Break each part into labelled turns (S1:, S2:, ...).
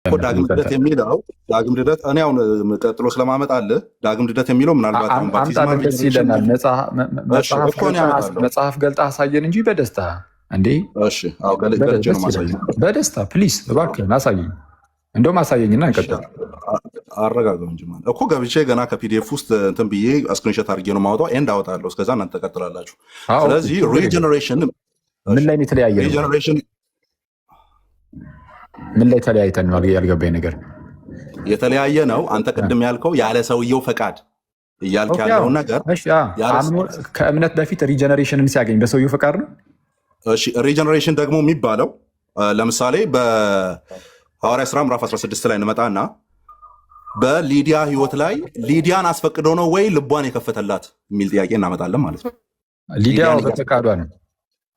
S1: እኮ ዳግም ልደት የሚለው ዳግም ልደት እኔ አሁን ቀጥሎ ስለማመጣልህ ዳግም ልደት የሚለው ምናልባት አሁን
S2: ባፕቲዝም ደስ ይለናል። መጽሐፍ ገልጣ አሳየን እንጂ በደስታ እንዴ።
S1: እሺ አዎ ገልጬ ነው ማሳየን።
S2: በደስታ ፕሊዝ እባክህን አሳየኝ። እንደውም አሳየኝና እንቀጥል።
S1: አረጋጋው እንጂ ማለት እኮ ገብቼ ገና ከፒዲኤፍ ውስጥ እንትን ብዬ ስክሪንሾት አድርጌ ነው ማውጣው። ኤንድ አወጣለሁ። እስከዛ እናንተ ተቀጥላላችሁ። ስለዚህ ሪጀነሬሽን
S2: ምን ላይ የተለያየ ነው?
S1: ሪጀነሬሽን
S2: ምን ላይ ተለያይተን ነው? ያልገባኝ ነገር
S1: የተለያየ ነው። አንተ ቅድም ያልከው ያለ ሰውየው ፈቃድ እያልክ ያለውን ነገር
S2: ከእምነት በፊት ሪጀነሬሽንን ሲያገኝ በሰውየው ፈቃድ ነው።
S1: እሺ ሪጀነሬሽን ደግሞ የሚባለው ለምሳሌ በሐዋርያ ሥራ ምዕራፍ 16 ላይ እንመጣና በሊዲያ ህይወት ላይ ሊዲያን አስፈቅዶ ነው ወይ ልቧን የከፈተላት የሚል ጥያቄ እናመጣለን ማለት ነው።
S2: ሊዲያ በፈቃዷ ነው።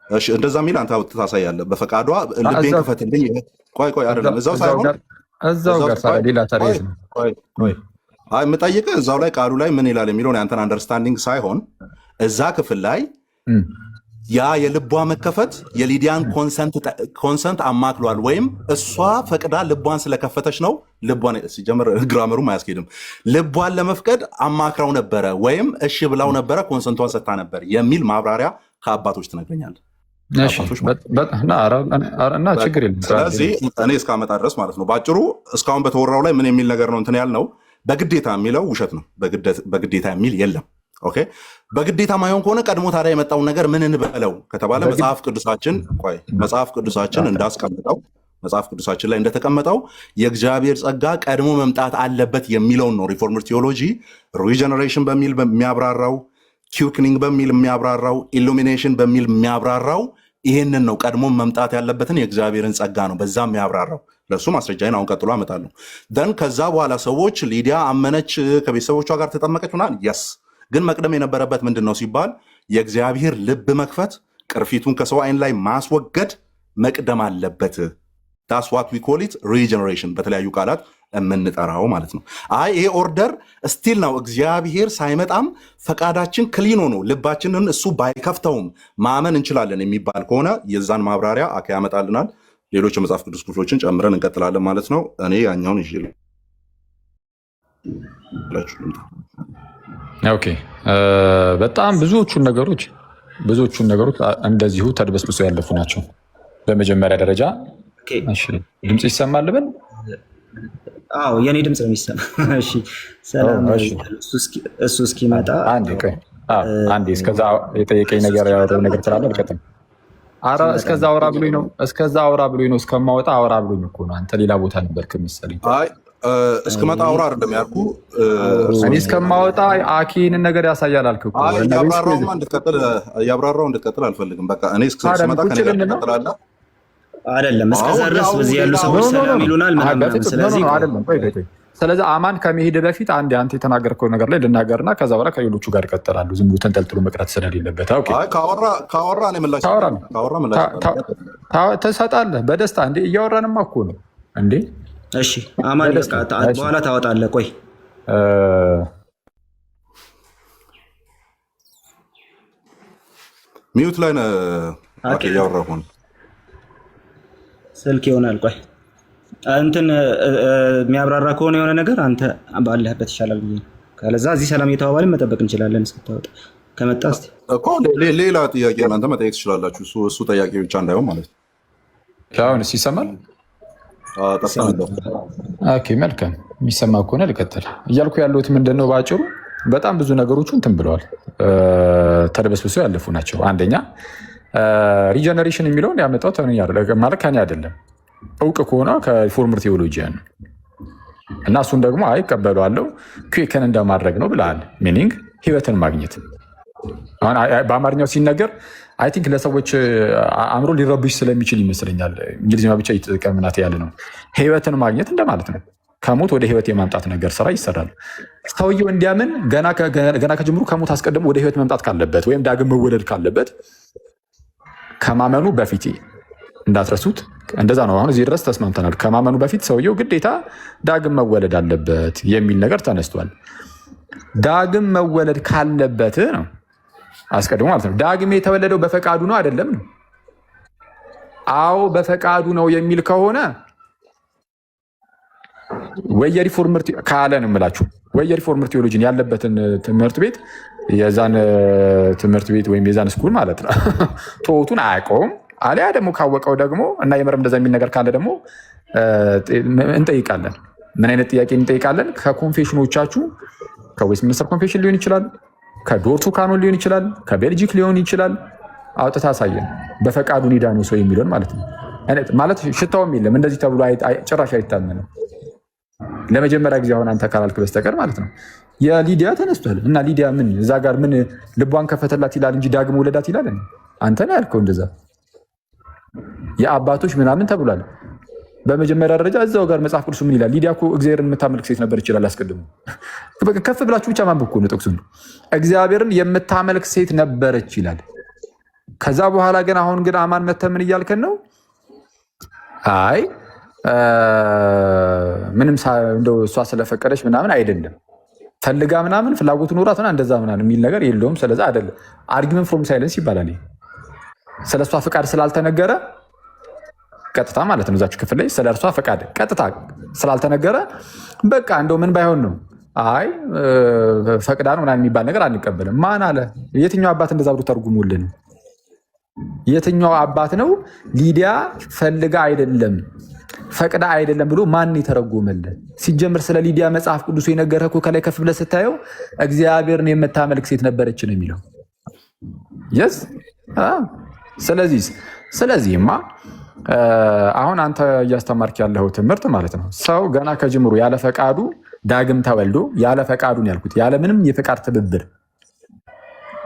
S1: እሺ እንደዛ የሚል አንተ ታሳያለህ። በፈቃዷ ልቤን ክፈትልኝ። ቆይ አይደለም እዛው ሳይሆን
S2: እዛው ጋር ሌላ ታሪክ ነው።
S1: አይ የምጠይቅህ እዛው ላይ ቃሉ ላይ ምን ይላል የሚለውን ያንተን አንደርስታንዲንግ ሳይሆን እዛ ክፍል ላይ ያ የልቧ መከፈት የሊዲያን ኮንሰንት አማክሏል ወይም እሷ ፈቅዳ ልቧን ስለከፈተች ነው። ልቧን ሲጀምር ግራመሩም አያስኬድም። ልቧን ለመፍቀድ አማክራው ነበረ ወይም እሺ ብላው ነበረ፣ ኮንሰንቷን ሰጥታ ነበር የሚል ማብራሪያ ከአባቶች ትነግረኛለህ።
S2: እና ችግር የለም።
S1: ስለዚህ እኔ እስካመጣ ድረስ ማለት ነው። በአጭሩ እስካሁን በተወራው ላይ ምን የሚል ነገር ነው እንትን ያልነው? በግዴታ የሚለው ውሸት ነው። በግዴታ የሚል የለም። ኦኬ በግዴታ ማይሆን ከሆነ ቀድሞ ታዲያ የመጣውን ነገር ምን እንበለው ከተባለ መጽሐፍ ቅዱሳችን እንዳስቀምጠው መጽሐፍ ቅዱሳችን ላይ እንደተቀመጠው የእግዚአብሔር ጸጋ ቀድሞ መምጣት አለበት የሚለውን ነው ሪፎርምድ ቴዎሎጂ ሪጀነሬሽን በሚል የሚያብራራው፣ ኪውክኒንግ በሚል የሚያብራራው፣ ኢሉሚኔሽን በሚል የሚያብራራው ይሄንን ነው። ቀድሞ መምጣት ያለበትን የእግዚአብሔርን ጸጋ ነው በዛ የሚያብራራው። ለእሱ ማስረጃዬን አሁን ቀጥሎ አመጣለሁ። ደን ከዛ በኋላ ሰዎች ሊዲያ አመነች፣ ከቤተሰቦቿ ጋር ተጠመቀች ምናምን የስ ግን መቅደም የነበረበት ምንድን ነው ሲባል የእግዚአብሔር ልብ መክፈት፣ ቅርፊቱን ከሰው አይን ላይ ማስወገድ መቅደም አለበት። ዳስ ዋት ዊ ኮል ኢት ሪጀነሬሽን በተለያዩ ቃላት የምንጠራው ማለት ነው። አይ ይሄ ኦርደር ስቲል ነው። እግዚአብሔር ሳይመጣም ፈቃዳችን ክሊኖ ነው ልባችንን እሱ ባይከፍተውም ማመን እንችላለን የሚባል ከሆነ የዛን ማብራሪያ አካ ያመጣልናል። ሌሎች የመጽሐፍ ቅዱስ ክፍሎችን ጨምረን እንቀጥላለን ማለት ነው። እኔ ያኛውን ይዤ
S2: ኦኬ በጣም ብዙዎቹን ነገሮች እንደዚሁ ተድበስብሶ ያለፉ ናቸው። በመጀመሪያ ደረጃ ድምፅ ይሰማል ብን?
S3: አዎ የኔ ድምፅ ነው የሚሰማ። እሺ ሰላም። እሱ እስኪመጣ
S2: አንዴ እስከዛ የጠየቀኝ ነገር ያወራው ነገር ስላለ ልቀጥል። ኧረ እስከዛ አውራ ብሎኝ ነው እስከማወጣ አውራ ብሎኝ እኮ ነው። አንተ ሌላ ቦታ ነበርክ መሰለኝ።
S1: እስክመጣ አውራ አይደለም ያልኩ።
S2: እኔ እስከማወጣ አኪንን ነገር ያሳያል አልክ እኮ።
S1: እያብራራው እንድትቀጥል አልፈልግም። በቃ እኔ እስክመጣ ከኔ ጋር ትቀጥላለህ
S3: አይደለም። እስከዛ ድረስ በዚህ ያሉ ሰዎች ሰላም ይሉናል ምናምን።
S2: ስለዚህ አማን ከመሄድ በፊት አንድ አንተ የተናገርከው ነገር ላይ ልናገርና ከዛ በኋላ ከሌሎቹ ጋር ይቀጥላሉ። ዝም ብሎ ተንጠልጥሎ መቅረት ስለሌለበት
S1: ካወራ እኔ ምላሽ
S2: ትሰጣለህ በደስታ እንዴ። እያወራንማ እኮ ነው እንዴ።
S3: እሺ አማን በኋላ ታወጣለህ። ቆይ
S1: ሚዩት ላይ ነው እያወራሁ ነው።
S3: ስልክ ይሆናል። ቆይ እንትን የሚያብራራ ከሆነ የሆነ ነገር አንተ ባለህበት ይሻላል ብዬ ነው። ካለዛ እዚህ ሰላም እየተባባልን መጠበቅ እንችላለን እስክታወጣ። ከመጣ እስኪ
S1: እኮ ሌላ ጥያቄ እናንተ መጠየቅ ትችላላችሁ። እሱ ጥያቄ ብቻ እንዳይሆን ማለት ነው።
S2: አሁን ይሰማል? ኦኬ መልካም። የሚሰማ ከሆነ ልቀጥል። እያልኩ ያለሁት ምንድን ነው በአጭሩ በጣም ብዙ ነገሮቹ እንትን ብለዋል፣ ተደበስብሰው ያለፉ ናቸው። አንደኛ ሪጀነሬሽን የሚለውን ያመጣው ማለት ከኔ አይደለም፣ እውቅ ከሆነ ከሪፎርምድ ቴዎሎጂያን ነው። እና እሱን ደግሞ አይቀበለዋለሁ ኩዌከን እንደማድረግ ነው ብለሃል። ሚኒንግ ህይወትን ማግኘት በአማርኛው ሲነገር አይ ቲንክ ለሰዎች አእምሮ ሊረብሽ ስለሚችል ይመስለኛል እንግሊዝኛ ብቻ እየተጠቀምናት ያለ ነው። ህይወትን ማግኘት እንደማለት ነው። ከሞት ወደ ህይወት የማምጣት ነገር ስራ ይሰራል። ሰውየው እንዲያምን ገና ከጅምሩ ከሞት አስቀድሞ ወደ ህይወት መምጣት ካለበት ወይም ዳግም መወለድ ካለበት ከማመኑ በፊት እንዳትረሱት፣ እንደዛ ነው። አሁን እዚህ ድረስ ተስማምተናል። ከማመኑ በፊት ሰውየው ግዴታ ዳግም መወለድ አለበት የሚል ነገር ተነስቷል። ዳግም መወለድ ካለበት ነው አስቀድሞ ማለት ነው። ዳግም የተወለደው በፈቃዱ ነው አይደለም ነው? አዎ በፈቃዱ ነው የሚል ከሆነ ወይ የሪፎርመር ካለ ነው የምላችሁ ወይ የሪፎርመር ቴዎሎጂን ያለበትን ትምህርት ቤት የዛን ትምህርት ቤት ወይም የዛን ስኩል ማለት ነው ቶቱን አያውቀውም። አሊያ ደግሞ ካወቀው ደግሞ እና የምርም እንደዛ የሚል ነገር ካለ ደግሞ እንጠይቃለን። ምን አይነት ጥያቄ እንጠይቃለን? ከኮንፌሽኖቻችሁ ከዌስትሚኒስተር ኮንፌሽን ሊሆን ይችላል፣ ከዶርቱ ካኖን ሊሆን ይችላል፣ ከቤልጂክ ሊሆን ይችላል። አውጥታ አሳየን በፈቃዱ ኒዳ ነው ሰው የሚለውን ማለት ነው። ማለት ሽታውም የለም እንደዚህ ተብሎ ጭራሽ አይታመንም። ለመጀመሪያ ጊዜ አሁን አንተ ካላልክ በስተቀር ማለት ነው። የሊዲያ ተነስቷል እና ሊዲያ ምን እዛ ጋር ምን ልቧን ከፈተላት ይላል እንጂ ዳግም ወለዳት ይላል። አንተ ነው ያልከው እንደዛ የአባቶች ምናምን ተብሏል። በመጀመሪያ ደረጃ እዛው ጋር መጽሐፍ ቅዱስ ምን ይላል? ሊዲያ እኮ እግዚአብሔርን የምታመልክ ሴት ነበር ይችላል። አስቀድሞ ከፍ ብላችሁ ብቻ ማንበብ እኮ ነው ጥቅሱን። እግዚአብሔርን የምታመልክ ሴት ነበረች ይላል። ከዛ በኋላ ግን አሁን ግን አማን መተህ ምን እያልከን ነው? አይ ምንም እንደው እሷ ስለፈቀደች ምናምን አይደለም ፈልጋ ምናምን ፍላጎቱ ኖራት ሆና እንደዛ ምናምን የሚል ነገር የለውም። ስለዛ አይደለም አርጊመንት ፍሮም ሳይለንስ ይባላል። ስለ እሷ ፈቃድ ስላልተነገረ ቀጥታ ማለት ነው እዛች ክፍል ላይ ስለ እርሷ ፈቃድ ቀጥታ ስላልተነገረ በቃ እንደው ምን ባይሆን ነው አይ ፈቅዳ ነው ምናምን የሚባል ነገር አንቀበልም። ማን አለ? የትኛው አባት እንደዛ ብሎ ተርጉሙልን? የትኛው አባት ነው ሊዲያ ፈልጋ አይደለም ፈቅዳ አይደለም ብሎ ማን የተረጎመልን? ሲጀምር ስለ ሊዲያ መጽሐፍ ቅዱስ የነገረህ እኮ ከላይ ከፍ ብለህ ስታየው እግዚአብሔርን የምታመልክ ሴት ነበረች ነው የሚለው። የስ ስለዚህማ አሁን አንተ እያስተማርክ ያለው ትምህርት ማለት ነው ሰው ገና ከጅምሩ ያለ ፈቃዱ ዳግም ተወልዶ ያለ ፈቃዱን ያልኩት ያለ ምንም የፈቃድ ትብብር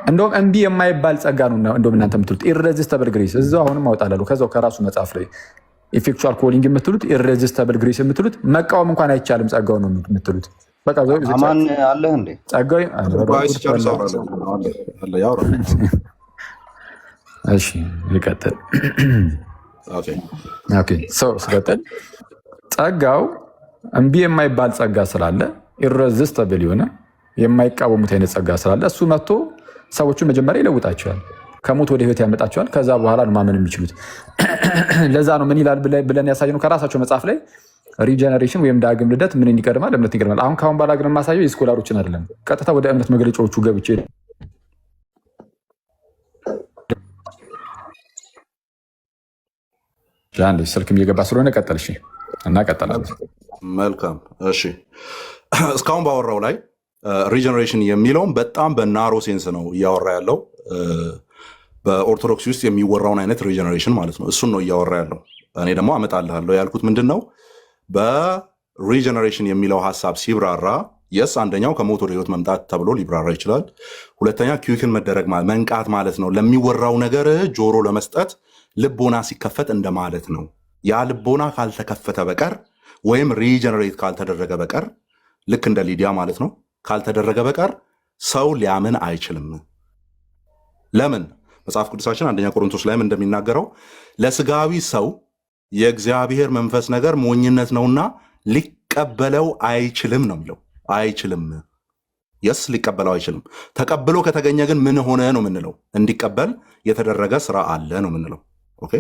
S2: እንደውም እምቢ የማይባል ጸጋ ነው። እንደውም እናንተ የምትሉት ኢሬዚስተብል ግሬስ እዛው አሁንም አውጣላለሁ ከዛው ከራሱ መጽሐፍ ላይ ኢፌክቹዋል ኮሊንግ የምትሉት ኢሬዚስተብል ግሬስ የምትሉት መቃወም እንኳን አይቻልም ጸጋው ነው የምትሉት። በቃ
S4: አማን አለህ እንዴ?
S2: ጸጋው እሺ ይቀጥል። ኦኬ ሰው ስቀጥል ጸጋው እምቢ የማይባል ጸጋ ስላለ ኢሬዚስተብል የሆነ የማይቃወሙት አይነት ጸጋ ስላለ እሱ መጥቶ ሰዎቹን መጀመሪያ ይለውጣቸዋል፣ ከሞት ወደ ህይወት ያመጣቸዋል። ከዛ በኋላ ነው ማመን የሚችሉት። ለዛ ነው ምን ይላል ብለን ያሳየነው ከራሳቸው መጽሐፍ ላይ ሪጀነሬሽን ወይም ዳግም ልደት ምን ይቀድማል? እምነት ይቀድማል። አሁን ካሁን በኋላ ግን የማሳየው የስኮላሮችን አይደለም፣ ቀጥታ ወደ እምነት መግለጫዎቹ ገብቼ አንድ ስልክም እየገባ ስለሆነ ቀጠል። እሺ እና ቀጠላለን።
S1: መልካም እሺ። እስካሁን ባወራው ላይ ሪጀነሬሽን የሚለውን በጣም በናሮ ሴንስ ነው እያወራ ያለው። በኦርቶዶክስ ውስጥ የሚወራውን አይነት ሪጀነሬሽን ማለት ነው። እሱን ነው እያወራ ያለው። እኔ ደግሞ አመጣልሃለሁ ያልኩት ምንድን ነው? በሪጀነሬሽን የሚለው ሀሳብ ሲብራራ የስ አንደኛው ከሞት ወደ ህይወት መምጣት ተብሎ ሊብራራ ይችላል። ሁለተኛ ኪውክን መደረግ መንቃት ማለት ነው። ለሚወራው ነገር ጆሮ ለመስጠት ልቦና ሲከፈት እንደማለት ነው። ያ ልቦና ካልተከፈተ በቀር ወይም ሪጀነሬት ካልተደረገ በቀር ልክ እንደ ሊዲያ ማለት ነው ካልተደረገ በቀር ሰው ሊያምን አይችልም። ለምን? መጽሐፍ ቅዱሳችን አንደኛ ቆሮንቶስ ላይም እንደሚናገረው ለስጋዊ ሰው የእግዚአብሔር መንፈስ ነገር ሞኝነት ነውና ሊቀበለው አይችልም ነው የሚለው። አይችልም። የስ ሊቀበለው አይችልም። ተቀብሎ ከተገኘ ግን ምን ሆነ ነው የምንለው? እንዲቀበል የተደረገ ስራ አለ ነው የምንለው። ኦኬ፣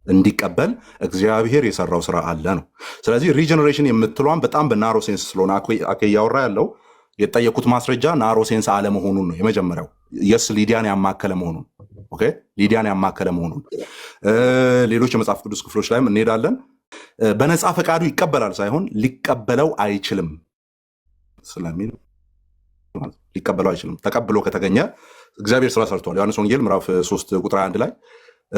S1: እንዲቀበል እግዚአብሔር የሰራው ስራ አለ ነው። ስለዚህ ሪጀነሬሽን የምትሏን በጣም በናሮ ሴንስ ስለሆነ አኬ እያወራ ያለው የጠየቁት ማስረጃ ናሮ ሴንስ አለመሆኑን ነው የመጀመሪያው። የስ ሊዲያን ያማከለ መሆኑን ኦኬ፣ ሊዲያን ያማከለ መሆኑን ሌሎች የመጽሐፍ ቅዱስ ክፍሎች ላይም እንሄዳለን። በነፃ ፈቃዱ ይቀበላል ሳይሆን ሊቀበለው አይችልም ስለሚል ሊቀበለው አይችልም። ተቀብሎ ከተገኘ እግዚአብሔር ስራ ሰርቷል። ዮሐንስ ወንጌል ምዕራፍ 3 ቁጥር 1 ላይ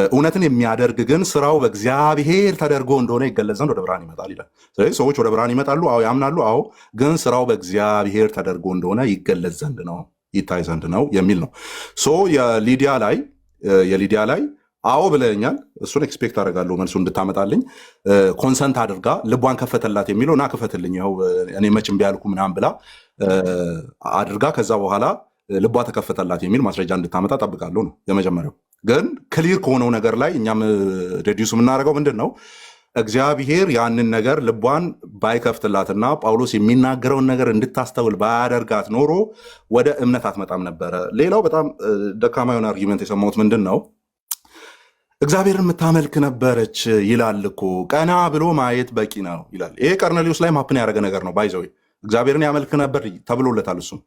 S1: እውነትን የሚያደርግ ግን ስራው በእግዚአብሔር ተደርጎ እንደሆነ ይገለጽ ዘንድ ወደ ብርሃን ይመጣል ይላል። ስለዚህ ሰዎች ወደ ብርሃን ይመጣሉ፣ አዎ ያምናሉ፣ አዎ ግን ስራው በእግዚአብሔር ተደርጎ እንደሆነ ይገለጽ ዘንድ ነው፣ ይታይ ዘንድ ነው የሚል ነው። ሶ የሊዲያ ላይ አዎ ብለኛል። እሱን ኤክስፔክት አደርጋለሁ መልሱ እንድታመጣልኝ። ኮንሰንት አድርጋ ልቧን ከፈተላት የሚለው እና ክፈትልኝ ይኸው እኔ መች እምቢ አልኩ ምናምን ብላ አድርጋ ከዛ በኋላ ልቧ ተከፈተላት የሚል ማስረጃ እንድታመጣ ጠብቃለሁ ነው የመጀመሪያው። ግን ክሊር ከሆነው ነገር ላይ እኛም ሬዲዩስ የምናደርገው ምንድን ነው? እግዚአብሔር ያንን ነገር ልቧን ባይከፍትላትና ጳውሎስ የሚናገረውን ነገር እንድታስተውል ባያደርጋት ኖሮ ወደ እምነት አትመጣም ነበረ። ሌላው በጣም ደካማ የሆነ አርጊመንት የሰማሁት ምንድን ነው? እግዚአብሔርን የምታመልክ ነበረች ይላል እኮ። ቀና ብሎ ማየት በቂ ነው ይላል። ይሄ ቀርኔሊዮስ ላይ ማፕን ያደረገ ነገር ነው። ባይዘው እግዚአብሔርን ያመልክ ነበር ተብሎለታል እሱም።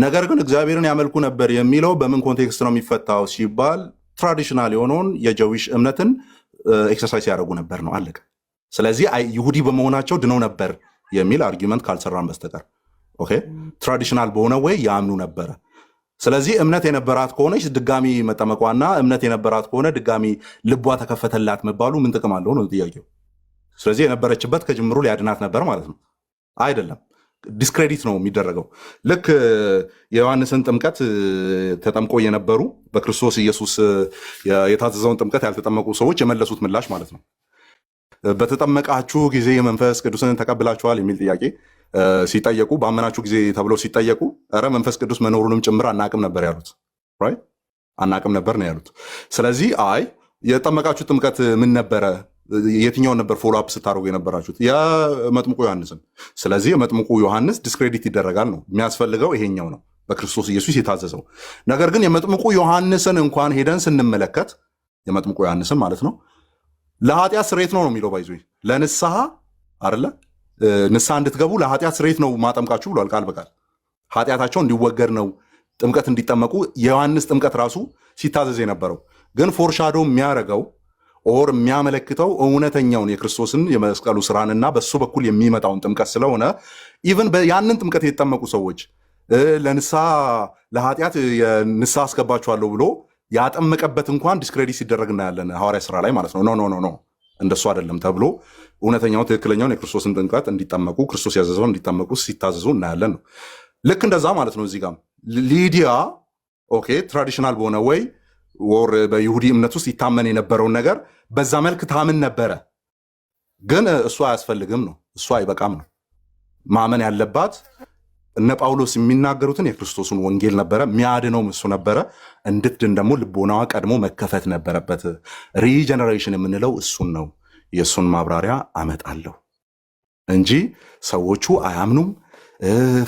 S1: ነገር ግን እግዚአብሔርን ያመልኩ ነበር የሚለው በምን ኮንቴክስት ነው የሚፈታው ሲባል ትራዲሽናል የሆነውን የጀዊሽ እምነትን ኤክሰርሳይዝ ያደረጉ ነበር ነው አለቀ። ስለዚህ ይሁዲ በመሆናቸው ድነው ነበር የሚል አርጊመንት ካልሰራን በስተቀር ኦኬ፣ ትራዲሽናል በሆነ ወይ ያምኑ ነበረ። ስለዚህ እምነት የነበራት ከሆነች ድጋሚ መጠመቋና እምነት የነበራት ከሆነ ድጋሚ ልቧ ተከፈተላት መባሉ ምን ጥቅም አለው ነው ጥያቄው። ስለዚህ የነበረችበት ከጅምሩ ሊያድናት ነበር ማለት ነው አይደለም። ዲስክሬዲት ነው የሚደረገው። ልክ የዮሐንስን ጥምቀት ተጠምቆ የነበሩ በክርስቶስ ኢየሱስ የታዘዘውን ጥምቀት ያልተጠመቁ ሰዎች የመለሱት ምላሽ ማለት ነው። በተጠመቃችሁ ጊዜ መንፈስ ቅዱስን ተቀብላችኋል የሚል ጥያቄ ሲጠየቁ፣ ባመናችሁ ጊዜ ተብለው ሲጠየቁ ኧረ መንፈስ ቅዱስ መኖሩንም ጭምር አናቅም ነበር ያሉት። አናቅም ነበር ነው ያሉት። ስለዚህ አይ የጠመቃችሁ ጥምቀት ምን ነበረ? የትኛውን ነበር ፎሎ አፕ ስታደርጉ የነበራችሁት? የመጥምቁ ዮሐንስን። ስለዚህ የመጥምቁ ዮሐንስ ዲስክሬዲት ይደረጋል ነው የሚያስፈልገው። ይሄኛው ነው በክርስቶስ ኢየሱስ የታዘዘው ነገር። ግን የመጥምቁ ዮሐንስን እንኳን ሄደን ስንመለከት የመጥምቁ ዮሐንስን ማለት ነው ለኃጢአት ስርየት ነው የሚለው ባይዞ ለንስሐ አይደለ፣ ንስሐ እንድትገቡ ለኃጢአት ስርየት ነው ማጠምቃችሁ ብሏል ቃል በቃል። ኃጢአታቸው እንዲወገድ ነው ጥምቀት እንዲጠመቁ የዮሐንስ ጥምቀት ራሱ ሲታዘዝ የነበረው። ግን ፎርሻዶ የሚያደርገው ኦር የሚያመለክተው እውነተኛውን የክርስቶስን የመስቀሉ ስራንና በሱ በኩል የሚመጣውን ጥምቀት ስለሆነ ኢቭን ያንን ጥምቀት የተጠመቁ ሰዎች ለንስሐ ለኃጢአት የንስሐ አስገባችኋለሁ ብሎ ያጠመቀበት እንኳን ዲስክሬዲት ሲደረግ እናያለን ሐዋርያ ስራ ላይ ማለት ነው። ኖ እንደሱ አይደለም ተብሎ እውነተኛውን ትክክለኛውን የክርስቶስን ጥምቀት እንዲጠመቁ ክርስቶስ ያዘዘውን እንዲጠመቁ ሲታዘዙ እናያለን ነው። ልክ እንደዛ ማለት ነው። እዚህ ጋር ሊዲያ ኦኬ ትራዲሽናል በሆነ ወይ ወር በይሁዲ እምነት ውስጥ ይታመን የነበረውን ነገር በዛ መልክ ታምን ነበረ። ግን እሱ አያስፈልግም ነው፣ እሱ አይበቃም ነው። ማመን ያለባት እነ ጳውሎስ የሚናገሩትን የክርስቶስን ወንጌል ነበረ። የሚያድነውም እሱ ነበረ። እንድትድን ደግሞ ልቦናዋ ቀድሞ መከፈት ነበረበት። ሪጀነሬሽን የምንለው እሱን ነው። የእሱን ማብራሪያ አመጣለሁ እንጂ ሰዎቹ አያምኑም፣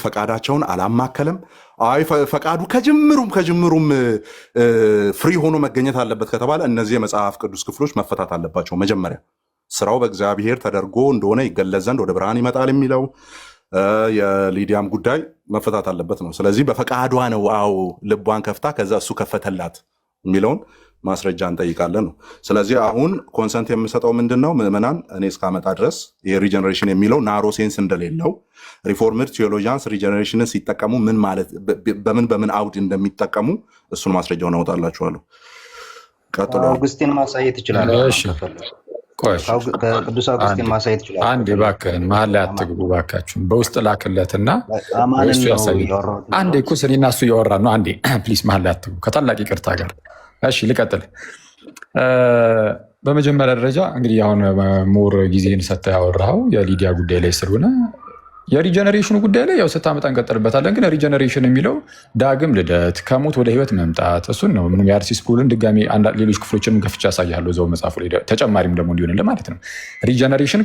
S1: ፈቃዳቸውን አላማከለም። አይ ፈቃዱ ከጅምሩም ፍሪ ሆኖ መገኘት አለበት ከተባለ እነዚህ የመጽሐፍ ቅዱስ ክፍሎች መፈታት አለባቸው። መጀመሪያ ስራው በእግዚአብሔር ተደርጎ እንደሆነ ይገለጽ ዘንድ ወደ ብርሃን ይመጣል የሚለው የሊዲያም ጉዳይ መፈታት አለበት ነው። ስለዚህ በፈቃዷ ነው አዎ ልቧን ከፍታ ከዛ እሱ ከፈተላት የሚለውን ማስረጃ እንጠይቃለን ነው። ስለዚህ አሁን ኮንሰንት የምሰጠው ምንድን ነው? ምዕመናን እኔ እስካመጣ ድረስ የሪጀነሬሽን የሚለው ናሮ ሴንስ እንደሌለው ሪፎርምድ ቴዎሎጂያንስ ሪጀነሬሽንን ሲጠቀሙ ምን ማለት በምን አውድ እንደሚጠቀሙ እሱን ማስረጃውን አወጣላችኋለሁ። ቀጥሎ
S4: አውግስቲን ማሳየት ይችላል። ቅዱስ አውግስቲን ማሳየት ይችላል።
S2: አንዴ እባክህን መሀል ላይ አትግቡ እባካችሁን። በውስጥ ላክለትና እሱ ያሳይ። አንዴ እኮ እኔና እሱ እያወራን ነው። አንዴ ፕሊስ መሀል ላይ አትግቡ ከታላቅ ይቅርታ ጋር። እሺ ልቀጥል። በመጀመሪያ ደረጃ እንግዲህ አሁን ሞር ጊዜን ሰጥተህ ያወራኸው የሊዲያ ጉዳይ ላይ ስለሆነ የሪጀነሬሽኑ ጉዳይ ላይ ያው ስታመጣ እንቀጥልበታለን። ግን ሪጀነሬሽን የሚለው ዳግም ልደት ከሞት ወደ ህይወት መምጣት እሱን ነው። ምንም የአርሲ ስኩልን ድጋሚ ሌሎች ክፍሎችንም ከፍቻ ያሳያለሁ እዛው መጽሐፉ ላይ ተጨማሪም ደግሞ እንዲሆንልህ ማለት ነው። ሪጀነሬሽን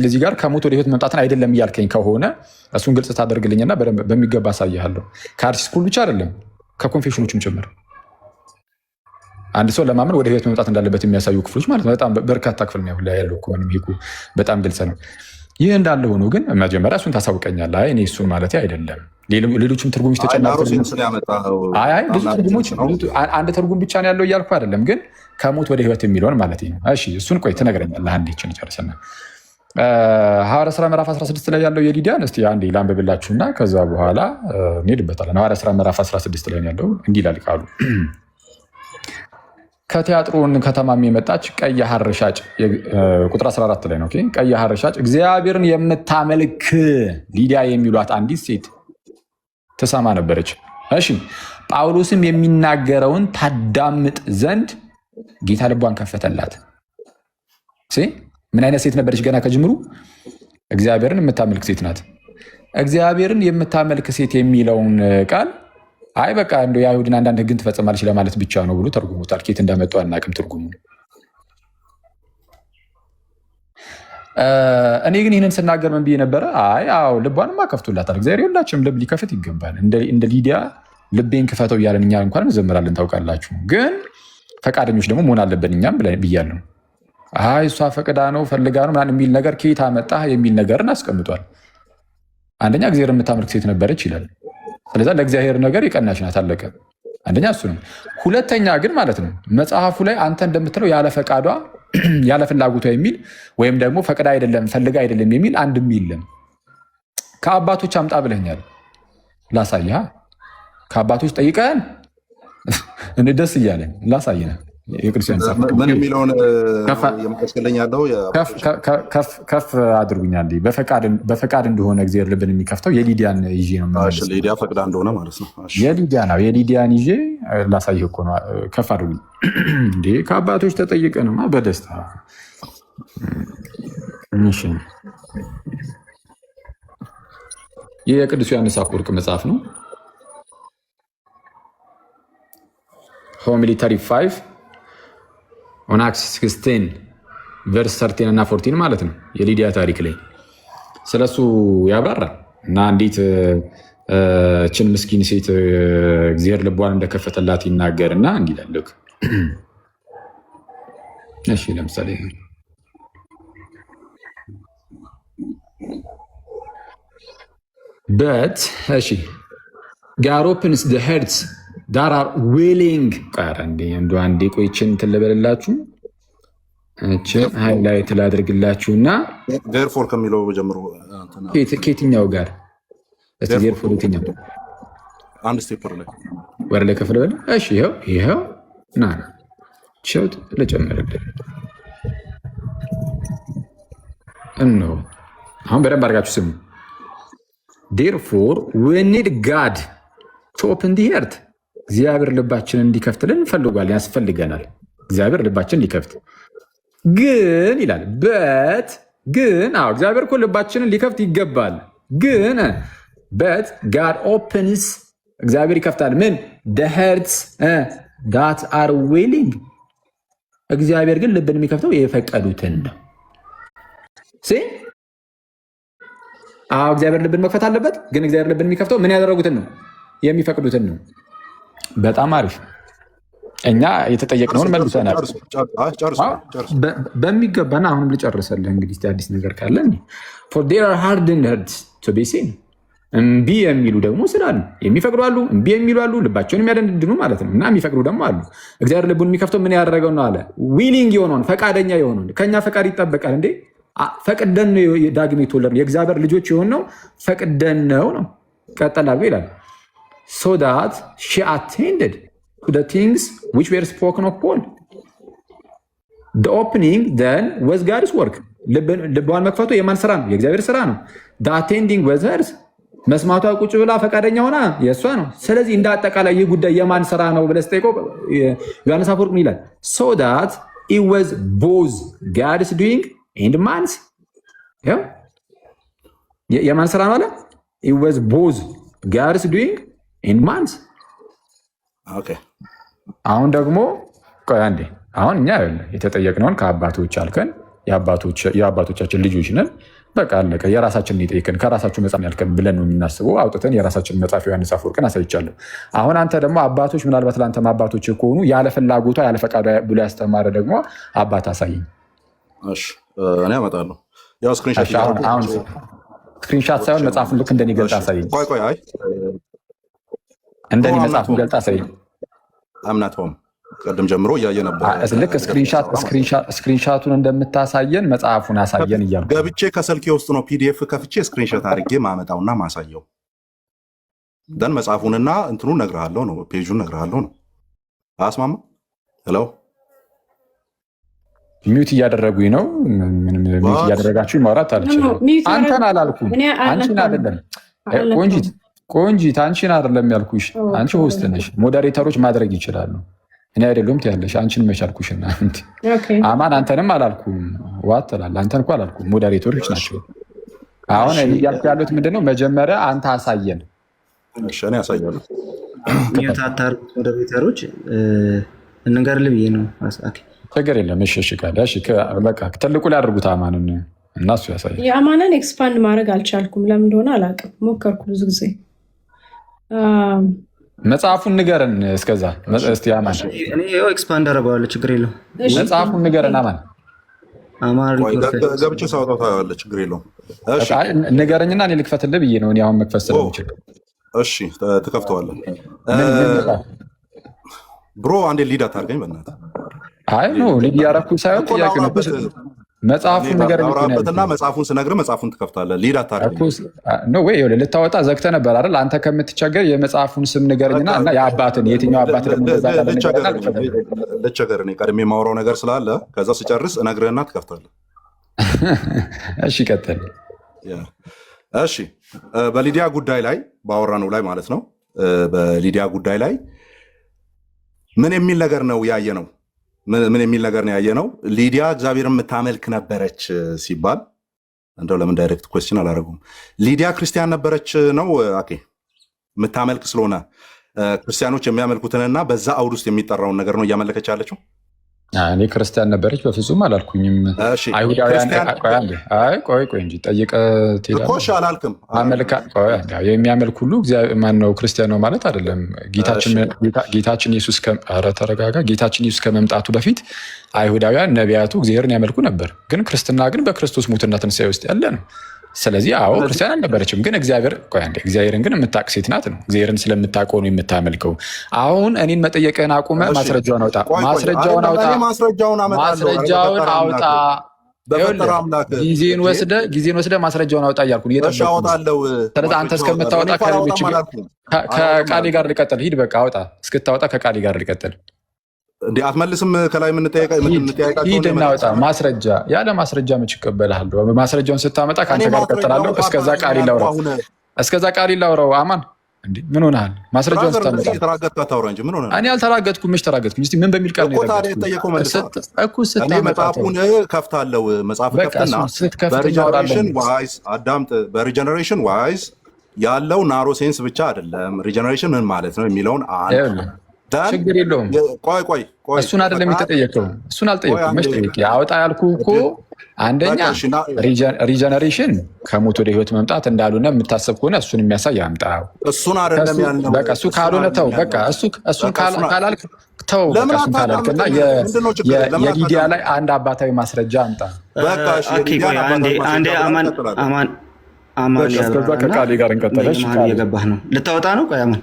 S2: እዚህ ጋር ከሞት ወደ ህይወት መምጣትን አይደለም እያልከኝ ከሆነ እሱን ግልጽ ታደርግልኝና በሚገባ አሳያለሁ። ከአርሲ ስኩል ብቻ አይደለም ከኮንፌሽኖችም ጭምር አንድ ሰው ለማመን ወደ ህይወት መምጣት እንዳለበት የሚያሳዩ ክፍሎች ማለት ነው። በጣም በርካታ ክፍል ነው ያለው እኮ ምንም ይሄ በጣም ግልጽ ነው። ይህ እንዳለ ሆኖ ግን መጀመሪያ እሱን ታሳውቀኛለህ። እኔ እሱን ማለት አይደለም ሌሎችም ትርጉሞች ተጨማሪ ብዙ ትርጉሞች አንድ ትርጉም ብቻ ነው ያለው እያልኩ አይደለም፣ ግን ከሞት ወደ ህይወት የሚለውን ማለት ነው። እሺ እሱን ቆይ ትነግረኛለህ። አንዴ ይችን ጨርስና ሐዋርያ ሥራ ምዕራፍ 16 ላይ ያለው የሊዲያን እስቲ አንዴ ላንብብላችሁና ከዛ በኋላ እንሄድበታለን። ሐዋርያ ሥራ ምዕራፍ 16 ላይ ያለው እንዲህ ይላል ቃሉ። ከቲያጥሮን ከተማም የመጣች ቀይ ሐር ሻጭ ቁጥር 14 ላይ ነው። ቀይ ሐር ሻጭ እግዚአብሔርን የምታመልክ ሊዲያ የሚሏት አንዲት ሴት ትሰማ ነበረች። እሺ ጳውሎስም የሚናገረውን ታዳምጥ ዘንድ ጌታ ልቧን ከፈተላት። ምን አይነት ሴት ነበረች? ገና ከጅምሩ እግዚአብሔርን የምታመልክ ሴት ናት። እግዚአብሔርን የምታመልክ ሴት የሚለውን ቃል አይ በቃ እንደው የአይሁድን አንዳንድ ህግን ትፈጽማለች ለማለት ብቻ ነው ብሎ ተርጉሞታል። ኬት እንዳመጡ አናውቅም ትርጉሙ። እኔ ግን ይህንን ስናገር ምን ብዬ ነበረ? አዎ ልቧንማ ከፍቶላታል። እግዚአብሔር ሁላችንም ልብ ሊከፍት ይገባል። እንደ ሊዲያ ልቤን ክፈተው እያለን እኛ እንኳን እንዘምራለን ታውቃላችሁ። ግን ፈቃደኞች ደግሞ መሆን አለብን እኛም ብያለሁ። አይ እሷ ፈቅዳ ነው ፈልጋ ነው ምናምን የሚል ነገር ከየት አመጣህ የሚል ነገርን አስቀምጧል። አንደኛ እግዚአብሔር የምታመልክ ሴት ነበረች ይላል። ስለዛ ለእግዚአብሔር ነገር የቀናች ናት፣ አለቀ። አንደኛ እሱ ነው። ሁለተኛ ግን ማለት ነው መጽሐፉ ላይ አንተ እንደምትለው ያለ ፈቃዷ ያለ ፍላጎቷ የሚል ወይም ደግሞ ፈቅዳ አይደለም ፈልጋ አይደለም የሚል አንድም የለም። ከአባቶች አምጣ ብለኛል፣ ላሳይሃ። ከአባቶች ጠይቀን ደስ እያለን ላሳይነ የቅዱሳን
S1: ምን የሚለውን የምቀስልኝ ያለው
S2: ከፍ አድርጉኛል። በፈቃድ እንደሆነ እግዚአብሔር ልብን የሚከፍተው የሊዲያን ይዤ ነው።
S1: ሊዲያ ፈቅዳ እንደሆነ ማለት ነው።
S2: የሊዲያ ነው። የሊዲያን ይዤ ላሳይህ እኮ ነው። ከፍ አድርጉኝ እንዴ! ከአባቶች ተጠይቀንማ በደስታ ይህ የቅዱስ ዮሐንስ አፈወርቅ መጽሐፍ ነው። ሆሚሊ 35 ኦን አክትስ 16 ቨርስ 13 እና 14 ማለት ነው። የሊዲያ ታሪክ ላይ ስለሱ ያብራራል እና እንዴት ችን ምስኪን ሴት እግዚአብሔር ልቧን እንደከፈተላት ይናገርና እንዲላልክ እሺ፣ ለምሳሌ በት እሺ God opens the hearts that are willing አንዴ ቆይችን ትልበልላችሁ ሃይላይት ላድርግላችሁና
S1: therefore ከሚለው ጀምሮ
S2: ከየትኛው ጋር therefore የትኛው
S1: አንድ ስቴፕ
S2: ወር ላይ ከፍለ በል። እሺ ይሄው ና ሾት ለጨመረልኝ አሁን በደንብ አድርጋችሁ ስሙ። therefore we need God to open the heart እግዚአብሔር ልባችንን እንዲከፍትልን እንፈልጋለን፣ ያስፈልገናል። እግዚአብሔር ልባችንን ሊከፍት ግን ይላል ግን እግዚአብሔር እኮ ልባችንን ሊከፍት ይገባል። ግን God opens እግዚአብሔር ይከፍታል ምን the hearts that are willing እግዚአብሔር ግን ልብን የሚከፍተው የፈቀዱትን ነው። እግዚአብሔር ልብን መክፈት አለበት። ግን እግዚአብሔር ልብን የሚከፍተው ምን ያደረጉትን ነው? የሚፈቅዱትን ነው። በጣም አሪፍ። እኛ የተጠየቅነውን መልሰናል በሚገባና አሁንም ልጨርሰልህ እንግዲህ አዲስ ነገር ካለ for there are hardened hearts to be seen እምቢ የሚሉ ደግሞ ስላሉ የሚፈቅዱ አሉ፣ እምቢ የሚሉ አሉ፣ ልባቸውን የሚያደንድኑ ማለት ነው። እና የሚፈቅዱ ደግሞ አሉ። እግዚአብሔር ልቡን የሚከፍተው ምን ያደረገው ነው አለ ዊሊንግ የሆነውን ፈቃደኛ የሆነውን ከኛ ፈቃድ ይጠበቃል እንዴ? ፈቅደን ነው ዳግም የተወለድነው የእግዚአብሔር ልጆች የሆነው ፈቅደን ነው። ቀጠል አድርጎ ይላል so that she attended to the things which were spoken of Paul. The opening then was God's work. ልቧን መክፈቱ የማን ስራ ነው? የእግዚአብሔር ስራ ነው። the attending was hers. መስማቷ ቁጭ ብላ ፈቃደኛ ሆና የእሷ ነው። ስለዚህ እንደ አጠቃላይ ይህ ጉዳይ የማን ስራ ነው ብለህ ስጠይቀው ዮሐንስ አፈወርቅ ምን ይላል? so that it was both God's doing and man's. የማን ስራ ነው አለ? it was both God's doing and man's.
S1: ኦኬ
S2: አሁን ደግሞ ቆይ አንዴ። አሁን እኛ የተጠየቅነውን ከአባቶች አልከን፣ የአባቶቻችን ልጆች ነን። በቃ አለቀ። የራሳችንን የጠየቅን ከራሳችሁ መጽሐፍ ያልከን ብለን ነው የምናስበው። አውጥተን የራሳችንን መጽሐፍ ዮሐንስ አፈወርቅን አሳይቻለሁ። አሁን አንተ ደግሞ አባቶች ምናልባት ለአንተም አባቶች ከሆኑ ያለ ፍላጎቷ ያለ ፈቃዷ ብሎ ያስተማረ ደግሞ አባት አሳይኝ።
S1: እሺ እኔ አመጣለሁ። ያው ስክሪንሾት
S2: ሳይሆን መጽሐፉን ልክ እንደኔ ገልጣ አሳይኝ።
S1: ቆይ አይ
S2: እንደኔ መጽሐፉን ገልጣ አሳይኝ።
S1: አምናቶም ቀደም ጀምሮ እያየ ነበር።
S2: ልክ ስክሪንሻቱን እንደምታሳየን መጽሐፉን አሳየን እያልኩ
S1: ገብቼ ከስልኬ ውስጥ ነው ፒዲኤፍ ከፍቼ ስክሪንሾት አድርጌ ማመጣውና ማሳየው። ደን መጽሐፉንና እንትኑን እነግርሃለሁ ነው ፔጁን እነግርሃለሁ ነው። አስማማ ሄሎ
S2: ሚውት እያደረጉኝ ነው። ሚውት እያደረጋችሁ ማውራት አልችልም። አንተን አላልኩም፣ አንቺን አይደለም። ቆንጂት አንቺን አይደለም ያልኩሽ። አንቺ ሆስት ነሽ። ሞዴሬተሮች ማድረግ ይችላሉ። እኔ አይደለም ትያለሽ። አንቺን መቻልኩሽና አማን አንተንም አላልኩም። ዋት ትላለህ? አንተን እኮ አላልኩም። ሞዴሬተሮች ናቸው። አሁን እያልኩ ያሉት ምንድነው? መጀመሪያ አንተ አሳየን።
S1: እሺ እኔ አሳያለሁ።
S3: ሚውት አታርጉት ሞዴሬተሮች እንንገርልህ ብዬ ነው።
S2: ችግር የለም። እሺ ካለ እሺ በቃ ትልቁ ላይ አድርጉት አማንን እና እሱ ያሳያል።
S5: የአማንን ኤክስፓንድ ማድረግ አልቻልኩም። ለምን እንደሆነ አላውቅም። ሞከርኩ ብዙ ጊዜ።
S2: መጽሐፉን ንገረን። እስከዛ እስቲ አማን
S3: እኔ ኤክስፓንድ አደርገዋለሁ፣ ችግር የለውም።
S2: መጽሐፉን ንገረን አማን።
S1: ገብቼ ሳወጣው ታየዋለህ፣ ችግር የለውም።
S2: ንገረኝና እኔ ልክፈትልህ ብዬ ነው። እኔ አሁን መክፈት ስለምችል።
S1: እሺ ትከፍተዋለህ። ብሮ አንዴ ሊድ አታርገኝ በእናትህ።
S2: አይ ኖ ሊድ ያደረኩኝ ሳይሆን ጥያቄ ነው። መጽሐፉን
S1: ንገረኝና መጽሐፉን ስነግርህ መጽሐፉን ትከፍታለህ። ሊድ አታርገኝ
S2: ነው ወይ? ልታወጣ ዘግተህ ነበር አይደል? አንተ ከምትቸገር የመጽሐፉን ስም ንገረኝና እና የአባትን የትኛው አባት ደግሞ
S1: ልቸገር። እኔ ቀድሜ የማወራው ነገር ስላለ ከዛ ስጨርስ እነግርህና ትከፍታለህ።
S2: እሺ ቀጥል።
S1: እሺ በሊዲያ ጉዳይ ላይ ባወራነው ላይ ማለት ነው። በሊዲያ ጉዳይ ላይ ምን የሚል ነገር ነው ያየ ነው? ምን የሚል ነገር ነው ያየ ነው? ሊዲያ እግዚአብሔርን የምታመልክ ነበረች ሲባል እንደው ለምን ዳይሬክት ኩዌስችን አላደረጉም? ሊዲያ ክርስቲያን ነበረች ነው ኦኬ። የምታመልክ ስለሆነ ክርስቲያኖች የሚያመልኩትንና በዛ አውድ ውስጥ የሚጠራውን ነገር ነው እያመለከች ያለችው።
S2: እኔ ክርስቲያን ነበረች በፍጹም አላልኩኝም። አይሁዳውያን ቆይ እንጂ ጠይቀህ ትሄዳለህ።
S1: አላልክም።
S2: የሚያመልክ ሁሉ ማነው ክርስቲያን ነው ማለት አይደለም። ጌታችን ኢየሱስ ተረጋጋ። ጌታችን ኢየሱስ ከመምጣቱ በፊት አይሁዳውያን ነቢያቱ እግዚአብሔርን ያመልኩ ነበር። ግን ክርስትና ግን በክርስቶስ ሞትና ትንሣኤ ውስጥ ያለ ነው። ስለዚህ አዎ ክርስቲያን አልነበረችም። ግን እግዚአብሔርን ግን የምታውቅ ሴት ናት ነው። እግዚአብሔርን ስለምታውቀው ነው የምታመልከው። አሁን እኔን መጠየቅህን አቁመ ማስረጃውን አውጣ። ማስረጃውን አውጣ። ጊዜን ወስደ ማስረጃውን አውጣ እያልኩ ስለዚህ አንተ እስከምታወጣ ከቃሌ ጋር ልቀጥል። ሂድ በቃ አውጣ። እስክታወጣ ከቃሌ ጋር ልቀጥል።
S1: እንዴ አትመልስም? ከላይ የምንጠያቃቸው
S2: ሂድ እናውጣ። ማስረጃ ያለ ማስረጃ መች እቀበልሃለሁ? ማስረጃውን ስታመጣ ከአንተ ጋር እቀጥላለሁ። እስከዛ ቃል ላውራው። አማን እንዴ ምን ሆነሃል? ማስረጃውን ስታመጣ እኔ አልተራገጥኩም። መች ተራገጥኩኝ? እስኪ ምን በሚል ቃል ነው
S1: መጽሐፉን ከፍታለሁ። መጽሐፍ ከፍትና በሪጀነሬሽን ዋይዝ ያለው ናሮ ሴንስ ብቻ አይደለም። ሪጀነሬሽን ምን ማለት ነው የሚለውን
S2: ችግር የለውም። ቆይ እሱን አይደለም የተጠየቀው። እሱን አልጠየኩም። መች ጠየቄ አውጣ ያልኩህ እኮ አንደኛ ሪጀነሬሽን ከሞት ወደ ህይወት መምጣት እንዳልሆነ የምታሰብ ከሆነ እሱን የሚያሳይ አምጣው።
S1: እሱን አይደለም ያልነው።
S2: በቃ እሱ ካልሆነ ተው። በቃ እሱን ካላልክ ተው። በቃ እሱን ካላልክና የሊዲያ ላይ አንድ አባታዊ ማስረጃ አምጣ።
S3: አንዴ አማን
S2: እስከዛ ከቃሌ ጋር እንቀጥለሽ።
S3: እየገባህ ነው። ልታወጣ ነው? ቆይ አማን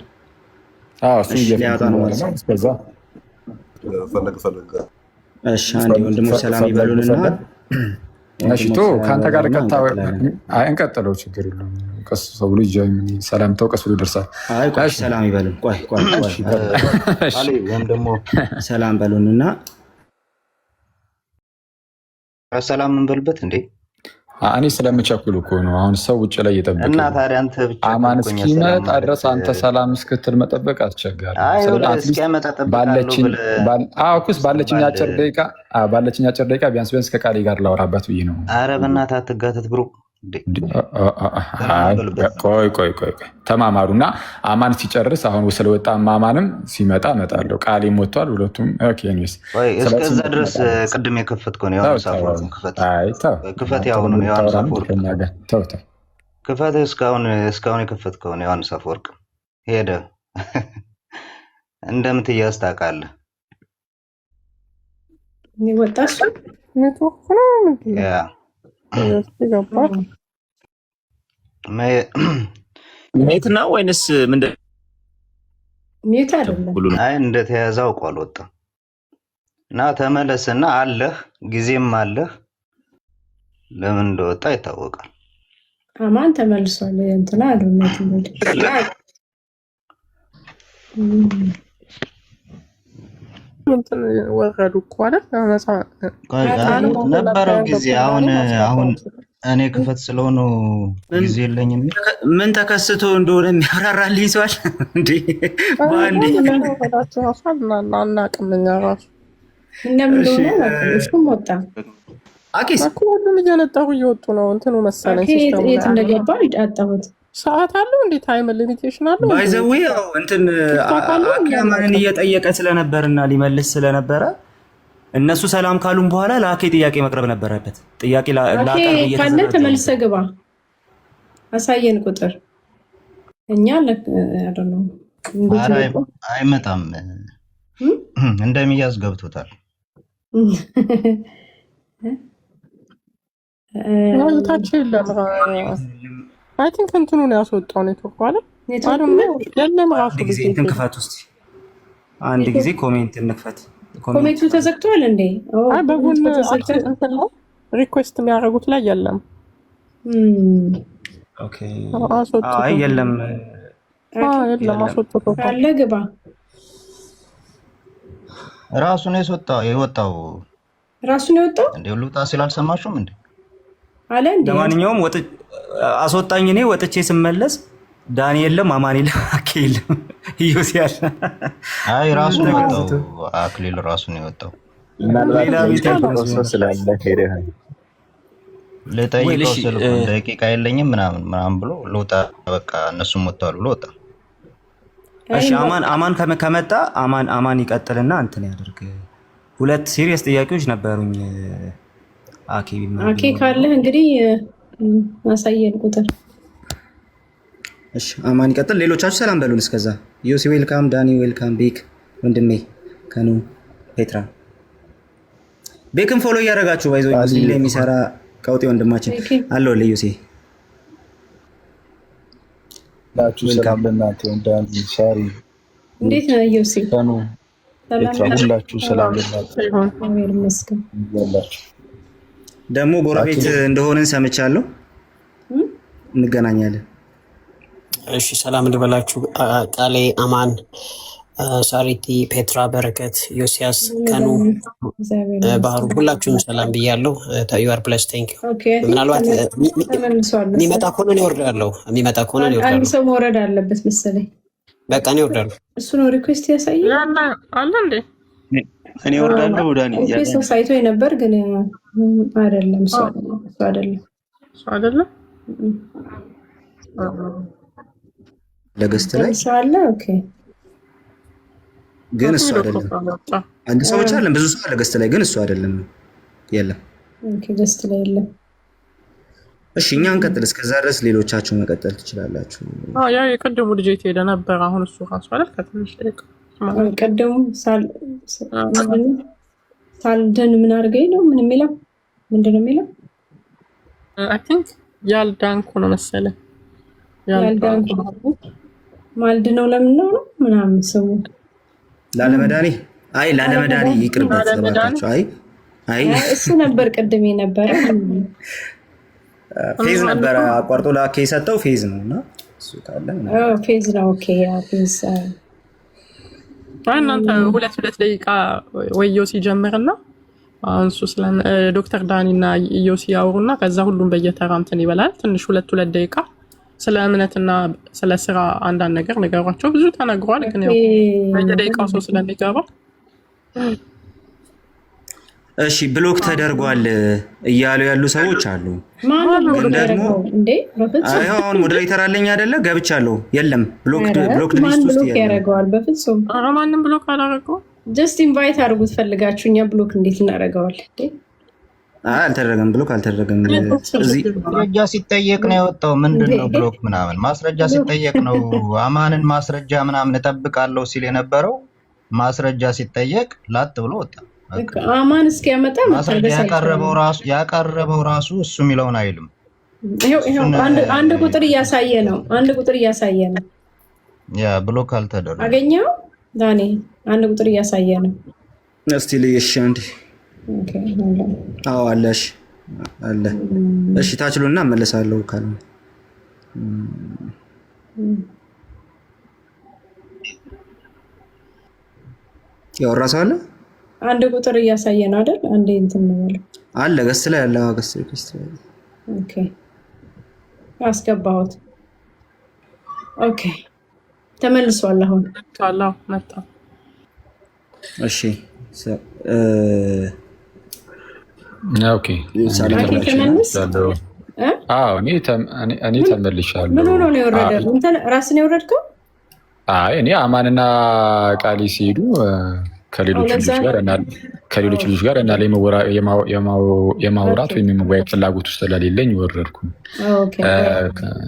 S3: ወንድሞች ሰላም ይበሉንና
S2: ከአንተ ጋር እንቀጥለው። ችግር የለውም። ቀስ ብሎ ሰላምታው ቀስ ብሎ ይደርሳል።
S3: ሰላም ይበሉን። ሰላም በሉንና
S4: ሰላም እንበልበት እንዴ።
S2: እኔ ስለምቸኩል እኮ ነው። አሁን ሰው ውጭ ላይ እየጠበቀ
S4: እና ታዲያ አንተ ብቻ
S2: አማን እስኪመጣ ድረስ አንተ ሰላም እስክትል መጠበቅ አስቸጋሪ። ባለችኝ አጭር ደቂቃ ቢያንስ ከቃሌ ጋር ላወራባት ብዬ ነው።
S4: ኧረ በእናትህ አትጋተት ብሮ።
S2: ቆይ ተማማሩና አማን ሲጨርስ አሁን ስለወጣ አማንም ሲመጣ እመጣለሁ። ቃሌም ወጥቷል። ሁለቱም
S4: እስከዛ ድረስ ቅድም የከፈትከው ነው ዮሐንስ አፈወርቅ ክፈት። ያሁኑ ዮሐንስ አፈወርቅ ክፈት። እስካሁን የከፈትከው ነው ዮሐንስ አፈወርቅ ሄደ እንደምትያዝ ታውቃለህ።
S5: ወጣሽ
S3: ሜት ነው ወይንስ ምንድን?
S5: ሜት አይደለም።
S4: አይ እንደተያዘ አውቆ አልወጣም። እና ተመለስና አለህ፣ ጊዜም አለህ። ለምን እንደወጣ ይታወቃል።
S5: አማን ተመልሷል። እንትና አሉነት
S6: ወረዱ እኮ አይደል?
S4: ነበረው ጊዜ። አሁን እኔ ክፈት ስለሆነ ጊዜ የለኝም።
S3: ምን ተከስቶ እንደሆነ የሚያብራራልኝ ሰው አለ እንዴ? ባንዴ
S6: አናውቅም እኛ ራሱ
S5: እሱም ወጣ
S6: እኮ ሁሉም እየነጠሩ እየወጡ ነው። እንትኑ መሰለኝ
S5: የት እንደገባ አጣሁት።
S6: ሰዓት አለው እንዴ? ታይም ሊሚቴሽን አለው?
S3: ባይዘዌ እንትን አካማንን እየጠየቀ ስለነበርና ሊመልስ ስለነበረ እነሱ ሰላም ካሉም በኋላ ለአኬ ጥያቄ መቅረብ ነበረበት። ጥያቄ
S5: ካለ ተመልሰህ ግባ፣ አሳየን ቁጥር እኛ
S4: አይመጣም እንደሚያዝ ገብቶታል።
S6: ታች የለም። አይ ቲንክ እንትኑን ያስወጣው ኔትወርክ አይደል? የለም ራሱ
S3: ጊዜ እንትን ክፈት ውስጥ አንድ ጊዜ ኮሜንት እንክፈት።
S5: ኮሜንቱ ተዘግቷል እንዴ?
S6: አይ በጎን ሪኩዌስት የሚያደርጉት ላይ የለም።
S3: ኦኬ አይ የለም
S6: የለም አስወጥቶ
S5: አለ ግባ
S4: ራሱን የወጣው
S5: ራሱን የወጣው
S4: እንዴ ልውጣ ሲል አልሰማሽም እንዴ?
S5: አለ እንዴ?
S3: ለማንኛውም አስወጣኝ። እኔ ወጥቼ ስመለስ ዳኒ የለም፣ አማን የለም፣ አኬ የለም፣ ኢዮስ ያለ።
S4: አይ ራሱን የወጣው አክሊል ራሱን የወጣው
S3: ሌላ ቤት
S7: ስላለ ሄደህ
S4: ለጠይቀው ስልኩ ደቂቃ የለኝም ምናምን ብሎ ልውጣ በቃ እነሱም ወጣሉ ብሎ ወጣ።
S3: እሺ አማን ከመጣ አማን ይቀጥልና እንትን ያደርግ። ሁለት ሲሪየስ ጥያቄዎች ነበሩኝ።
S5: አኬ ካለ እንግዲህ ማሳየን ቁጥር።
S3: እሺ አማን ይቀጥል። ሌሎቻችሁ ሰላም በሉን። እስከዛ ዮሲ ዌልካም፣ ዳኒ ዌልካም፣ ቤክ ወንድሜ፣ ከኑ ፔትራ ቤክን ፎሎ እያደረጋችሁ ባይዞ ሙስሊም ላይ የሚሰራ ቀውጤ ወንድማችን አለው ለዮሲ
S7: ሰላም ለእናንተ ወንዳን ሻሪ
S5: እንዴት ነው ዮሲ?
S7: ከኑ ሁላችሁ ሰላም ለእናንተ
S5: ይመስገን።
S3: ደግሞ ጎረቤት እንደሆነን ሰምቻለሁ። እንገናኛለን።
S8: እሺ ሰላም ልበላችሁ። ቃሌ፣ አማን፣ ሳሪቲ፣ ፔትራ፣ በረከት፣ ዮሲያስ፣ ከኑ፣ ባህሩ ሁላችሁም ሰላም ብያለሁ። ዩ አር ብለስ ቴንክ ዩ። ምናልባት የሚመጣ ከሆነ እኔ እወርዳለሁ።
S5: አንድ ሰው መውረድ አለበት መሰለኝ።
S8: በቃ እኔ እወርዳለሁ።
S5: እሱ ነው ሪኩዌስት ያሳየኝ
S6: አለ እንዴ?
S7: እኔ እወርዳለሁ። ዳኒ
S5: ሰው ሳይቶ ነበር ግን አይደለም። እሱ አይደለም
S3: ለገስት ላይ
S5: ሰው አለ። ኦኬ
S3: ግን እሱ አይደለም። አንድ ሰው ብቻ አይደለም፣ ብዙ ሰው አለ ገስት ላይ ግን እሱ አይደለም። የለም።
S5: ኦኬ ገስት ላይ የለም።
S3: እሺ እኛ እንቀጥል። እስከዛ ድረስ ሌሎቻችሁ መቀጠል ትችላላችሁ።
S6: ያ የቀደሙ ልጅ ሄደ ነበር። አሁን እሱ ራሱ አይደል ከትንሽ ደቂቃ
S5: ቀደሙ ሳልደን ምን አድርገኝ ነው ምን የሚለው ምንድን ነው የሚለው?
S6: አይ ቲንክ ያልዳንኩ ነው መሰለኝ።
S5: ያልዳንኩ ማልድ ነው ለምን ነው ምናምን ስሙ
S3: ላለመዳኒ ላለመዳኒ ይቅርበት ተባታችሁ። አይ
S5: እሱ ነበር ቅድም የነበረ
S3: ፌዝ ነበር አቋርጦ ላከ የሰጠው ፌዝ ነውና እሱ ካለ
S5: ፌዝ ነው። ኦኬ ያ ፌዝ
S6: እናንተ ሁለት ደቂቃ ወይ ዮሲ ጀምርና አንሱ ስለ ዶክተር ዳኒና ዮሲ ያወሩና ከዛ ሁሉም በየተራ እንትን ይበላል። ትንሽ ሁለት ደቂቃ ስለ እምነትና ስለ ስራ አንዳንድ ነገር ንገሯቸው። ብዙ ተነግሯል ግን ያው በየደቂቃው ሰው ስለሚገባ
S3: እሺ ብሎክ ተደርጓል እያሉ ያሉ ሰዎች አሉ።
S5: ግን ደግሞ
S3: አሁን ሞዴሬተር አለኝ አይደለ? ገብቻለሁ። የለም ብሎክ
S5: ሊስት ውስጥ ያደርገዋል። በፍጹም
S6: ማንም ብሎክ አላደረገው።
S5: ጀስት ኢንቫይት አድርጉት ፈልጋችሁ። እኛ ብሎክ እንዴት እናደርገዋል?
S3: አልተደረገም። ብሎክ አልተደረገም። እዚህ
S4: ማስረጃ ሲጠየቅ ነው የወጣው። ምንድነው ብሎክ ምናምን? ማስረጃ ሲጠየቅ ነው። አማንን ማስረጃ ምናምን እጠብቃለሁ ሲል የነበረው ማስረጃ ሲጠየቅ ላጥ ብሎ ወጣ።
S5: አማን እስኪያመጣ
S4: ማስረጃ ያቀረበው ራሱ እሱ የሚለውን አይልም።
S5: አንድ ቁጥር እያሳየ ነው።
S4: ያ ብሎክ አልተደረገም።
S5: አገኘው ዳኒ አንድ ቁጥር እያሳየ ነው።
S3: እስቲ ልይሽ አንዴ። ኦኬ አዎ አለሽ አለ። እሺ ታችሉና እመለሳለሁ ካለ ያው ራስ አለ
S5: አንድ ቁጥር እያሳየ ነው አይደል? አንዴ እንትን ነው ያለው
S3: አለ ገስ ላይ ያለ ገስ ላይ
S5: ኦኬ አስገባሁት። ኦኬ ተመልሷል። አሁን
S6: ታላው መጣ።
S3: እሺ
S2: ኦኬ ተመልሻለሁ። እኔ ተመልሻለሁ።
S5: ምን ሆኖ ነው የወረደው? እንትን ራስን የወረድከው?
S2: አይ እኔ አማንና ቃሊ ሲሄዱ ከሌሎች ልጆች ጋር እና የማውራት ወይም የመወያየት ፍላጎት ውስጥ ስለሌለኝ ወረድኩ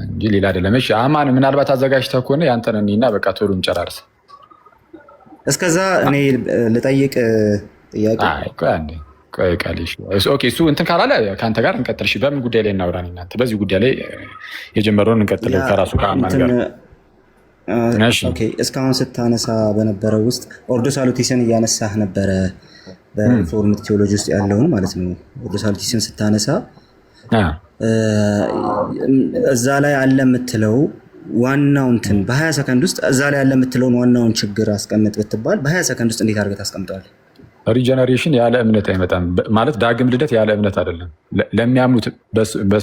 S2: እንጂ ሌላ አይደለም። እሺ አማን ምናልባት አዘጋጅተህ ከሆነ ያንተን እና በቃ ቶሎ እንጨራርስ።
S3: እስከዛ እኔ ልጠይቅ ጥያቄ።
S2: እሱ እንትን ካላለ ከአንተ ጋር እንቀጥል። እሺ በምን ጉዳይ ላይ እናውራ? እናንተ በዚህ ጉዳይ ላይ የጀመረውን እንቀጥል ከራሱ ከአማን ጋር።
S3: እስካሁን ስታነሳ በነበረው ውስጥ ኦርዶ ሳሉቲስን እያነሳህ ነበረ፣ በሪፎርምድ ቴዎሎጂ ውስጥ ያለውን ማለት ነው። ኦርዶ ሳሉቲስን ስታነሳ እዛ ላይ አለ የምትለው ዋናው እንትን በ20 ሰከንድ ውስጥ እዛ ላይ ያለ የምትለውን ዋናውን ችግር አስቀምጥ ብትባል በ20 ሰከንድ ውስጥ እንዴት አድርገህ ታስቀምጠዋለህ?
S2: ሪጀነሬሽን ያለ እምነት አይመጣም ማለት ዳግም ልደት ያለ እምነት አይደለም። ለሚያምኑት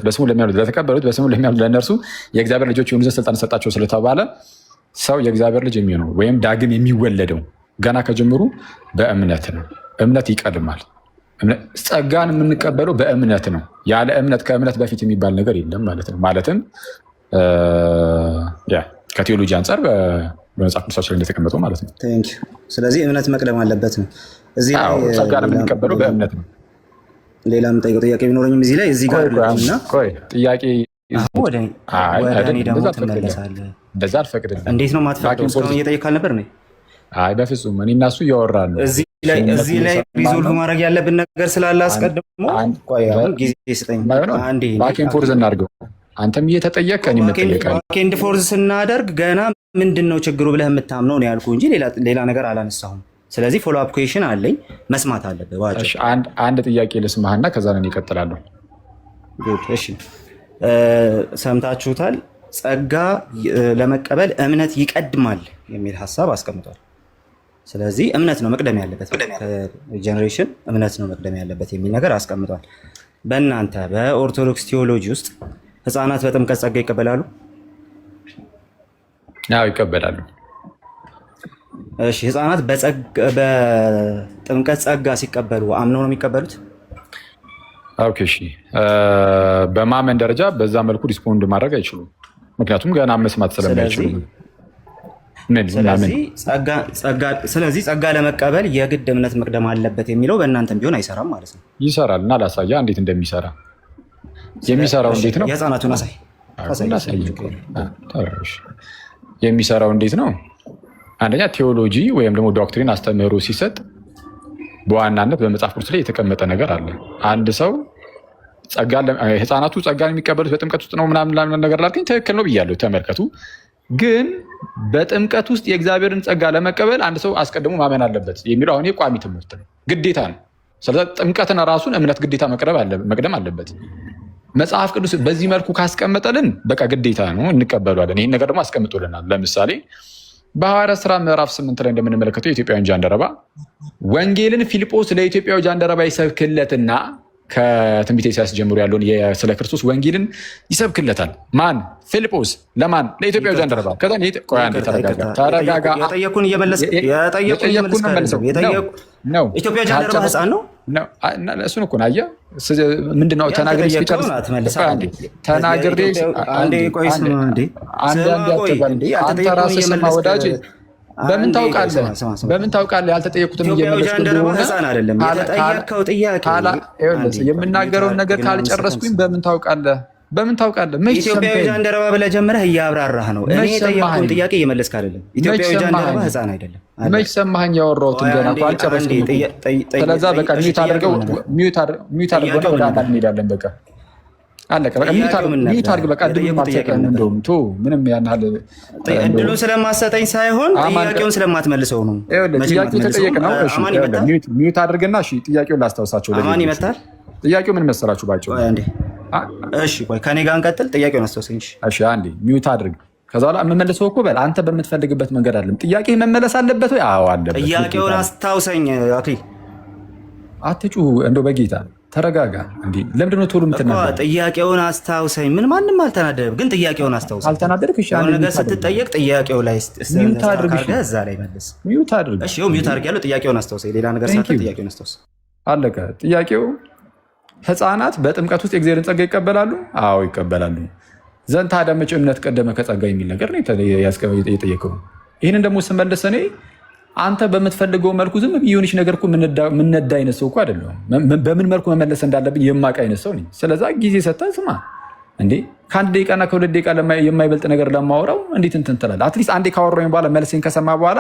S2: በስሙ ለሚያምኑት ለተቀበሉት በስሙ ለሚያምኑት ለእነርሱ የእግዚአብሔር ልጆች የሆኑ ዘንድ ስልጣን ሰጣቸው ስለተባለ ሰው የእግዚአብሔር ልጅ የሚሆነው ወይም ዳግም የሚወለደው ገና ከጀምሩ በእምነት ነው። እምነት ይቀድማል። ጸጋን የምንቀበለው በእምነት ነው። ያለ እምነት ከእምነት በፊት የሚባል ነገር የለም ማለት ነው። ማለትም ከቴዎሎጂ አንጻር በመጽሐፍ ቅዱሳችን ላይ እንደተቀመጠው ማለት ነው።
S3: ስለዚህ እምነት መቅደም አለበት ነው።
S2: ጸጋን የምንቀበለው በእምነት ነው።
S3: ሌላ የምጠይቀው ጥያቄ ቢኖረኝም እዚህ ላይ እዚህ ጋር
S2: ጥያቄ
S3: ወደ እኔ ደግሞ ትመለሳለህ።
S2: እንደዛ አልፈቅድልም።
S3: እንዴት ነው የማትፈቅደው? እስካሁን እየጠየቅህ አልነበር?
S2: አይ በፍጹም እኔ እና እሱ እያወራን ነው።
S3: እዚህ ላይ ሪዞልቭ ማድረግ ያለብን ነገር ስላለ አስቀድሞ ጊዜ ስጠኝ።
S2: ባኬን ፎርዝ እናድርገው። አንተም እየተጠየቅህ እኔም እጠየቃለሁ።
S3: ባኬንድ ፎርዝ ስናደርግ ገና ምንድን ነው ችግሩ ብለህ የምታምነው ነው ያልኩህ እንጂ ሌላ ነገር አላነሳሁም። ስለዚህ ፎሎ አፕ ኩዌሽን አለኝ፣ መስማት አለብህ።
S2: አንድ ጥያቄ ልስማህና ከዛ ነው እቀጥላለሁ።
S3: እሺ ሰምታችሁታል። ጸጋ ለመቀበል እምነት ይቀድማል የሚል ሀሳብ አስቀምጧል። ስለዚህ እምነት ነው መቅደም ያለበት፣ ጀኔሬሽን እምነት ነው መቅደም ያለበት የሚል ነገር አስቀምጧል። በእናንተ በኦርቶዶክስ ቴዎሎጂ ውስጥ ህፃናት በጥምቀት ጸጋ ይቀበላሉ?
S2: አዎ ይቀበላሉ።
S3: እሺ ህፃናት በጥምቀት ጸጋ ሲቀበሉ አምነው ነው የሚቀበሉት?
S2: ኦኬ እሺ። በማመን ደረጃ በዛ መልኩ ሪስፖንድ ማድረግ አይችሉም፣ ምክንያቱም ገና መስማት ስለማይችሉ። ስለዚህ ጸጋ ለመቀበል የግድ እምነት መቅደም አለበት የሚለው በእናንተም ቢሆን አይሰራም ማለት ነው። ይሰራል እና ላሳያ እንዴት እንደሚሰራ። የሚሰራው እንዴት ነው?
S3: የህፃናቱን አሳይ።
S2: የሚሰራው እንዴት ነው? አንደኛ ቴዎሎጂ ወይም ደግሞ ዶክትሪን አስተምህሮ ሲሰጥ በዋናነት በመጽሐፍ ቅዱስ ላይ የተቀመጠ ነገር አለ። አንድ ሰው ህፃናቱ ጸጋን የሚቀበሉት በጥምቀት ውስጥ ነው ምናምን ነገር ላልከኝ ትክክል ነው ብያለሁ። ተመልከቱ። ግን በጥምቀት ውስጥ የእግዚአብሔርን ጸጋ ለመቀበል አንድ ሰው አስቀድሞ ማመን አለበት የሚለው አሁን የቋሚ ትምህርት ነው፣ ግዴታ ነው። ስለዚህ ጥምቀትን ራሱን እምነት ግዴታ መቅደም አለበት። መጽሐፍ ቅዱስ በዚህ መልኩ ካስቀመጠልን በቃ ግዴታ ነው እንቀበሏለን። ይህን ነገር ደግሞ አስቀምጦልናል። ለምሳሌ በሐዋርያት ሥራ ምዕራፍ 8 ላይ እንደምንመለከተው የኢትዮጵያውያን ጃንደረባ ወንጌልን ፊልጶስ ለኢትዮጵያዊ ጃንደረባ ይሰብክለትና ከትንቢተ ኢሳይያስ ጀምሮ ያለውን ስለ ክርስቶስ ወንጌልን ይሰብክለታል። ማን? ፊልጶስ። ለማን? ለኢትዮጵያዊ ጃንደረባ። ከዛ ተረጋጋ።
S3: የጠየኩን እየመለስክ ነው። ኢትዮጵያ ጃንደረባ ህፃን ነው።
S2: እሱን እኮ ነው። አየህ ምንድነው? ተናግሬ እስኪጨርስ ተናግሬ አንተ ራስህ ስማ ወዳጄ። በምን ታውቃለህ? ያልተጠየቁትን እየመለስኩ እንደሆነ የምናገረውን ነገር ካልጨረስኩኝ በምን ታውቃለህ?
S3: ኢትዮጵያዊ ጃንደረባ ብለህ ጀምረህ እያብራራህ ነው። እኔ የጠየኩህን ጥያቄ እየመለስክ አይደለም። ኢትዮጵያዊ ጃንደረባ ህፃን አይደለም።
S2: መች ሰማኸኝ? ያወራሁትን ገና እኮ አልጨረስኩም። ስለዛ በቃ ሚዩት አድርገው ወደ አካል እንሄዳለን። በቃ አለቀ። በቃ ሚዩት አድርግ። በቃ እድሉን ማትሰጠኝ እንደውም ቶ ምንም ያን ያህል
S3: እድሉን ስለማትሰጠኝ ሳይሆን ጥያቄውን ስለማትመልሰው ነው።
S2: ጥያቄ ተጠየቅ ነው። ሚዩት አድርግና ጥያቄውን ላስታውሳቸው።
S3: አማን ይመታል።
S2: ጥያቄው ምን መሰላችሁ? ባጭሩ
S3: እሺ ቆይ ከኔ ጋር እንቀጥል። ጥያቄውን አስታውሰኝ።
S2: እሺ አንዴ ሚዩት አድርግ። ከዛ በኋላ የምመልሰው እኮ በል አንተ በምትፈልግበት መንገድ አይደለም። ጥያቄ መመለስ አለበት ወይ? አዎ አለበት።
S3: ጥያቄውን አስታውሰኝ። አክሊል
S2: አትጩህ፣ እንደው በጌታ ተረጋጋ። እንዴ ለምንድን ነው ቶሎ የምትናገረው?
S3: ጥያቄውን አስታውሰኝ። ምንም አልተናደድም፣ ግን ጥያቄውን አስታውሰኝ።
S2: አልተናደድክ? እሺ
S3: አንድ ነገር ስትጠየቅ ጥያቄው ላይ
S2: ሚዩት አድርግ።
S3: እዛ ላይ መልስ።
S2: ሚዩት አድርግ።
S3: እሺ ሚዩት አድርግ ያለው ጥያቄውን አስታውሰኝ። ሌላ ነገር ሳትል ጥያቄውን አስታውሰኝ።
S2: አለቀ። ጥያቄው ህፃናት በጥምቀት ውስጥ የእግዚአብሔርን ጸጋ ይቀበላሉ? አዎ ይቀበላሉ። ዘንድ ታዲያ መቼ እምነት ቀደመ ከጸጋ የሚል ነገር ነው የጠየቀው። ይህንን ደግሞ ስመልስ እኔ አንተ በምትፈልገው መልኩ ዝም ብዬ ነገር እኮ ምነዳ አይነት ሰው እኮ አይደለሁም። በምን መልኩ መመለስ እንዳለብኝ የማውቅ አይነት ሰው ነኝ። ስለዛ ጊዜ ሰጥተህ ስማ እንዴ። ከአንድ ደቂቃና ከሁለት ደቂቃ የማይበልጥ ነገር ለማወራው እንዴት እንትን ትላለህ? አትሊስት አንዴ ካወራሁኝ በኋላ መልሴን ከሰማ በኋላ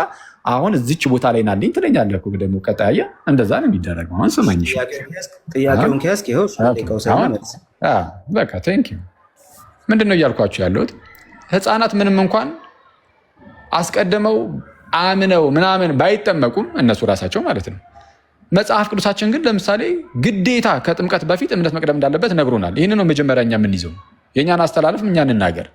S2: አሁን እዚች ቦታ ላይ ናልኝ ትለኛለህ እኮ ደግሞ ቀጣየ እንደዛ ነው የሚደረገው። አሁን ስማኝ
S3: ጥያቄውን ከያዝክ ይኸው
S2: በቃ ቴንክ ዩ። ምንድን ነው እያልኳቸው ያለሁት? ህፃናት ምንም እንኳን አስቀድመው አምነው ምናምን ባይጠመቁም እነሱ ራሳቸው ማለት ነው። መጽሐፍ ቅዱሳችን ግን ለምሳሌ ግዴታ ከጥምቀት በፊት እምነት መቅደም እንዳለበት ነግሮናል። ይህን ነው መጀመሪያ እኛ የምንይዘው። የእኛን አስተላለፍ እኛ እንናገር።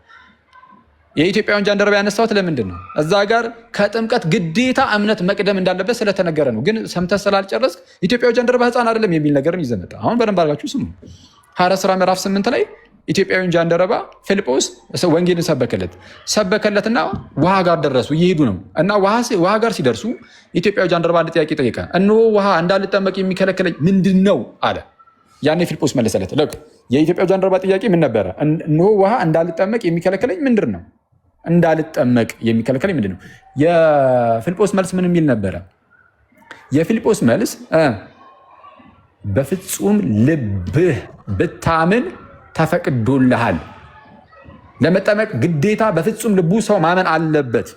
S2: የኢትዮጵያውን ጃንደረባ ያነሳሁት ለምንድን ነው? እዛ ጋር ከጥምቀት ግዴታ እምነት መቅደም እንዳለበት ስለተነገረ ነው። ግን ሰምተህ ስላልጨረስክ ኢትዮጵያዊ ጃንደረባ ህፃን አይደለም የሚል ነገርን ይዘህ መጣህ። አሁን በደንብ አድርጋችሁ ስሙ። ሐዋርያት ሥራ ምዕራፍ 8 ላይ ኢትዮጵያዊን ጃንደረባ ፊልጶስ ወንጌልን ሰበከለትና ውሃ ጋር ደረሱ። እየሄዱ ነው እና ውሃ ጋር ሲደርሱ ኢትዮጵያዊ ጃንደረባ አንድ ጥያቄ ጠየቀ። እነሆ ውሃ እንዳልጠመቅ የሚከለክለኝ ምንድን ነው አለ። ያኔ ፊልጶስ መለሰለት። የኢትዮጵያዊ ጃንደረባ ጥያቄ ምን ነበረ? እነሆ ውሃ እንዳልጠመቅ የሚከለክለኝ ምንድን ነው? እንዳልጠመቅ የሚከለክለኝ ምንድን ነው? የፊልጶስ መልስ ምን የሚል ነበረ? የፊልጶስ መልስ በፍጹም ልብህ ብታምን ተፈቅዶልሃል። ለመጠመቅ ግዴታ በፍጹም ልቡ ሰው ማመን አለበት።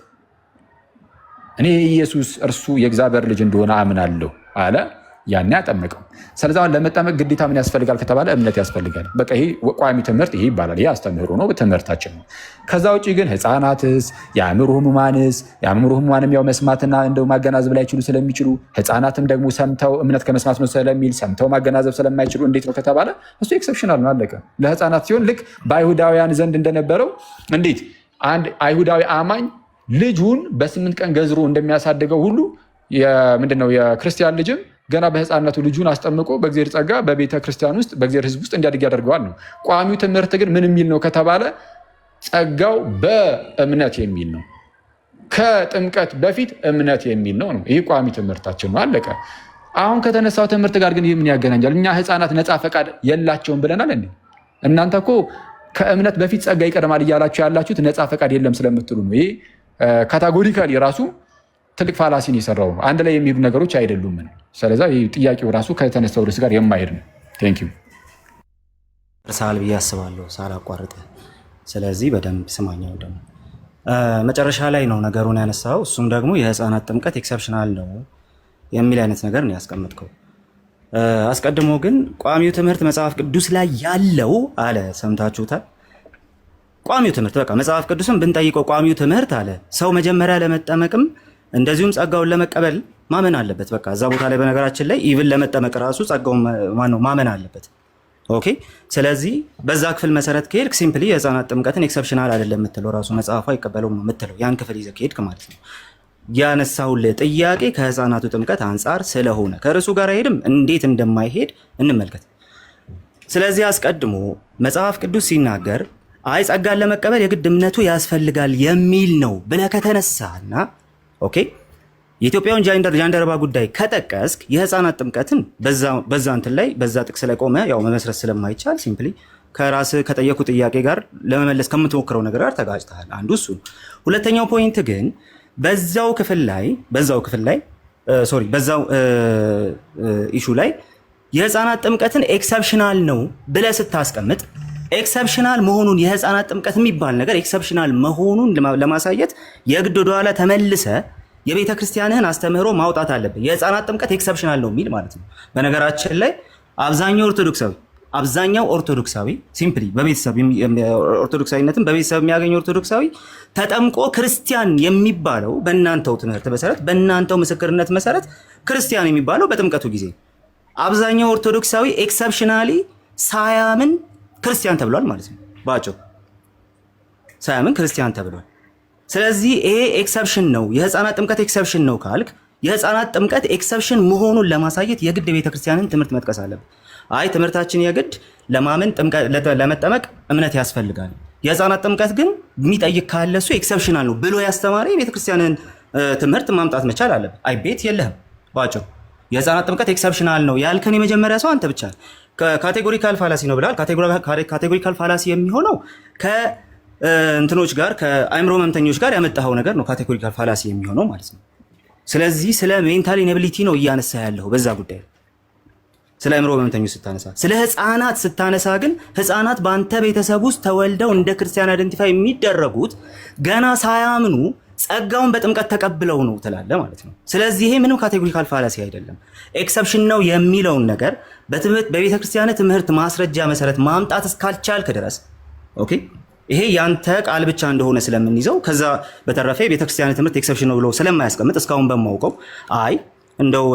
S2: እኔ ኢየሱስ እርሱ የእግዚአብሔር ልጅ እንደሆነ አምናለሁ አለ። ያኔ አጠመቀው። ስለዚህ አሁን ለመጠመቅ ግዴታ ምን ያስፈልጋል ከተባለ እምነት ያስፈልጋል። በቃ ይሄ ቋሚ ትምህርት ይሄ ይባላል። ይሄ አስተምህሮ ነው፣ ትምህርታችን ነው። ከዛ ውጭ ግን ህፃናትስ የአእምሮ ህሙማንም ያው መስማትና እንደው ማገናዘብ ላይችሉ ስለሚችሉ ህፃናትም ደግሞ ሰምተው እምነት ከመስማት ነው ስለሚል ሰምተው ማገናዘብ ስለማይችሉ እንዴት ነው ከተባለ እሱ ኤክሰፕሽናል ነው፣ አለቀ። ለህፃናት ሲሆን ልክ በአይሁዳውያን ዘንድ እንደነበረው እንዴት አንድ አይሁዳዊ አማኝ ልጁን በ8 ቀን ገዝሮ እንደሚያሳድገው ሁሉ ምንድነው የክርስቲያን ልጅም ገና በህፃንነቱ ልጁን አስጠምቆ በእግዚአብሔር ጸጋ በቤተ ክርስቲያን ውስጥ በእግዚአብሔር ህዝብ ውስጥ እንዲያድግ ያደርገዋል ነው። ቋሚው ትምህርት ግን ምን የሚል ነው ከተባለ ጸጋው በእምነት የሚል ነው። ከጥምቀት በፊት እምነት የሚል ነው። ይህ ቋሚ ትምህርታችን ነው፣ አለቀ። አሁን ከተነሳው ትምህርት ጋር ግን ይህ ምን ያገናኛል? እኛ ህፃናት ነፃ ፈቃድ የላቸውም ብለናል እንዴ? እናንተ እኮ ከእምነት በፊት ጸጋ ይቀድማል እያላችሁ ያላችሁት ነፃ ፈቃድ የለም ስለምትሉ ነው። ይህ ካታጎሪካሊ ራሱ ትልቅ ፋላሲን የሰራው ነው። አንድ ላይ የሚሄዱ ነገሮች አይደሉም። ስለዛ ጥያቄው ራሱ ከተነሳው ርዕስ ጋር የማይሄድ ነው። ቴንክ ዩ
S3: ሳል ብዬ አስባለሁ ሳላቋርጥ። ስለዚህ በደንብ ስማኛው። ደግሞ መጨረሻ ላይ ነው ነገሩን ያነሳው። እሱም ደግሞ የህፃናት ጥምቀት ኤክሰፕሽናል ነው የሚል አይነት ነገር ነው ያስቀመጥከው። አስቀድሞ ግን ቋሚው ትምህርት መጽሐፍ ቅዱስ ላይ ያለው አለ። ሰምታችሁታል? ቋሚው ትምህርት በቃ መጽሐፍ ቅዱስን ብንጠይቀው ቋሚው ትምህርት አለ ሰው መጀመሪያ ለመጠመቅም እንደዚሁም ጸጋውን ለመቀበል ማመን አለበት። በቃ እዛ ቦታ ላይ በነገራችን ላይ ኢቭን ለመጠመቅ ራሱ ጸጋውን ማመን አለበት። ኦኬ። ስለዚህ በዛ ክፍል መሰረት ከሄድክ ሲምፕሊ የህፃናት ጥምቀትን ኤክሰፕሽናል አይደለም የምትለው ራሱ መጽሐፉ አይቀበለውም ነው የምትለው። ያን ክፍል ይዘህ ከሄድክ ማለት ነው። ያነሳሁልህ ጥያቄ ከህፃናቱ ጥምቀት አንጻር ስለሆነ ከርዕሱ ጋር አይሄድም። እንዴት እንደማይሄድ እንመልከት። ስለዚህ አስቀድሞ መጽሐፍ ቅዱስ ሲናገር አይ ጸጋን ለመቀበል የግድ እምነቱ ያስፈልጋል የሚል ነው ብለህ ከተነሳና ኦኬ የኢትዮጵያውን ጃንደረባ ጉዳይ ከጠቀስክ የህፃናት ጥምቀትን በዛ እንትን ላይ በዛ ጥቅስ ላይ ቆመ ያው መመስረት ስለማይቻል ሲምፕሊ ከራስህ ከጠየቁ ጥያቄ ጋር ለመመለስ ከምትሞክረው ነገር ጋር ተጋጭተሃል። አንዱ እሱ። ሁለተኛው ፖይንት ግን በዛው ኢሹ ላይ የህፃናት ጥምቀትን ኤክሰፕሽናል ነው ብለህ ስታስቀምጥ ኤክሰፕሽናል መሆኑን የህፃናት ጥምቀት የሚባል ነገር ኤክሰፕሽናል መሆኑን ለማሳየት የግድ ወደኋላ ተመልሰ የቤተ ክርስቲያንህን አስተምህሮ ማውጣት አለብን። የህፃናት ጥምቀት ኤክሰፕሽናል ነው የሚል ማለት ነው። በነገራችን ላይ አብዛኛው ኦርቶዶክሳዊ ሲምፕሊ በቤተሰብ ኦርቶዶክሳዊነትን በቤተሰብ የሚያገኝ ኦርቶዶክሳዊ ተጠምቆ ክርስቲያን የሚባለው በእናንተው ትምህርት መሰረት በእናንተው ምስክርነት መሰረት ክርስቲያን የሚባለው በጥምቀቱ ጊዜ አብዛኛው ኦርቶዶክሳዊ ኤክሰፕሽናሊ ሳያምን ክርስቲያን ተብሏል ማለት ነው። ባጭሩ ሳያምን ክርስቲያን ተብሏል። ስለዚህ ይሄ ኤክሰፕሽን ነው፣ የህፃናት ጥምቀት ኤክሰፕሽን ነው ካልክ የህፃናት ጥምቀት ኤክሰፕሽን መሆኑን ለማሳየት የግድ ቤተክርስቲያንን ትምህርት መጥቀስ አለብን። አይ ትምህርታችን የግድ ለመጠመቅ እምነት ያስፈልጋል፣ የህፃናት ጥምቀት ግን የሚጠይቅ ካለ እሱ ኤክሰፕሽናል ነው ብሎ ያስተማረ የቤተክርስቲያንን ትምህርት ማምጣት መቻል አለብን። አይ ቤት የለህም። ባጭሩ የህፃናት ጥምቀት ኤክሰፕሽናል ነው ያልከን የመጀመሪያ ሰው አንተ ብቻ። ካቴጎሪካል ፋላሲ ነው ብላል። ካቴጎሪካል ፋላሲ የሚሆነው ከእንትኖች ጋር ከአእምሮ መምተኞች ጋር ያመጣኸው ነገር ነው። ካቴጎሪካል ፋላሲ የሚሆነው ማለት ነው። ስለዚህ ስለ ሜንታል ኢኔቢሊቲ ነው እያነሳ ያለው በዛ ጉዳይ። ስለ አእምሮ ህመምተኞች ስታነሳ፣ ስለ ህፃናት ስታነሳ ግን ህፃናት በአንተ ቤተሰብ ውስጥ ተወልደው እንደ ክርስቲያን አይደንቲፋይ የሚደረጉት ገና ሳያምኑ ጸጋውን በጥምቀት ተቀብለው ነው ትላለ ማለት ነው። ስለዚህ ይሄ ምንም ካቴጎሪካል ፋላሲ አይደለም። ኤክሰፕሽን ነው የሚለውን ነገር በቤተ ክርስቲያን ትምህርት ማስረጃ መሰረት ማምጣት እስካልቻልክ ድረስ ኦኬ፣ ይሄ ያንተ ቃል ብቻ እንደሆነ ስለምንይዘው ከዛ በተረፈ የቤተ ክርስቲያን ትምህርት ኤክሰፕሽን ነው ብሎ ስለማያስቀምጥ እስካሁን በማውቀው እንደው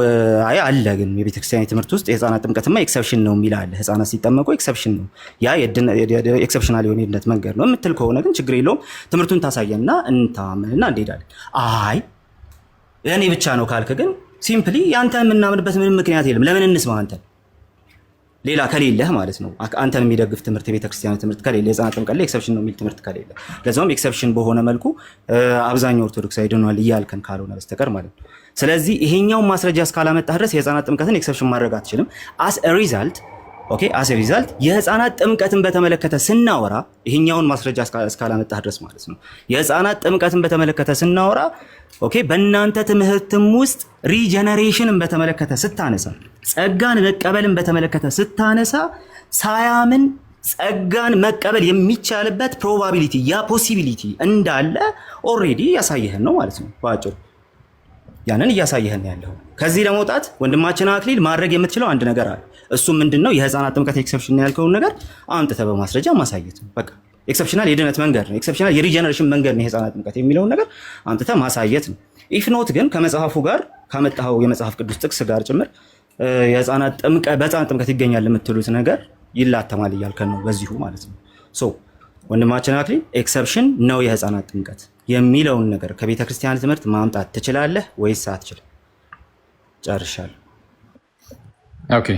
S3: አለ ግን የቤተ ክርስቲያን ትምህርት ውስጥ የህፃናት ጥምቀትማ ኤክሰፕሽን ነው የሚል አለ። ህፃናት ሲጠመቁ ኤክሰፕሽን ነው፣ ያ ኤክሰፕሽናል የሆነ የድነት መንገድ ነው የምትል ከሆነ ግን ችግር የለውም። ትምህርቱን ታሳየና እንታምንና እንሄዳለን። እኔ ብቻ ነው ካልክ ግን ሲምፕሊ ያንተ የምናምንበት ምንም ምክንያት የለም። ለምን እንስማ አንተን ሌላ ከሌለህ ማለት ነው። አንተን የሚደግፍ ትምህርት የቤተ ክርስቲያን ትምህርት ከሌለ፣ የህፃናት ጥምቀት ላይ ኤክሰፕሽን ነው የሚል ትምህርት ከሌለ፣ ለዛውም ኤክሰፕሽን በሆነ መልኩ አብዛኛው ኦርቶዶክሳዊ ድኗል እያልከን ካልሆነ በስተቀር ማለት ነው። ስለዚህ ይሄኛውን ማስረጃ እስካላመጣህ ድረስ የህፃናት ጥምቀትን ኤክሰፕሽን ማድረግ አትችልም። አስ ሪዛልት የህፃናት ጥምቀትን በተመለከተ ስናወራ ይሄኛውን ማስረጃ እስካላመጣህ ድረስ ማለት ነው የህፃናት ጥምቀትን በተመለከተ ስናወራ በእናንተ ትምህርትም ውስጥ ሪጀነሬሽንን በተመለከተ ስታነሳ፣ ጸጋን መቀበልን በተመለከተ ስታነሳ ሳያምን ጸጋን መቀበል የሚቻልበት ፕሮባቢሊቲ ያ ፖሲቢሊቲ እንዳለ ኦልሬዲ ያሳየህን ነው ማለት ነው። በአጭሩ ያንን እያሳየህን ያለው። ከዚህ ለመውጣት ወንድማችን አክሊል ማድረግ የምትችለው አንድ ነገር አለ። እሱም ምንድነው? የህፃናት ጥምቀት ኤክሰፕሽን ያልከውን ነገር አምጥተህ በማስረጃ ማሳየት ነው። በቃ ኤክሰፕሽናል የድነት መንገድ ነው፣ ኤክሰፕሽናል የሪጀነሬሽን መንገድ ነው የህፃናት ጥምቀት የሚለውን ነገር አምጥተህ ማሳየት ነው። ኢፍ ኖት ግን ከመጽሐፉ ጋር ካመጣኸው የመጽሐፍ ቅዱስ ጥቅስ ጋር ጭምር በህፃናት ጥምቀት ይገኛል የምትሉት ነገር ይላተማል እያልከን ነው በዚሁ ማለት ነው። ሶ ወንድማችን አክሊል ኤክሰፕሽን ነው የህፃናት ጥምቀት የሚለውን ነገር ከቤተ ክርስቲያን ትምህርት ማምጣት ትችላለህ ወይስ አትችልም? ጨርሻለሁ።
S2: ኦኬ፣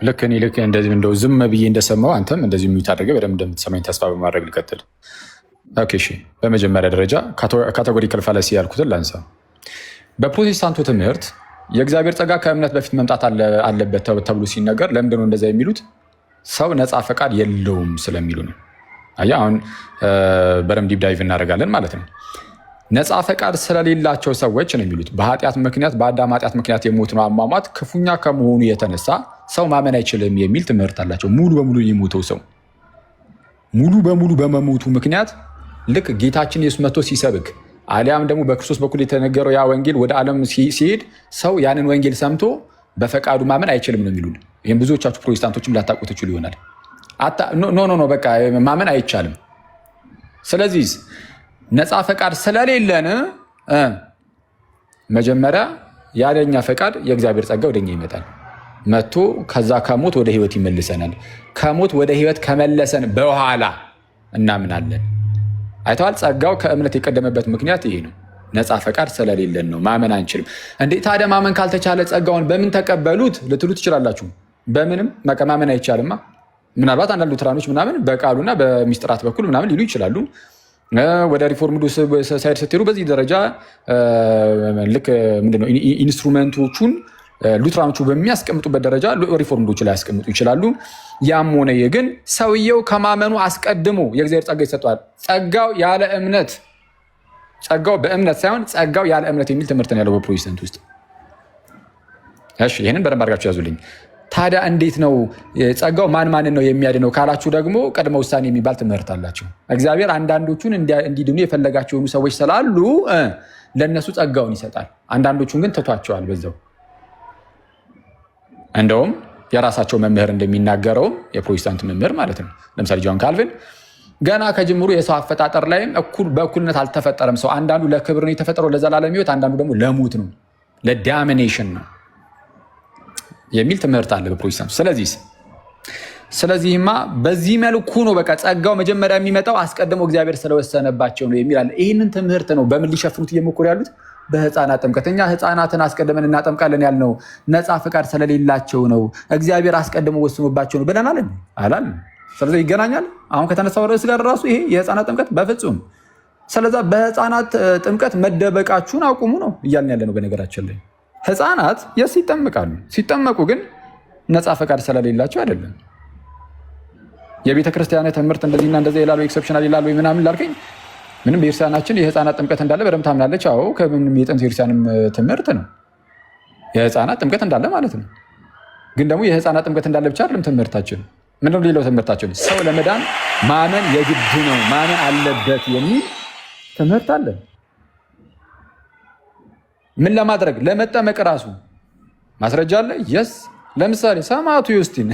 S2: ልክ እንደዚህ እንደው ዝም ብዬ እንደሰማው አንተም እንደዚህ ሚዩት አድርገህ በደንብ እንደምትሰማኝ ተስፋ በማድረግ ልቀጥል። ኦኬ፣ እሺ። በመጀመሪያ ደረጃ ካቴጎሪካል ፋላሲ ያልኩትን ላንሳ። በፕሮቴስታንቱ ትምህርት የእግዚአብሔር ጸጋ ከእምነት በፊት መምጣት አለበት ተብሎ ሲነገር ለምንድን ነው እንደዛ የሚሉት? ሰው ነፃ ፈቃድ የለውም ስለሚሉ ነው። አሁን በደንብ ዲፕ ዳይቭ እናደርጋለን ማለት ነው። ነፃ ፈቃድ ስለሌላቸው ሰዎች ነው የሚሉት በኃጢአት ምክንያት በአዳም ኃጢአት ምክንያት የሞትነው አሟሟት ክፉኛ ከመሆኑ የተነሳ ሰው ማመን አይችልም የሚል ትምህርት አላቸው። ሙሉ በሙሉ የሞተው ሰው ሙሉ በሙሉ በመሞቱ ምክንያት ልክ ጌታችን ኢየሱስ መጥቶ ሲሰብክ አሊያም ደግሞ በክርስቶስ በኩል የተነገረው ያ ወንጌል ወደ ዓለም ሲሄድ ሰው ያንን ወንጌል ሰምቶ በፈቃዱ ማመን አይችልም ነው የሚሉን። ይህም ብዙዎቻችሁ ፕሮቴስታንቶችም ላታውቁ ትችሉ ይሆናል። ኖ በቃ ማመን አይቻልም። ስለዚህ ነፃ ፈቃድ ስለሌለን መጀመሪያ ያለኛ ፈቃድ የእግዚአብሔር ጸጋ ወደኛ ይመጣል መጥቶ ከዛ ከሞት ወደ ህይወት ይመልሰናል። ከሞት ወደ ህይወት ከመለሰን በኋላ እናምናለን። አይተዋል። ጸጋው ከእምነት የቀደመበት ምክንያት ይሄ ነው። ነፃ ፈቃድ ስለሌለን ነው ማመን አንችልም። እንዴ ታዲያ ማመን ካልተቻለ ጸጋውን በምን ተቀበሉት ልትሉ ትችላላችሁ። በምንም ማመን አይቻልማ። ምናልባት አንዳንድ ሉትራኖች ምናምን በቃሉና በሚስጥራት በኩል ምናምን ሊሉ ይችላሉ። ወደ ሪፎርምዱ ሳይድ ስትሄዱ በዚህ ደረጃ ልክ ምንድነው ኢንስትሩመንቶቹን ሉትራኖቹ በሚያስቀምጡበት ደረጃ ሪፎርምዶቹ ላይ ያስቀምጡ ይችላሉ። ያም ሆነ ግን ሰውየው ከማመኑ አስቀድሞ የእግዚአብሔር ጸጋ ይሰጠዋል። ጸጋው ያለ እምነት ጸጋው በእምነት ሳይሆን ጸጋው ያለ እምነት የሚል ትምህርት ነው ያለው በፕሮቴስታንት ውስጥ። እሺ ይህንን በደንብ አድርጋችሁ ያዙልኝ። ታዲያ እንዴት ነው ጸጋው ማንን ነው የሚያድነው ካላችሁ ደግሞ ቅድመ ውሳኔ የሚባል ትምህርት አላቸው። እግዚአብሔር አንዳንዶቹን እንዲድኑ የፈለጋቸው የሆኑ ሰዎች ስላሉ ለእነሱ ጸጋውን ይሰጣል። አንዳንዶቹን ግን ትቷቸዋል በዛው። እንደውም የራሳቸው መምህር እንደሚናገረውም የፕሮቴስታንት መምህር ማለት ነው። ለምሳሌ ጆን ካልቪን ገና ከጅምሩ የሰው አፈጣጠር ላይም በእኩልነት አልተፈጠረም ሰው። አንዳንዱ ለክብር ነው የተፈጠረው ለዘላለም ሕይወት፣ አንዳንዱ ደግሞ ለሞት ነው ለዳሚኔሽን ነው የሚል ትምህርት አለ በፕሮቴስታንት። ስለዚህማ በዚህ መልኩ ነው በቃ ጸጋው መጀመሪያ የሚመጣው አስቀድሞ እግዚአብሔር ስለወሰነባቸው ነው የሚል አለ። ይህንን ትምህርት ነው በምን ሊሸፍኑት እየሞከሩ ያሉት? በህፃናት ጥምቀት። እኛ ህፃናትን አስቀድመን እናጠምቃለን ያልነው ነፃ ፈቃድ ስለሌላቸው ነው፣ እግዚአብሔር አስቀድሞ ወስኖባቸው ነው ብለናል አላል። ስለዚህ ይገናኛል አሁን ከተነሳው ርዕስ ጋር ራሱ ይሄ የህፃናት ጥምቀት በፍጹም። ስለዛ በህፃናት ጥምቀት መደበቃችሁን አቁሙ ነው እያልን ያለ ነው። በነገራችን ላይ ህፃናት ይጠመቃሉ። ሲጠመቁ ግን ነፃ ፈቃድ ስለሌላቸው አይደለም። የቤተ ክርስቲያን ትምህርት እንደዚህና እንደዚህ ይላሉ፣ ኤክሰፕሽናል ይላሉ ምናምን ላልከኝ ምንም ቤተክርስቲያናችን የህፃናት ጥምቀት እንዳለ በደንብ ታምናለች። አዎ ከምንም የጥንት ቤተክርስቲያንም ትምህርት ነው የህፃናት ጥምቀት እንዳለ ማለት ነው። ግን ደግሞ የህፃናት ጥምቀት እንዳለ ብቻ አይደለም ትምህርታችን። ምንድነው ሌላው ትምህርታችን? ሰው ለመዳን ማመን የግድ ነው፣ ማመን አለበት የሚል ትምህርት አለ። ምን ለማድረግ ለመጠመቅ ራሱ ማስረጃ አለ። የስ ለምሳሌ ሰማዕቱ ዮስቲን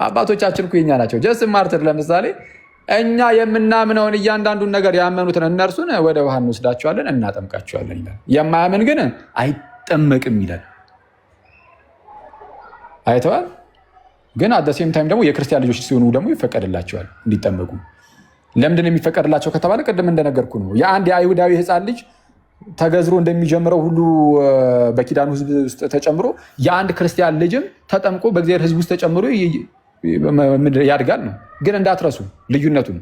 S2: አባቶቻችን እኮ የኛ ናቸው። ጀስት ማርትር ለምሳሌ እኛ የምናምነውን እያንዳንዱን ነገር ያመኑትን እነርሱን ወደ ውሃ እንወስዳቸዋለን፣ እናጠምቃቸዋለን ይላል። የማያምን ግን አይጠመቅም ይላል። አይተዋል። ግን አደሴም ታይም ደግሞ የክርስቲያን ልጆች ሲሆኑ ደግሞ ይፈቀድላቸዋል እንዲጠመቁ። ለምንድን ነው የሚፈቀድላቸው ከተባለ ቅድም እንደነገርኩ ነው። የአንድ የአይሁዳዊ ህፃን ልጅ ተገዝሮ እንደሚጀምረው ሁሉ በኪዳኑ ህዝብ ውስጥ ተጨምሮ የአንድ ክርስቲያን ልጅም ተጠምቆ በእግዚአብሔር ህዝብ ውስጥ ተጨምሮ ያድጋል ነው። ግን እንዳትረሱ ልዩነቱን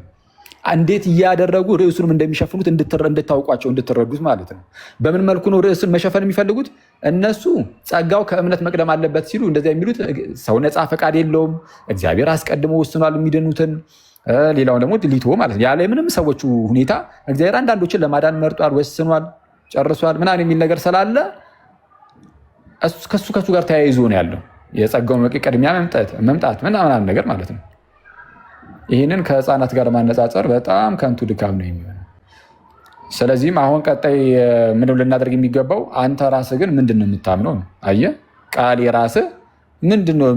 S2: እንዴት እያደረጉ ርዕሱንም እንደሚሸፍኑት እንድታውቋቸው እንድትረዱት ማለት ነው። በምን መልኩ ነው ርዕሱን መሸፈን የሚፈልጉት? እነሱ ጸጋው ከእምነት መቅደም አለበት ሲሉ እንደዚያ የሚሉት ሰው ነፃ ፈቃድ የለውም፣ እግዚአብሔር አስቀድሞ ወስኗል የሚድኑትን፣ ሌላውን ደግሞ ሊቶ ማለት ነው። ያለ ምንም ሰዎቹ ሁኔታ እግዚአብሔር አንዳንዶችን ለማዳን መርጧል፣ ወስኗል፣ ጨርሷል ምናምን የሚል ነገር ስላለ ከሱ ጋር ተያይዞ ነው ያለው የጸጋው ቅድሚያ መምጣት ምናምን ነገር ማለት ነው። ይህንን ከህፃናት ጋር ማነጻጸር በጣም ከንቱ ድካም ነው የሚሆነው። ስለዚህም አሁን ቀጣይ ምንም ልናደርግ የሚገባው አንተ ራስህ ግን ምንድን ነው የምታምነው ነው። አየህ ቃል የራስህ ምንድን ነው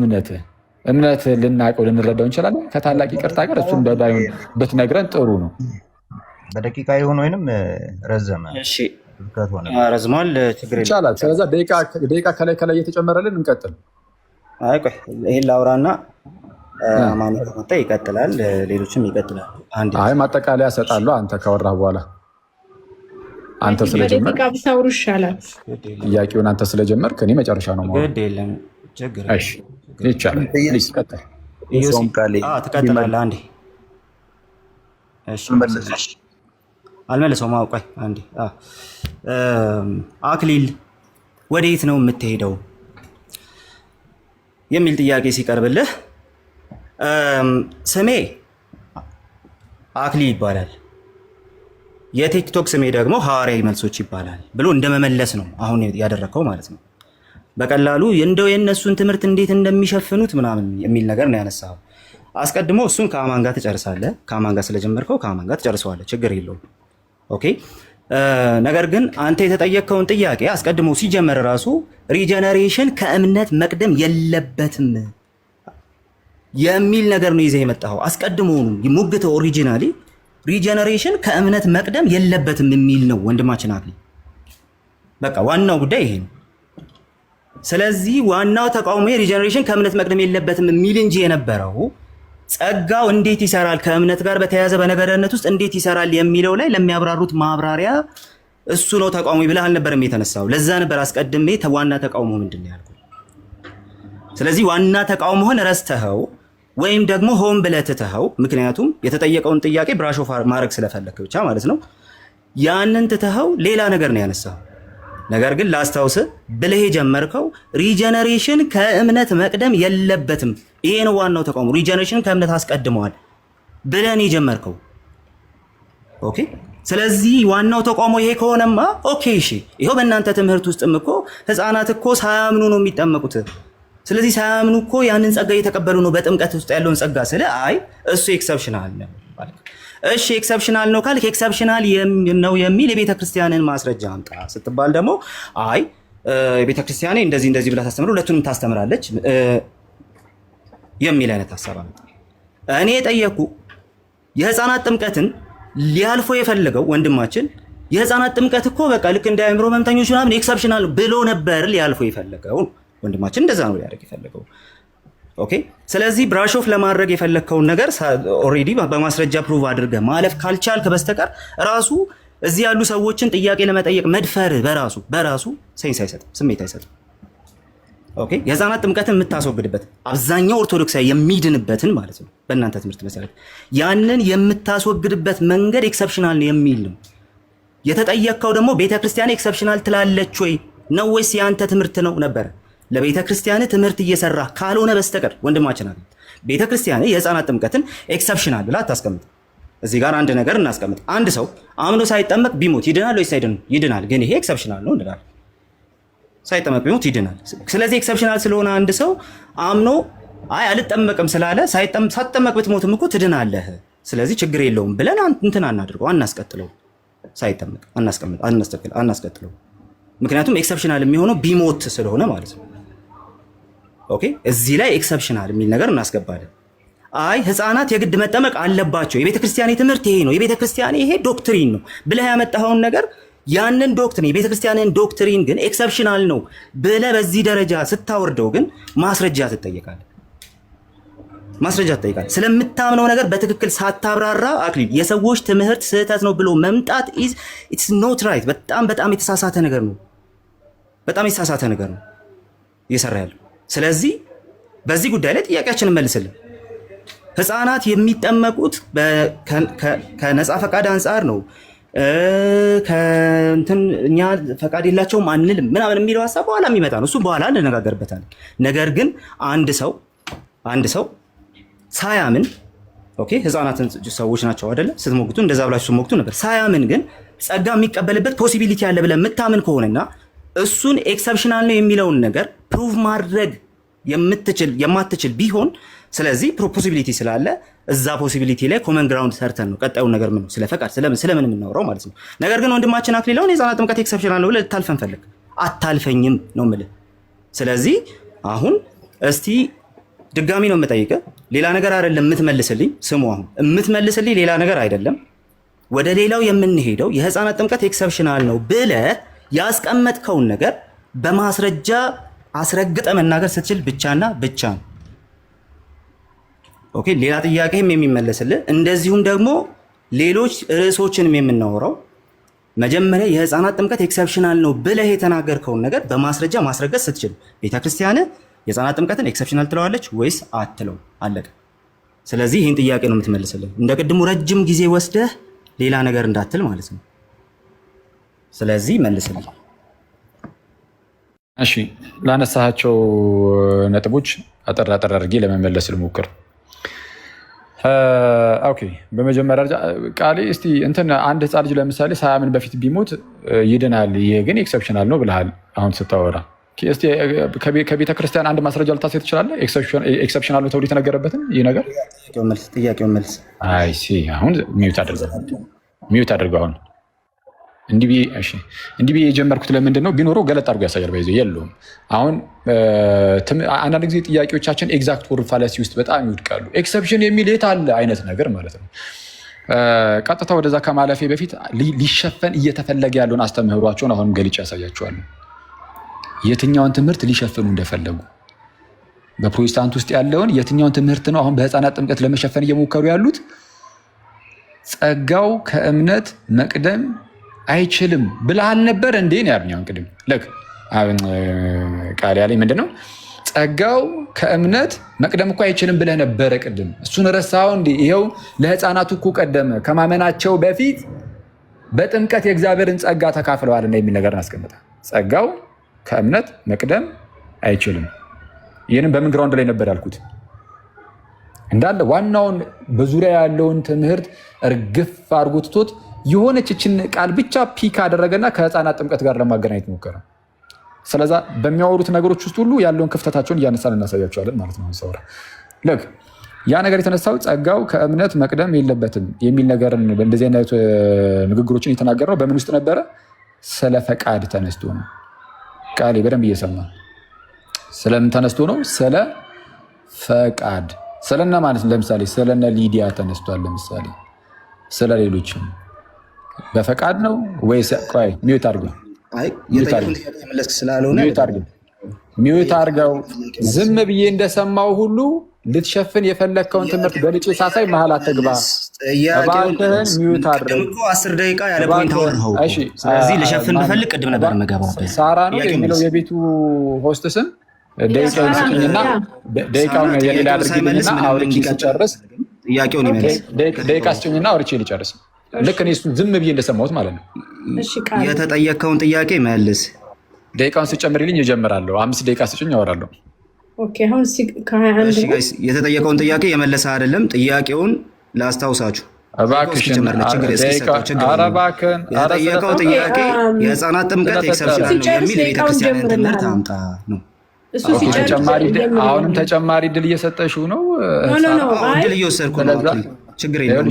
S2: እምነት ልናውቀው ልንረዳው እንችላለን። ከታላቅ ይቅርታ ጋር እሱን በዳዩን ብትነግረን ጥሩ ነው።
S4: በደቂቃ ይሁን ወይንም ረዘመ
S3: ረዝሟል፣ ችግር የለም
S2: ይቻላል። ስለዛ ደቂቃ ከላይ እየተጨመረልን እንቀጥል።
S3: አይ ቆይ ይሄን ላውራና አማን መጣ ይቀጥላል፣ ሌሎችም ይቀጥላል።
S2: አይ ማጠቃለያ እሰጣለሁ አንተ ካወራህ በኋላ። አንተ ስለጀመርክ
S5: ደቂቃ ብታወሩ ይሻላል።
S2: ጥያቄውን አንተ ስለጀመርክ እኔ መጨረሻ ነው ማለት
S3: ግድ የለም ችግር
S2: እሺ ይቻላል። ፕሊዝ ቀጥል።
S3: ትቀጥላለህ አንዴ። እሺ አልመለሰውም። ቆይ አንዴ። አክሊል ወዴት ነው የምትሄደው የሚል ጥያቄ ሲቀርብልህ ስሜ አክሊል ይባላል፣ የቲክቶክ ስሜ ደግሞ ሐዋርያዊ መልሶች ይባላል ብሎ እንደመመለስ ነው አሁን ያደረከው ማለት ነው። በቀላሉ እንደው የእነሱን ትምህርት እንዴት እንደሚሸፍኑት ምናምን የሚል ነገር ነው ያነሳው። አስቀድሞ እሱን ከአማን ጋር ትጨርሳለህ። ከአማን ጋር ስለጀመርከው ከአማን ጋር ትጨርሰዋለህ፣ ችግር የለውም። ኦኬ። ነገር ግን አንተ የተጠየቀውን ጥያቄ አስቀድሞ ሲጀመር ራሱ ሪጀነሬሽን ከእምነት መቅደም የለበትም የሚል ነገር ነው ይዘህ የመጣኸው። አስቀድሞ ሙግተ ኦሪጂናሊ ሪጀነሬሽን ከእምነት መቅደም የለበትም የሚል ነው ወንድማችን አክሊል። በቃ ዋናው ጉዳይ ይሄ ነው። ስለዚህ ዋናው ተቃውሞ ሪጀነሬሽን ከእምነት መቅደም የለበትም የሚል እንጂ የነበረው ጸጋው እንዴት ይሰራል ከእምነት ጋር በተያያዘ በነገርነት ውስጥ እንዴት ይሰራል የሚለው ላይ ለሚያብራሩት ማብራሪያ እሱ ነው ተቃውሞ ብለህ አልነበረም የተነሳው። ለዛ ነበር አስቀድሜ ዋና ተቃውሞ ምንድን ነው ያልኩት። ስለዚህ ዋና ተቃውሞህን ረስተኸው ወይም ደግሞ ሆን ብለህ ትተኸው፣ ምክንያቱም የተጠየቀውን ጥያቄ ብራሽ ኦፍ ማድረግ ስለፈለክ ብቻ ማለት ነው፣ ያንን ትተኸው ሌላ ነገር ነው ያነሳው። ነገር ግን ላስታውስህ ብለህ የጀመርከው ሪጀነሬሽን ከእምነት መቅደም የለበትም። ይሄ ነው ዋናው ተቃውሞ። ሪጀነሬሽን ከእምነት አስቀድመዋል ብለህ ነው የጀመርከው። ኦኬ። ስለዚህ ዋናው ተቃውሞ ይሄ ከሆነማ ኦኬ እሺ፣ ይሄው በእናንተ ትምህርት ውስጥም እኮ ህፃናት እኮ ሳያምኑ ነው የሚጠመቁት። ስለዚህ ሳያምኑ እኮ ያንን ጸጋ እየተቀበሉ ነው በጥምቀት ውስጥ ያለውን ጸጋ። ስለ አይ እሱ ኤክሰፕሽናል ነው ማለት እሺ፣ ኤክሰፕሽናል ነው ካልክ ኤክሰፕሽናል ነው የሚል የቤተ ክርስቲያንን ማስረጃ አምጣ ስትባል ደግሞ አይ የቤተ ክርስቲያኔ እንደዚህ ብላ ታስተምር፣ ሁለቱንም ታስተምራለች የሚል አይነት ሐሳብ አምጣ። እኔ የጠየኩ የህፃናት ጥምቀትን ሊያልፎ የፈለገው ወንድማችን የህፃናት ጥምቀት እኮ በቃ ልክ እንደ አእምሮ መምተኞች ምናምን ኤክሰፕሽናል ብሎ ነበር ሊያልፎ የፈለገው ወንድማችን፣ እንደዛ ነው ሊያደርግ የፈለገው። ኦኬ። ስለዚህ ብራሽ ኦፍ ለማድረግ የፈለግከውን ነገር ኦልሬዲ በማስረጃ ፕሩቭ አድርገህ ማለፍ ካልቻልክ በስተቀር ራሱ እዚህ ያሉ ሰዎችን ጥያቄ ለመጠየቅ መድፈር በራሱ ሴንስ አይሰጥም፣ ስሜት አይሰጥም። ኦኬ። የህፃናት ጥምቀትን የምታስወግድበት አብዛኛው ኦርቶዶክሳዊ የሚድንበትን ማለት ነው በእናንተ ትምህርት መሰረት ያንን የምታስወግድበት መንገድ ኤክሰፕሽናል ነው የሚል ነው የተጠየቅከው። ደግሞ ቤተክርስቲያን ኤክሰፕሽናል ትላለች ወይ ነው ወይስ የአንተ ትምህርት ነው ነበር? ለቤተ ክርስቲያን ትምህርት እየሰራ ካልሆነ በስተቀር ወንድማችን አለ ቤተ ክርስቲያን የህፃናት ጥምቀትን ኤክሰፕሽናል ብላ አታስቀምጥ። እዚህ ጋር አንድ ነገር እናስቀምጥ። አንድ ሰው አምኖ ሳይጠመቅ ቢሞት ይድናል ወይስ አይድንም? ይድናል። ግን ይሄ ኤክሰፕሽናል ነው እንላለን። ሳይጠመቅ ቢሞት ይድናል። ስለዚህ ኤክሰፕሽናል ስለሆነ አንድ ሰው አምኖ አይ አልጠመቅም ስላለ ሳትጠመቅ ብትሞትም እኮ ትድናለህ፣ ስለዚህ ችግር የለውም ብለን እንትን አናድርገው፣ አናስቀጥለው። ሳይጠመቅ አናስቀጥለው። ምክንያቱም ኤክሰፕሽናል የሚሆነው ቢሞት ስለሆነ ማለት ነው። ኦኬ፣ እዚህ ላይ ኤክሰፕሽናል የሚል ነገር እናስገባለን። አይ ህፃናት የግድ መጠመቅ አለባቸው፣ የቤተ ክርስቲያን ትምህርት ይሄ ነው፣ የቤተ ክርስቲያን ይሄ ዶክትሪን ነው ብለህ ያመጣኸውን ነገር ያንን ዶክትሪን የቤተ ክርስቲያንን ዶክትሪን ግን ኤክሰፕሽናል ነው ብለህ በዚህ ደረጃ ስታወርደው ግን ማስረጃ ትጠየቃለህ። ስለምታምነው ነገር በትክክል ሳታብራራ አክሊል የሰዎች ትምህርት ስህተት ነው ብሎ መምጣት ኢትስ ኖት ራይት። በጣም የተሳሳተ ነገር ነው። እየሰራ ያለው። ስለዚህ በዚህ ጉዳይ ላይ ጥያቄያችንን መልስልን። ህፃናት የሚጠመቁት ከነፃ ፈቃድ አንጻር ነው፣ እኛ ፈቃድ የላቸውም አንልም ምናምን የሚለው ሀሳብ በኋላ የሚመጣ ነው። እሱ በኋላ እንነጋገርበታለን። ነገር ግን አንድ ሰው ሳያምን ኦኬ፣ ህፃናትን ሰዎች ናቸው አይደለ? ስትሞግቱ እንደዛ ብላችሁ ስትሞግቱ ነበር። ሳያምን ግን ጸጋ የሚቀበልበት ፖሲቢሊቲ አለ ብለን የምታምን ከሆነና እሱን ኤክሰፕሽናል ነው የሚለውን ነገር ፕሩቭ ማድረግ የማትችል ቢሆን ስለዚህ ፖሲቢሊቲ ስላለ እዛ ፖሲቢሊቲ ላይ ኮመን ግራውንድ ሰርተን ነው ቀጣዩን ነገር ምን ነው ስለ ፈቃድ ስለምን የምናወራው ማለት ነው። ነገር ግን ወንድማችን አክሊላውን የህፃናት ጥምቀት ኤክሰፕሽናል ነው ብለህ ልታልፈን ፈለግ፣ አታልፈኝም ነው የምልህ። ስለዚህ አሁን እስቲ ድጋሚ ነው የምጠይቅህ፣ ሌላ ነገር አይደለም የምትመልስልኝ። ስሙ፣ አሁን የምትመልስልኝ ሌላ ነገር አይደለም። ወደ ሌላው የምንሄደው የህፃናት ጥምቀት ኤክሰፕሽናል ነው ብለህ ያስቀመጥከውን ነገር በማስረጃ አስረግጠ መናገር ስትችል ብቻና ብቻ ነው። ኦኬ፣ ሌላ ጥያቄም የሚመለስልህ እንደዚሁም ደግሞ ሌሎች ርዕሶችንም የምናወራው መጀመሪያ የህፃናት ጥምቀት ኤክሰፕሽናል ነው ብለህ የተናገርከውን ነገር በማስረጃ ማስረገጥ ስትችል ቤተክርስቲያን የህፃናት ጥምቀትን ኤክሰፕሽናል ትለዋለች ወይስ አትለው? አለቀ። ስለዚህ ይህን ጥያቄ ነው የምትመልስልህ። እንደ ቅድሙ ረጅም ጊዜ ወስደህ ሌላ ነገር እንዳትል ማለት ነው። ስለዚህ መልስልኝ።
S2: እሺ፣ ላነሳቸው ነጥቦች አጠር አድርጌ ለመመለስ ልሞክር። ኦኬ፣ በመጀመሪያ ደረጃ ቃሌ እስቲ እንትን አንድ ህፃን ልጅ ለምሳሌ ሳያምን በፊት ቢሞት ይድናል፣ ይሄ ግን ኤክሰፕሽናል ነው ብለሃል አሁን ስታወራ። እስቲ ከቤተ ክርስቲያን አንድ ማስረጃ ልታሳይ ትችላለህ? ኤክሰፕሽናል ነው ተብሎ የተነገረበትን ይህ ነገር
S3: ጥያቄውን መልስ።
S2: አይ ሲ አሁን ሚዩት አድርገው አሁን እንዲህ ብዬ የጀመርኩት ለምንድን ነው? ቢኖረው ገለጥ አድርጎ ያሳያል። ባይዞ የለውም። አሁን አንዳንድ ጊዜ ጥያቄዎቻችን ኤግዛክት ወርድ ፋላሲ ውስጥ በጣም ይወድቃሉ። ኤክሰፕሽን የሚል የት አለ አይነት ነገር ማለት ነው። ቀጥታ ወደዛ ከማለፌ በፊት ሊሸፈን እየተፈለገ ያለውን አስተምህሯቸውን አሁንም ገልጬ ያሳያቸዋለሁ። የትኛውን ትምህርት ሊሸፍኑ እንደፈለጉ በፕሮቴስታንት ውስጥ ያለውን የትኛውን ትምህርት ነው አሁን በህፃናት ጥምቀት ለመሸፈን እየሞከሩ ያሉት? ጸጋው ከእምነት መቅደም አይችልም ብለሃል ነበር እንዴ? ነው ያልኛውን ቅድም ቃል ያለኝ ምንድን ነው? ጸጋው ከእምነት መቅደም እኮ አይችልም ብለህ ነበረ ቅድም። እሱን ረሳኸው እንዴ? ይኸው ለህፃናቱ እኮ ቀደመ። ከማመናቸው በፊት በጥምቀት የእግዚአብሔርን ጸጋ ተካፍለዋል እና የሚል ነገር አስቀምጠ። ጸጋው ከእምነት መቅደም አይችልም። ይህንም በምን ግራውንድ ላይ ነበር ያልኩት? እንዳለ ዋናውን በዙሪያ ያለውን ትምህርት እርግፍ አድርጎ ትቶት የሆነችን ቃል ብቻ ፒክ አደረገና ከህፃናት ጥምቀት ጋር ለማገናኘት ሞከረ። ስለዛ በሚያወሩት ነገሮች ውስጥ ሁሉ ያለውን ክፍተታቸውን እያነሳን እናሳያቸዋለን ማለት ነው። ሰውራ ልክ ያ ነገር የተነሳው ጸጋው ከእምነት መቅደም የለበትም የሚል ነገርን እንደዚህ አይነት ንግግሮችን የተናገርነው በምን ውስጥ ነበረ? ስለ ፈቃድ ተነስቶ ነው። ቃሌ በደንብ እየሰማ ስለምን ተነስቶ ነው? ስለ ፈቃድ። ስለና ማለት ለምሳሌ ስለነ ሊዲያ ተነስቷል። ለምሳሌ ስለ ሌሎችም በፈቃድ ነው ወይስ? ቆይ ሚዩት አድርገው፣ ሚዩት አድርገው። ዝም ብዬ እንደሰማው ሁሉ ልትሸፍን የፈለግከውን ትምህርት በልጭ ሳሳይ መሀል አትግባ። እባክህን ሚዩት አድርገው። 10 ደቂቃ ያለ ፖይንት አወራሁ። ስለዚህ ልሸፍን ብፈልግ ቅድም ነበር የምገባው። ሳራ ነው የሚለው የቤቱ ሆስት ስም። ደቂቃውን ስጭኝና ደቂቃውን የሌላ አድርግልኝና አውርቼ ስጨርስ ጥያቄውን ይመልስ። ደቂቃ ስጭኝና አውርቼ ልጨርስ። ልክ እኔ እሱን ዝም ብዬ እንደሰማሁት ማለት ነው። የተጠየቀውን ጥያቄ መልስ። ደቂቃውን ስጨምርልኝ እጀምራለሁ። 5 ደቂቃ ስጭኝ አወራለሁ።
S3: የተጠየቀውን ጥያቄ የመለሰ አይደለም። ጥያቄውን ላስታውሳችሁ፣
S2: እባክሽን
S3: የጠየቀው ጥያቄ የህፃናት ጥምቀት ኤክሰፕሽናል ነው የሚል የቤተክርስቲያን ትምህርት አምጣ ነው።
S2: አሁንም ተጨማሪ ድል እየሰጠሽው ነው።
S3: ድል እየወሰድኩ ነው። ችግር የለም።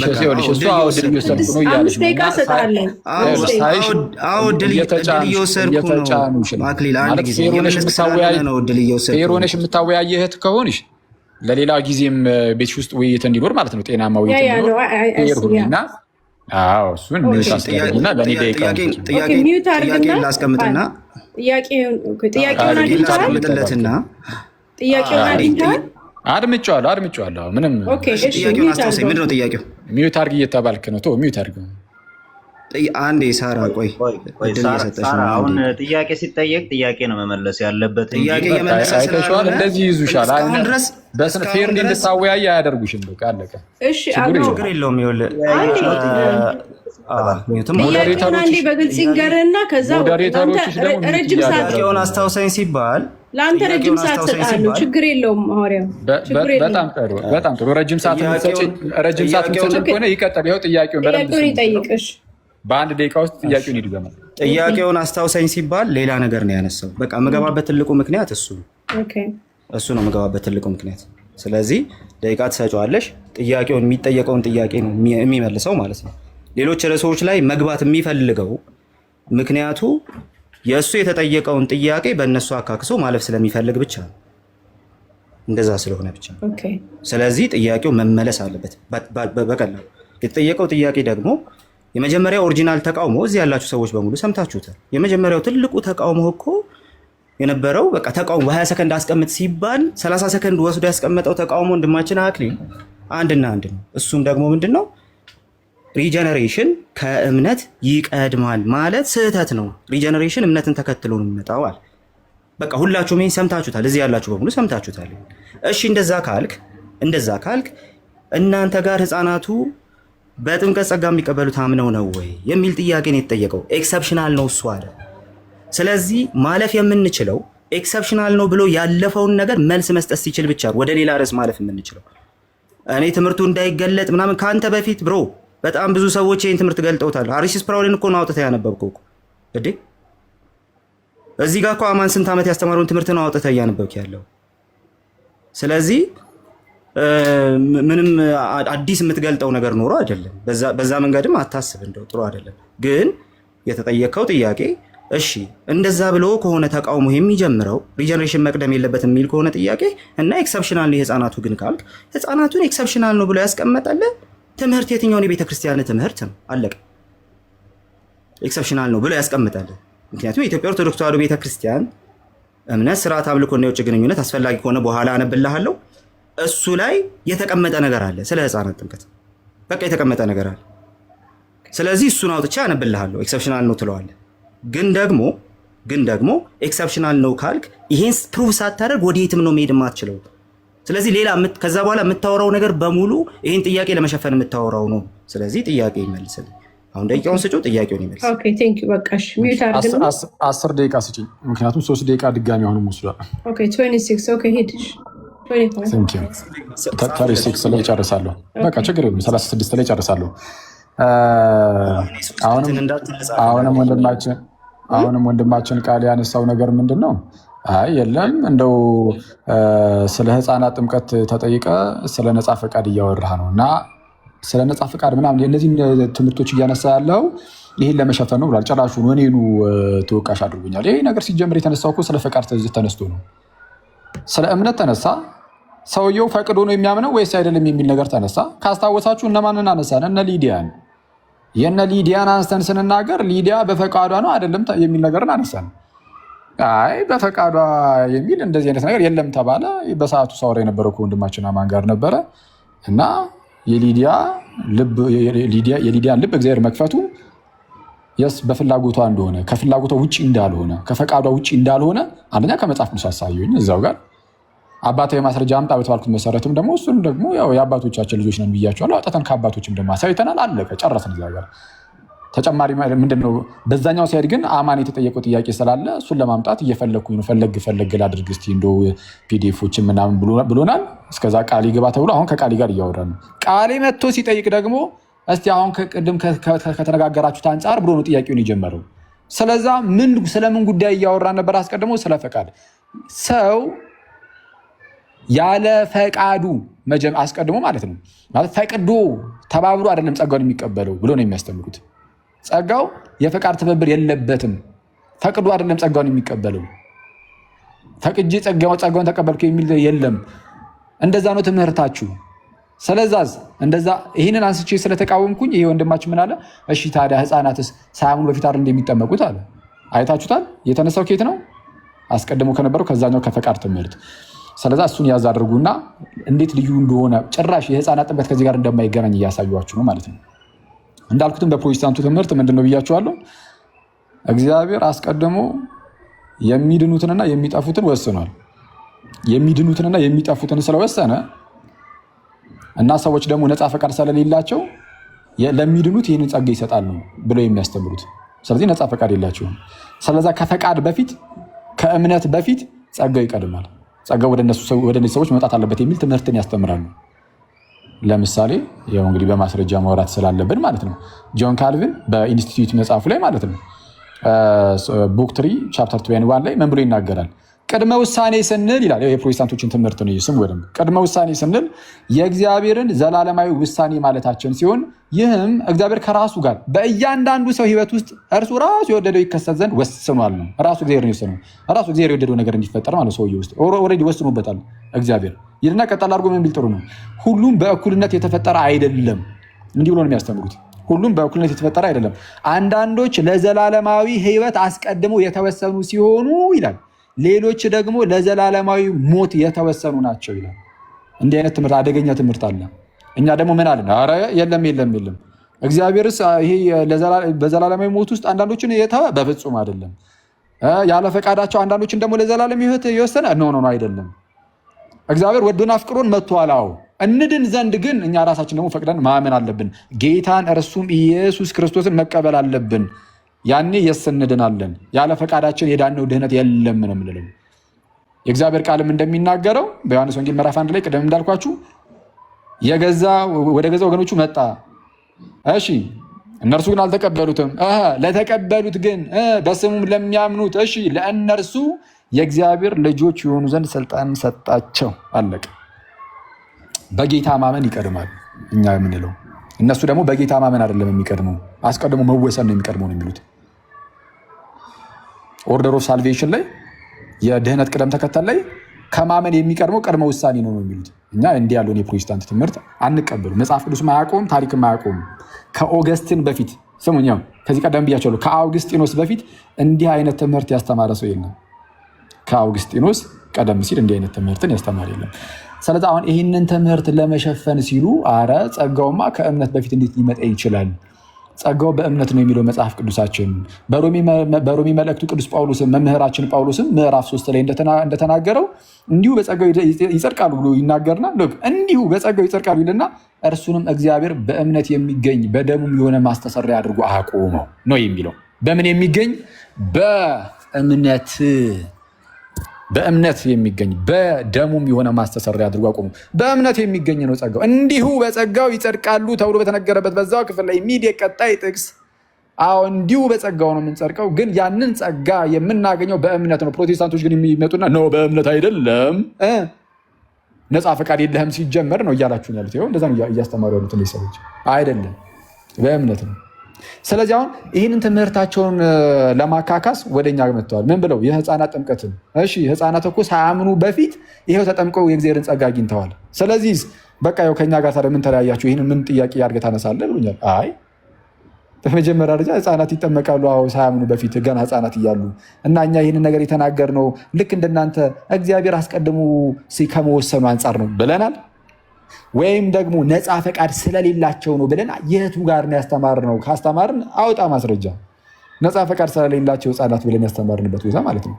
S2: ሆነሽ የምታወያየ እህት ከሆንሽ ለሌላ ጊዜም ቤትሽ ውስጥ ውይይት እንዲኖር ማለት ነው። ጤናማ ውይይት እንዲኖርና እሱን ሚዩታስገኝና ለእኔ
S3: ጥያቄ ላስቀምጥና
S2: ጥያቄውን አድምጬዋለሁ። ምንም
S3: ጥያቄውን አስታውሰኝ። ምንድን ነው ጥያቄው?
S2: ሚዩት አድርግ እየተባልክ ነው። ሚዩት አድርግ።
S3: አንዴ ሳራ ቆይ፣
S4: አሁን ጥያቄ ሲጠየቅ ጥያቄ ነው መመለስ ያለበት።
S3: ጥያቄ
S2: አይተሽዋል። እንደዚህ ይዙሻል። ፌር እንድታወያይ አያደርጉሽም። በቃ አለቀ።
S3: ችግር የለውም።
S5: ጥያቄውን በግልጽ ይንገርና ከዛ ረጅም ሰዓት
S3: ጥያቄውን አስታውሰኝ ሲባል
S5: ለአንተ ረጅም ሰዓት ሰጣለሁ። ችግር የለውም። ሐዋርያው
S2: በጣም ጥሩ። ረጅም ሰዓት የምትሰጪ ከሆነ ይቀጥል። ይኸው ጥያቄውን
S5: ይጠይቅሽ።
S2: በአንድ ደቂቃ ውስጥ ጥያቄውን ይድገማል።
S3: ጥያቄውን አስታውሰኝ ሲባል ሌላ ነገር ነው ያነሳው። በቃ የምገባበት ትልቁ ምክንያት እሱ ነው የምገባበት ትልቁ ምክንያት። ስለዚህ ደቂቃ ትሰጪዋለሽ። ጥያቄውን የሚጠየቀውን ጥያቄ ነው የሚመልሰው ማለት ነው። ሌሎች ርዕሶች ላይ መግባት የሚፈልገው ምክንያቱ የእሱ የተጠየቀውን ጥያቄ በእነሱ አካክሶ ማለፍ ስለሚፈልግ ብቻ ነው። እንደዛ ስለሆነ ብቻ ነው። ስለዚህ ጥያቄው መመለስ አለበት በቀላሉ። የተጠየቀው ጥያቄ ደግሞ የመጀመሪያው ኦሪጂናል ተቃውሞ እዚህ ያላችሁ ሰዎች በሙሉ ሰምታችሁታል። የመጀመሪያው ትልቁ ተቃውሞ እኮ የነበረው በቃ ተቃውሞ በ20 ሰከንድ አስቀምጥ ሲባል 30 ሰከንድ ወስዶ ያስቀመጠው ተቃውሞ ወንድማችን አክሊል አንድና አንድ ነው። እሱም ደግሞ ምንድን ነው? ሪጀነሬሽን ከእምነት ይቀድማል ማለት ስህተት ነው። ሪጀነሬሽን እምነትን ተከትሎ ነው የሚመጣው አለ። በቃ ሁላችሁም ይሄን ሰምታችሁታል። እዚህ ያላችሁ በሙሉ ሰምታችሁታል። እሺ እንደዛ ካልክ እናንተ ጋር ህፃናቱ በጥምቀት ጸጋ የሚቀበሉት አምነው ነው ወይ የሚል ጥያቄ ነው የተጠየቀው። ኤክሰፕሽናል ነው እሱ አለ። ስለዚህ ማለፍ የምንችለው ኤክሰፕሽናል ነው ብሎ ያለፈውን ነገር መልስ መስጠት ሲችል ብቻ ወደ ሌላ ርዕስ ማለፍ የምንችለው። እኔ ትምህርቱ እንዳይገለጥ ምናምን ከአንተ በፊት ብሮ በጣም ብዙ ሰዎች ይህን ትምህርት ገልጠውታል። አሪስ ስፕራውልን እኮ ነው አውጥተህ ያነበብከው እኮ እንዴ። እዚህ ጋር እኮ አማን ስንት ዓመት ያስተማረውን ትምህርት ነው አውጥተህ እያነበብክ ያለው። ስለዚህ ምንም አዲስ የምትገልጠው ነገር ኖሮ አይደለም። በዛ መንገድም አታስብ፣ እንደው ጥሩ አይደለም። ግን የተጠየቀው ጥያቄ እሺ እንደዛ ብሎ ከሆነ ተቃውሞ የሚጀምረው ሪጀነሬሽን መቅደም የለበትም የሚል ከሆነ ጥያቄ እና ኤክሰፕሽናል ነው የህፃናቱ ግን ካልክ ህፃናቱን ኤክሰፕሽናል ነው ብሎ ያስቀመጠልህ ትምህርት የትኛውን የቤተ ክርስቲያን ትምህርት ነው? አለቀ። ኤክሰፕሽናል ነው ብሎ ያስቀምጣልህ። ምክንያቱም የኢትዮጵያ ኦርቶዶክስ ተዋሕዶ ቤተ ክርስቲያን እምነት፣ ስርዓት፣ አምልኮና የውጭ ግንኙነት አስፈላጊ ከሆነ በኋላ አነብልሃለሁ። እሱ ላይ የተቀመጠ ነገር አለ ስለ ህፃናት ጥምቀት። በቃ የተቀመጠ ነገር አለ። ስለዚህ እሱን አውጥቼ አነብልሃለሁ። ኤክሰፕሽናል ነው ትለዋለህ። ግን ደግሞ ኤክሰፕሽናል ነው ካልክ ይሄን ፕሩቭ ሳታደርግ ወዴትም ነው መሄድ የማትችለው። ስለዚህ ሌላ ከዛ በኋላ የምታወራው ነገር በሙሉ ይሄን ጥያቄ ለመሸፈን የምታወራው ነው። ስለዚህ ጥያቄ ይመልስልኝ። አሁን ደቂቃውን ስጪው፣ ጥያቄውን ይመልስ።
S5: ኦኬ ቴንክ ዩ። በቃ እሺ ሚዩት አድርግና
S2: 10 ደቂቃ ስጪኝ፣ ምክንያቱም 3 ደቂቃ ድጋሚ አሁንም ወስዷል።
S5: ኦኬ 26 ኦኬ ሄድሽ
S2: 36 ላይ ጨርሳለሁ። በቃ ችግር የለም 36 ላይ ጨርሳለሁ። አሁንም ወንድማችን ቃል ያነሳው ነገር ምንድን ነው? አይ የለም እንደው ስለ ህፃናት ጥምቀት ተጠይቀ ስለ ነፃ ፈቃድ እያወራህ ነው እና ስለ ነፃ ፈቃድ ምናምን እነዚህ ትምህርቶች እያነሳ ያለው ይህን ለመሸፈን ነው ብሏል። ጭራሹን እኔኑ ተወቃሽ አድርጎኛል። ይህ ነገር ሲጀምር የተነሳው እኮ ስለ ፈቃድ ተነስቶ ነው። ስለ እምነት ተነሳ። ሰውየው ፈቅዶ ነው የሚያምነው ወይስ አይደለም የሚል ነገር ተነሳ። ካስታወሳችሁ እነማንን አነሳን? እነ ሊዲያን። የእነ ሊዲያን አንስተን ስንናገር ሊዲያ በፈቃዷ ነው አይደለም የሚል ነገርን አነሳን። አይ በፈቃዷ የሚል እንደዚህ አይነት ነገር የለም ተባለ። በሰዓቱ ሳወራ የነበረው ከወንድማችን አማን ጋር ነበረ እና የሊዲያን ልብ እግዚአብሔር መክፈቱ የስ በፍላጎቷ እንደሆነ ከፍላጎቷ ውጭ እንዳልሆነ ከፈቃዷ ውጭ እንዳልሆነ አንደኛ ከመጽሐፍ ቅዱስ አሳየኝ። እዛው ጋር አባታዊ ማስረጃ አምጣ በተባልኩት መሰረትም ደግሞ እሱን ደግሞ ያው የአባቶቻችን ልጆች ነን ብያቸዋለሁ። አውጥተን ከአባቶችም ደግሞ አሳይተናል። አለቀ፣ ጨረስን። እዛ ጋር ተጨማሪ ምንድነው? በዛኛው ሳይድ ግን አማን የተጠየቀው ጥያቄ ስላለ እሱን ለማምጣት እየፈለግኩኝ ነው። ፈለግ ላድርግ እስኪ እንደው ፒዲኤፎችን ምናምን ብሎናል። እስከዛ ቃሊ ግባ ተብሎ አሁን ከቃሊ ጋር እያወራን ነው። ቃሊ መጥቶ ሲጠይቅ ደግሞ እስቲ አሁን ከቅድም ከተነጋገራችሁት አንጻር ብሎ ነው ጥያቄውን የጀመረው። ስለዛ ስለምን ጉዳይ እያወራን ነበር? አስቀድሞ ስለ ፈቃድ። ሰው ያለ ፈቃዱ አስቀድሞ ማለት ነው ማለት ፈቅዶ ተባብሮ አይደለም ጸጋውን የሚቀበለው ብሎ ነው የሚያስተምሩት። ጸጋው የፈቃድ ትብብር የለበትም። ፈቅዶ አይደለም ጸጋውን የሚቀበለው። ፈቅጄ ጸጋውን ተቀበልኩ የሚል የለም። እንደዛ ነው ትምህርታችሁ። ስለዛዝ እንደዛ ይህንን አንስቼ ስለተቃወምኩኝ ይሄ ወንድማችን ምን አለ? እሺ ታዲያ ህፃናትስ ሳያምኑ በፊት አይደል እንደሚጠመቁት አለ። አይታችሁታል? የተነሳው ኬት ነው? አስቀድሞ ከነበረው ከዛኛው ከፈቃድ ትምህርት። ስለዛ እሱን ያዝ አድርጉና እንዴት ልዩ እንደሆነ ጭራሽ የህፃናት ጥምቀት ከዚህ ጋር እንደማይገናኝ እያሳዩአችሁ ነው ማለት ነው። እንዳልኩትም በፕሮቴስታንቱ ትምህርት ምንድነው ብያችኋለሁ። እግዚአብሔር አስቀድሞ የሚድኑትንና የሚጠፉትን ወስኗል። የሚድኑትንና የሚጠፉትን ስለወሰነ እና ሰዎች ደግሞ ነፃ ፈቃድ ስለሌላቸው ለሚድኑት ይህንን ጸጋ ይሰጣል ነው ብለው የሚያስተምሩት። ስለዚህ ነፃ ፈቃድ የላቸውም። ስለዛ ከፈቃድ በፊት ከእምነት በፊት ጸጋው ይቀድማል። ጸጋው ወደ እነዚህ ሰዎች መውጣት አለበት የሚል ትምህርትን ያስተምራሉ። ለምሳሌ ያው እንግዲህ በማስረጃ ማውራት ስላለብን ማለት ነው። ጆን ካልቪን በኢንስቲትዩት መጽሐፉ ላይ ማለት ነው ቡክ 3 ቻፕተር 21 ላይ ምን ብሎ ይናገራል? ቅድመ ውሳኔ ስንል ይላል። የፕሮቴስታንቶችን ትምህርት ነው ስም ወደም ቅድመ ውሳኔ ስንል የእግዚአብሔርን ዘላለማዊ ውሳኔ ማለታችን ሲሆን ይህም እግዚአብሔር ከራሱ ጋር በእያንዳንዱ ሰው ሕይወት ውስጥ እርሱ ራሱ የወደደው ይከሰት ዘንድ ወስኗል ነው። ራሱ እግዚአብሔር ነው የወሰነው። ራሱ እግዚአብሔር የወደደው ነገር እንዲፈጠር ማለት ሰውዬው ውስጥ ኦልሬዲ ወስኖበታል እግዚአብሔር ይልና ቀጠል አድርጎ ምን ቢል ጥሩ ነው? ሁሉም በእኩልነት የተፈጠረ አይደለም። እንዲህ ብሎ ነው የሚያስተምሩት። ሁሉም በእኩልነት የተፈጠረ አይደለም። አንዳንዶች ለዘላለማዊ ሕይወት አስቀድመው የተወሰኑ ሲሆኑ ይላል፣ ሌሎች ደግሞ ለዘላለማዊ ሞት የተወሰኑ ናቸው ይላል። እንዲህ አይነት ትምህርት አደገኛ ትምህርት አለ። እኛ ደግሞ ምን አለን? ኧረ የለም እግዚአብሔርስ ይሄ በዘላለማዊ ሞት ውስጥ አንዳንዶችን የተወ በፍጹም አይደለም። ያለ ፈቃዳቸው አንዳንዶችን ደግሞ ለዘላለም ሕይወት የወሰነ ነው አይደለም። እግዚአብሔር ወዶን አፍቅሮን መጥቷል። አዎ እንድን ዘንድ ግን እኛ ራሳችን ደግሞ ፈቅደን ማመን አለብን። ጌታን እርሱም ኢየሱስ ክርስቶስን መቀበል አለብን። ያኔ የስ እንድናለን። ያለ ፈቃዳችን የዳነው ድህነት የለም ነው የምንለው። የእግዚአብሔር ቃልም እንደሚናገረው በዮሐንስ ወንጌል ምዕራፍ 1 ላይ ቅድም እንዳልኳችሁ ወደ ገዛ ወገኖቹ መጣ። እሺ እነርሱ ግን አልተቀበሉትም። ለተቀበሉት ግን በስሙም ለሚያምኑት እሺ ለእነርሱ የእግዚአብሔር ልጆች የሆኑ ዘንድ ስልጣን ሰጣቸው። አለቀ። በጌታ ማመን ይቀድማል እኛ የምንለው። እነሱ ደግሞ በጌታ ማመን አይደለም የሚቀድመው፣ አስቀድሞ መወሰን ነው የሚቀድመው ነው የሚሉት። ኦርደር ኦፍ ሳልቬሽን ላይ የድህነት ቅደም ተከተል ላይ ከማመን የሚቀድመው ቅድመ ውሳኔ ነው የሚሉት። እኛ እንዲህ ያለውን የፕሮቴስታንት ትምህርት አንቀበሉ። መጽሐፍ ቅዱስ ማያቆም ታሪክ ማያቆም። ከኦገስቲን በፊት ስሙኛው፣ ከዚህ ቀደም ብያቸዋለሁ፣ ከአውግስጢኖስ በፊት እንዲህ አይነት ትምህርት ያስተማረ ሰው የለም። ከአውግስጢኖስ ቀደም ሲል እንዲህ አይነት ትምህርትን ያስተማር የለም። ስለዚህ አሁን ይህንን ትምህርት ለመሸፈን ሲሉ አረ ጸጋውማ ከእምነት በፊት እንዴት ሊመጣ ይችላል? ጸጋው በእምነት ነው የሚለው መጽሐፍ ቅዱሳችን። በሮሜ መልእክቱ ቅዱስ ጳውሎስም መምህራችን ጳውሎስም ምዕራፍ 3 ላይ እንደተናገረው እንዲሁ በጸጋው ይጸድቃሉ ብሎ ይናገርና እንዲሁ በጸጋው ይጸድቃሉ ይልና እርሱንም እግዚአብሔር በእምነት የሚገኝ በደሙም የሆነ ማስተሰሪያ አድርጎ አቆመው ነው የሚለው። በምን የሚገኝ? በእምነት የሚገኝ በደሙም የሆነ ማስተሰሪያ አድርጎ አቆሙ። በእምነት የሚገኝ ነው ጸጋው። እንዲሁ በጸጋው ይጸድቃሉ ተብሎ በተነገረበት በዛው ክፍል ላይ ቀጣይ ጥቅስ እንዲሁ በጸጋው ነው የምንጸድቀው፣ ግን ያንን ጸጋ የምናገኘው በእምነት ነው። ፕሮቴስታንቶች ግን የሚመጡና ነው በእምነት አይደለም፣ ነፃ ፈቃድ የለህም ሲጀመር ነው እያላችሁ ያሉት። ይኸው እንደዛ ነው እያስተማሩ ያሉት እነዚህ ሰዎች። አይደለም በእምነት ነው። ስለዚህ አሁን ይህንን ትምህርታቸውን ለማካካስ ወደኛ መጥተዋል። ምን ብለው? የህፃናት ጥምቀትን። እሺ ህፃናት እኮ ሳያምኑ በፊት ይሄው ተጠምቀው የእግዚአብሔርን ጸጋ አግኝተዋል። ስለዚህ በቃ ያው ከኛ ጋር ታዲያ ምን ተለያያችሁ? ይህንን ምን ጥያቄ አድርገህ ታነሳለህ ብሎኛል። አይ በመጀመሪያ ደረጃ ህፃናት ይጠመቃሉ ሳያምኑ በፊት ገና ህፃናት እያሉ እና እኛ ይህንን ነገር የተናገርነው ልክ እንደናንተ እግዚአብሔር አስቀድሞ ከመወሰኑ አንጻር ነው ብለናል ወይም ደግሞ ነፃ ፈቃድ ስለሌላቸው ነው ብለን የቱ ጋር ነው ያስተማርነው? ካስተማርን አውጣ ማስረጃ። ነፃ ፈቃድ ስለሌላቸው ህፃናት ብለን ያስተማርንበት ቦታ ማለት ነው።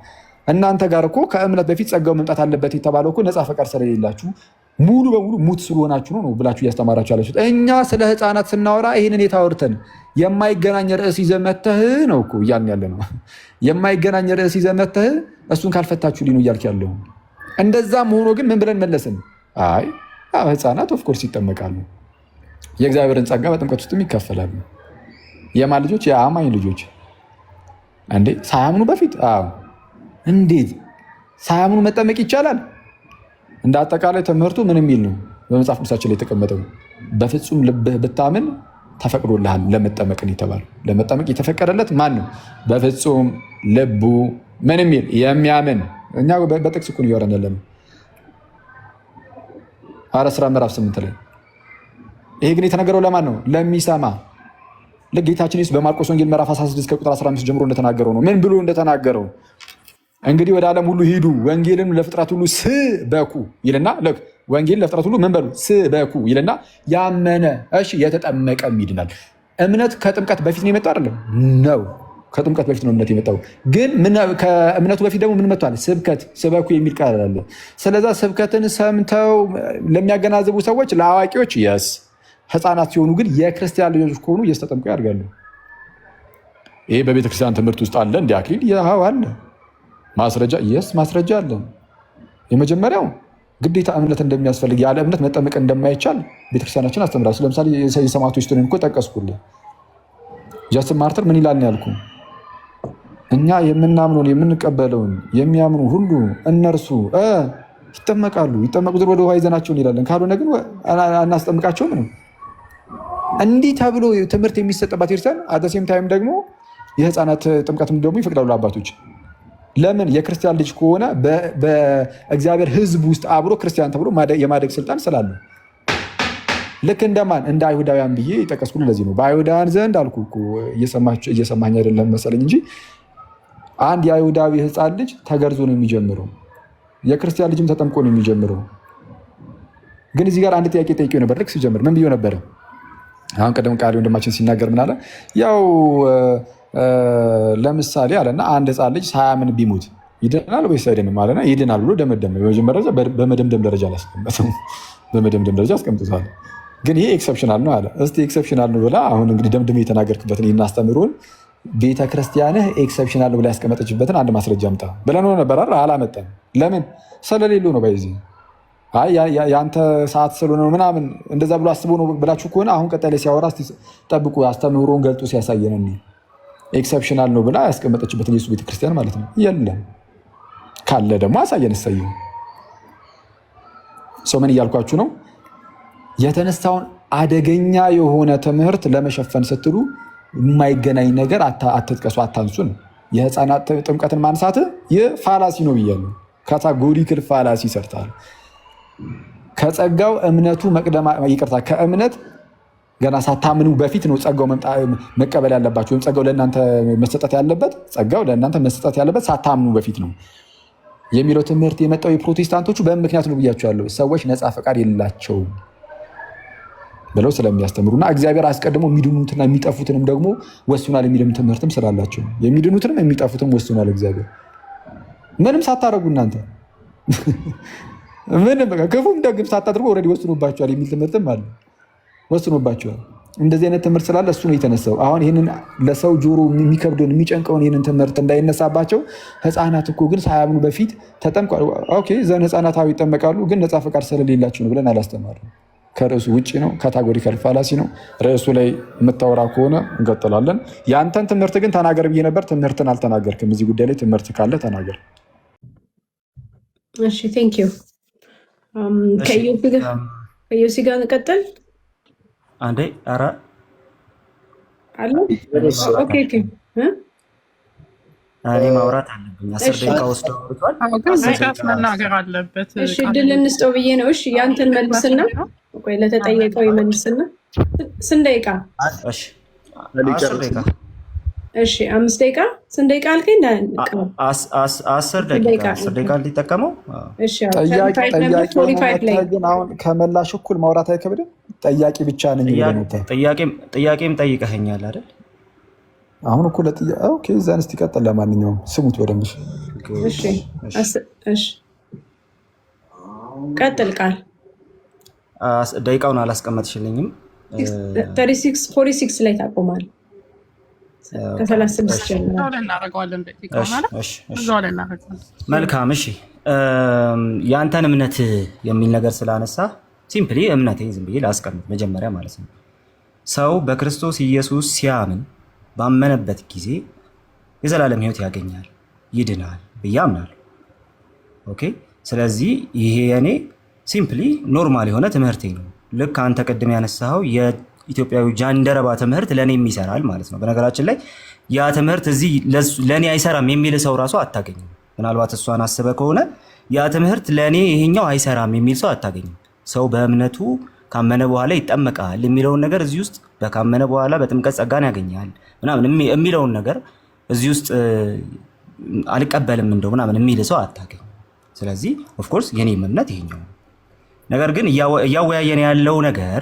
S2: እናንተ ጋር እኮ ከእምነት በፊት ጸጋው መምጣት አለበት የተባለው እኮ ነፃ ፈቃድ ስለሌላችሁ ሙሉ በሙሉ ሙት ስለሆናችሁ ነው ብላችሁ እያስተማራችሁ ያላችሁት። እኛ ስለ ህፃናት ስናወራ ይህንን የታወርተን የማይገናኝ ርዕስ ይዘህ መተህ ነው እኮ እያልን ያለ ነው። የማይገናኝ ርዕስ ይዘህ መተህ እሱን ካልፈታችሁ ሊኑ እያልክ ያለው። እንደዛም ሆኖ ግን ምን ብለን መለስን? አይ ህፃናት ኦፍኮርስ ይጠመቃሉ። የእግዚአብሔርን ጸጋ በጥምቀት ውስጥም ይካፈላሉ። የማን ልጆች? የአማኝ ልጆች። እንዴ ሳያምኑ በፊት? አዎ። እንዴት ሳያምኑ መጠመቅ ይቻላል? እንደ አጠቃላይ ትምህርቱ ምን የሚል ነው? በመጽሐፍ ቅዱሳችን ላይ የተቀመጠው በፍጹም ልብህ ብታምን ተፈቅዶልሃል ለመጠመቅ የተባለው። ለመጠመቅ የተፈቀደለት ማን ነው? በፍጹም ልቡ ምን የሚል የሚያምን። እኛ በጥቅስ እኮ እያወራን ያለነው ሐዋርያት ሥራ ምዕራፍ 8 ላይ። ይሄ ግን የተነገረው ለማን ነው? ለሚሰማ። ለጌታችን ኢየሱስ በማርቆስ ወንጌል ምዕራፍ 16 ከቁጥር 15 ጀምሮ እንደተናገረው ነው። ምን ብሎ እንደተናገረው እንግዲህ ወደ ዓለም ሁሉ ሂዱ ወንጌልን ለፍጥረት ሁሉ ስበኩ ይልና፣ ወንጌል ለፍጥረት ሁሉ ምን በሉ ስበኩ ይልና ያመነ የተጠመቀም ይድናል። እምነት ከጥምቀት በፊት ነው የመጣው አይደለም? ነው ከጥምቀት በፊት ነው እምነት የመጣው። ግን ከእምነቱ በፊት ደግሞ ምን መጥቷል? ስብከት። ስበኩ የሚል ቃል አለ። ስለዛ ስብከትን ሰምተው ለሚያገናዝቡ ሰዎች፣ ለአዋቂዎች የስ ህፃናት ሲሆኑ ግን የክርስቲያን ልጆች ከሆኑ እየተጠምቁ ያድጋሉ። ይሄ በቤተክርስቲያን ትምህርት ውስጥ አለ። እንዲ አክሊል ያው አለ ማስረጃ የስ ማስረጃ አለ። የመጀመሪያው ግዴታ እምነት እንደሚያስፈልግ ያለ እምነት መጠመቅ እንደማይቻል ቤተክርስቲያናችን አስተምራለች። ለምሳሌ የሰማዕቶች ሂስቶሪን እኮ ጠቀስኩልህ። ጃስትን ማርተር ምን ይላል ያልኩ? እኛ የምናምነውን የምንቀበለውን የሚያምኑ ሁሉ እነርሱ ይጠመቃሉ፣ ይጠመቁ ዘንድ ወደ ውሃ ይዘናቸው እንሄዳለን፣ ካልሆነ ግን አናስጠምቃቸውም ነው። እንዲህ ተብሎ ትምህርት የሚሰጥባት ቤተክርስቲያን አደሴም ታይም ደግሞ የህፃናት ጥምቀትም ደግሞ ይፈቅዳሉ አባቶች። ለምን? የክርስቲያን ልጅ ከሆነ በእግዚአብሔር ሕዝብ ውስጥ አብሮ ክርስቲያን ተብሎ የማደግ ስልጣን ስላለ። ልክ እንደማን? እንደ አይሁዳውያን ብዬ የጠቀስኩት ለዚህ ነው። በአይሁዳውያን ዘንድ አልኩ እኮ እየሰማኝ አይደለም መሰለኝ እንጂ አንድ የአይሁዳዊ ህፃን ልጅ ተገርዞ ነው የሚጀምረው። የክርስቲያን ልጅም ተጠምቆ ነው የሚጀምረው። ግን እዚህ ጋር አንድ ጥያቄ ጠይቄው ነበር። ልክ ሲጀምር ምን ብዬው ነበረ? አሁን ቀደም ቃል ወንድማችን ሲናገር ምን አለ? ያው ለምሳሌ አለና አንድ ህፃን ልጅ ሳያምን ቢሞት ይድናል ወይስ አይድንም አለና ይድናል ብሎ ደመደመ። በመጀመሪያ በመደምደም ደረጃ አላስቀመጠም፣ በመደምደም ደረጃ አስቀምጦታል። ግን ይሄ ኤክሰፕሽናል ነው አለ። እስቲ ኤክሰፕሽናል ነው ብላ አሁን እንግዲህ ደምድሜ የተናገርክበትን ይህን አስተምሮን ቤተክርስቲያንህ ኤክሰፕሽናል ነው ብላ ያስቀመጠችበትን አንድ ማስረጃ አምጣ ብለን ሆነ ነበር። አላመጣም። ለምን? ስለሌሉ ነው። ባይዚ የአንተ ሰዓት ስለሆነ ነው ምናምን እንደዛ ብሎ አስቦ ነው ብላችሁ ከሆነ አሁን ቀጣይ ላይ ሲያወራ ጠብቁ፣ አስተምህሮን ገልጦ ሲያሳየን ኤክሰፕሽናል ነው ብላ ያስቀመጠችበትን የሱ ቤተክርስቲያን ማለት ነው። የለም ካለ ደግሞ አሳየን። እሰየው። ሰው ምን እያልኳችሁ ነው? የተነሳውን አደገኛ የሆነ ትምህርት ለመሸፈን ስትሉ የማይገናኝ ነገር አትጥቀሱ፣ አታንሱ ነው። የህፃናት ጥምቀትን ማንሳት ይህ ፋላሲ ነው ብያለሁ። ካታጎሪክል ፋላሲ ሰርታል። ከጸጋው እምነቱ ይቅርታ፣ ከእምነት ገና ሳታምኑ በፊት ነው ጸጋው መቀበል ያለባቸው፣ ወይም ጸጋው ለእናንተ መሰጠት ያለበት፣ ጸጋው ለእናንተ መሰጠት ያለበት ሳታምኑ በፊት ነው የሚለው ትምህርት የመጣው የፕሮቴስታንቶቹ በምን ምክንያት ነው ብያቸዋለሁ። ሰዎች ነፃ ፈቃድ የላቸውም ብለው ስለሚያስተምሩና እግዚአብሔር አስቀድሞ የሚድኑትና የሚጠፉትንም ደግሞ ወስኗል የሚልም ትምህርትም ስላላቸው የሚድኑትንም የሚጠፉትም ወስኗል እግዚአብሔር። ምንም ሳታደርጉ እናንተ ምንም ክፉም ደግም ሳታደርጉ ኦልሬዲ ወስኖባቸዋል የሚል ትምህርትም አለ። ወስኖባቸዋል። እንደዚህ አይነት ትምህርት ስላለ እሱ ነው የተነሳው። አሁን ይህንን ለሰው ጆሮ የሚከብደውን የሚጨንቀውን ይህንን ትምህርት እንዳይነሳባቸው ህፃናት እኮ ግን ሳያምኑ በፊት ተጠምቀዋል። ኦኬ ዘን ህፃናታዊ ይጠመቃሉ፣ ግን ነፃ ፈቃድ ስለሌላቸው ነው ብለን አላስተማርም። ከርዕሱ ውጭ ነው። ካታጎሪካል ፋላሲ ነው። ርዕሱ ላይ የምታወራ ከሆነ እንቀጥላለን። የአንተን ትምህርት ግን ተናገር ብዬ ነበር። ትምህርትን አልተናገርክም። እዚህ ጉዳይ ላይ ትምህርት ካለ ተናገር።
S5: እሺ ቴንክ ዩ። ከዮሲ ጋር እንቀጥል
S3: አንዴ። ኧረ
S5: አለ። ኦኬ ኦኬ።
S3: እኔ ማውራት አለብኝ። 10 ደቂቃ ወስዶ አውርቷል።
S6: መናገር አለበት።
S5: እሺ ድል እንስጠው ብዬ ነው። እሺ ያንተን መልስና ቆይ ለተጠየቀው ይመልስና ስንት ደቂቃ?
S3: እሺ 10 ደቂቃ።
S5: እሺ 5 ደቂቃ። ስንት ደቂቃ አልከኝ?
S3: 10 ደቂቃ። 10 ደቂቃ እንዲጠቀመው።
S5: እሺ
S2: ግን አሁን ከመላሽ እኩል ማውራት አይከብድም? ጠያቂ ብቻ ነኝ።
S3: ጥያቄም ጠይቀኸኛል አይደል?
S2: አሁን እኮ ኦኬ እዛን እስቲ ቀጥል። ለማንኛውም ስሙት በደንብ
S5: እሺ። እሺ ቀጥል። ቃል
S3: ደቂቃውን አላስቀመጥሽልኝም።
S5: 46 ላይ ታቆማል። ከ36 ጀምሮ
S3: መልካም። እሺ የአንተን እምነት የሚል ነገር ስላነሳ ሲምፕሊ እምነቴ ዝም ብዬ ላስቀምጥ መጀመሪያ ማለት ነው። ሰው በክርስቶስ ኢየሱስ ሲያምን ባመነበት ጊዜ የዘላለም ሕይወት ያገኛል፣ ይድናል ብዬ አምናለሁ። ኦኬ። ስለዚህ ይሄ የኔ ሲምፕሊ ኖርማል የሆነ ትምህርቴ ነው። ልክ አንተ ቅድም ያነሳኸው የኢትዮጵያዊ ጃንደረባ ትምህርት ለእኔም ይሰራል ማለት ነው። በነገራችን ላይ ያ ትምህርት እዚህ ለእኔ አይሰራም የሚል ሰው ራሱ አታገኝም። ምናልባት እሷን አስበ ከሆነ ያ ትምህርት ለእኔ ይሄኛው አይሰራም የሚል ሰው አታገኝም። ሰው በእምነቱ ካመነ በኋላ ይጠመቃል የሚለውን ነገር እዚህ ውስጥ ካመነ በኋላ በጥምቀት ጸጋን ያገኛል ምናምን የሚለውን ነገር እዚህ ውስጥ አልቀበልም እንደው ምናምን የሚል ሰው አታገኝም። ስለዚህ ኦፍኮርስ የኔም እምነት ይሄኛው ነው። ነገር ግን እያወያየን ያለው ነገር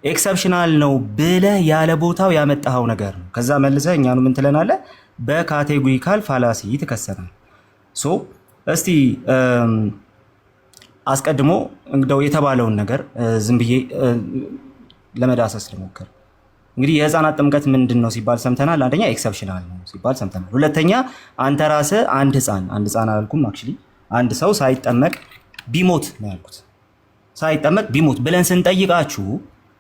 S3: ኤክሰፕሽናል ነው ብለህ ያለ ቦታው ያመጣኸው ነገር ነው። ከዛ መልሰህ እኛኑ ምን ትለናለህ? በካቴጎሪካል ፋላሲ ትከሰናል። ሶ እስቲ አስቀድሞ እንደው የተባለውን ነገር ዝም ብዬ ለመዳሰስ ልሞክር። እንግዲህ የህፃናት ጥምቀት ምንድን ነው ሲባል ሰምተናል። አንደኛ ኤክሰፕሽናል ነው ሲባል ሰምተናል። ሁለተኛ አንተ ራስህ አንድ ህፃን አላልኩም፣ አክቹዋሊ አንድ ሰው ሳይጠመቅ ቢሞት ነው ያልኩት። ሳይጠመቅ ቢሞት ብለን ስንጠይቃችሁ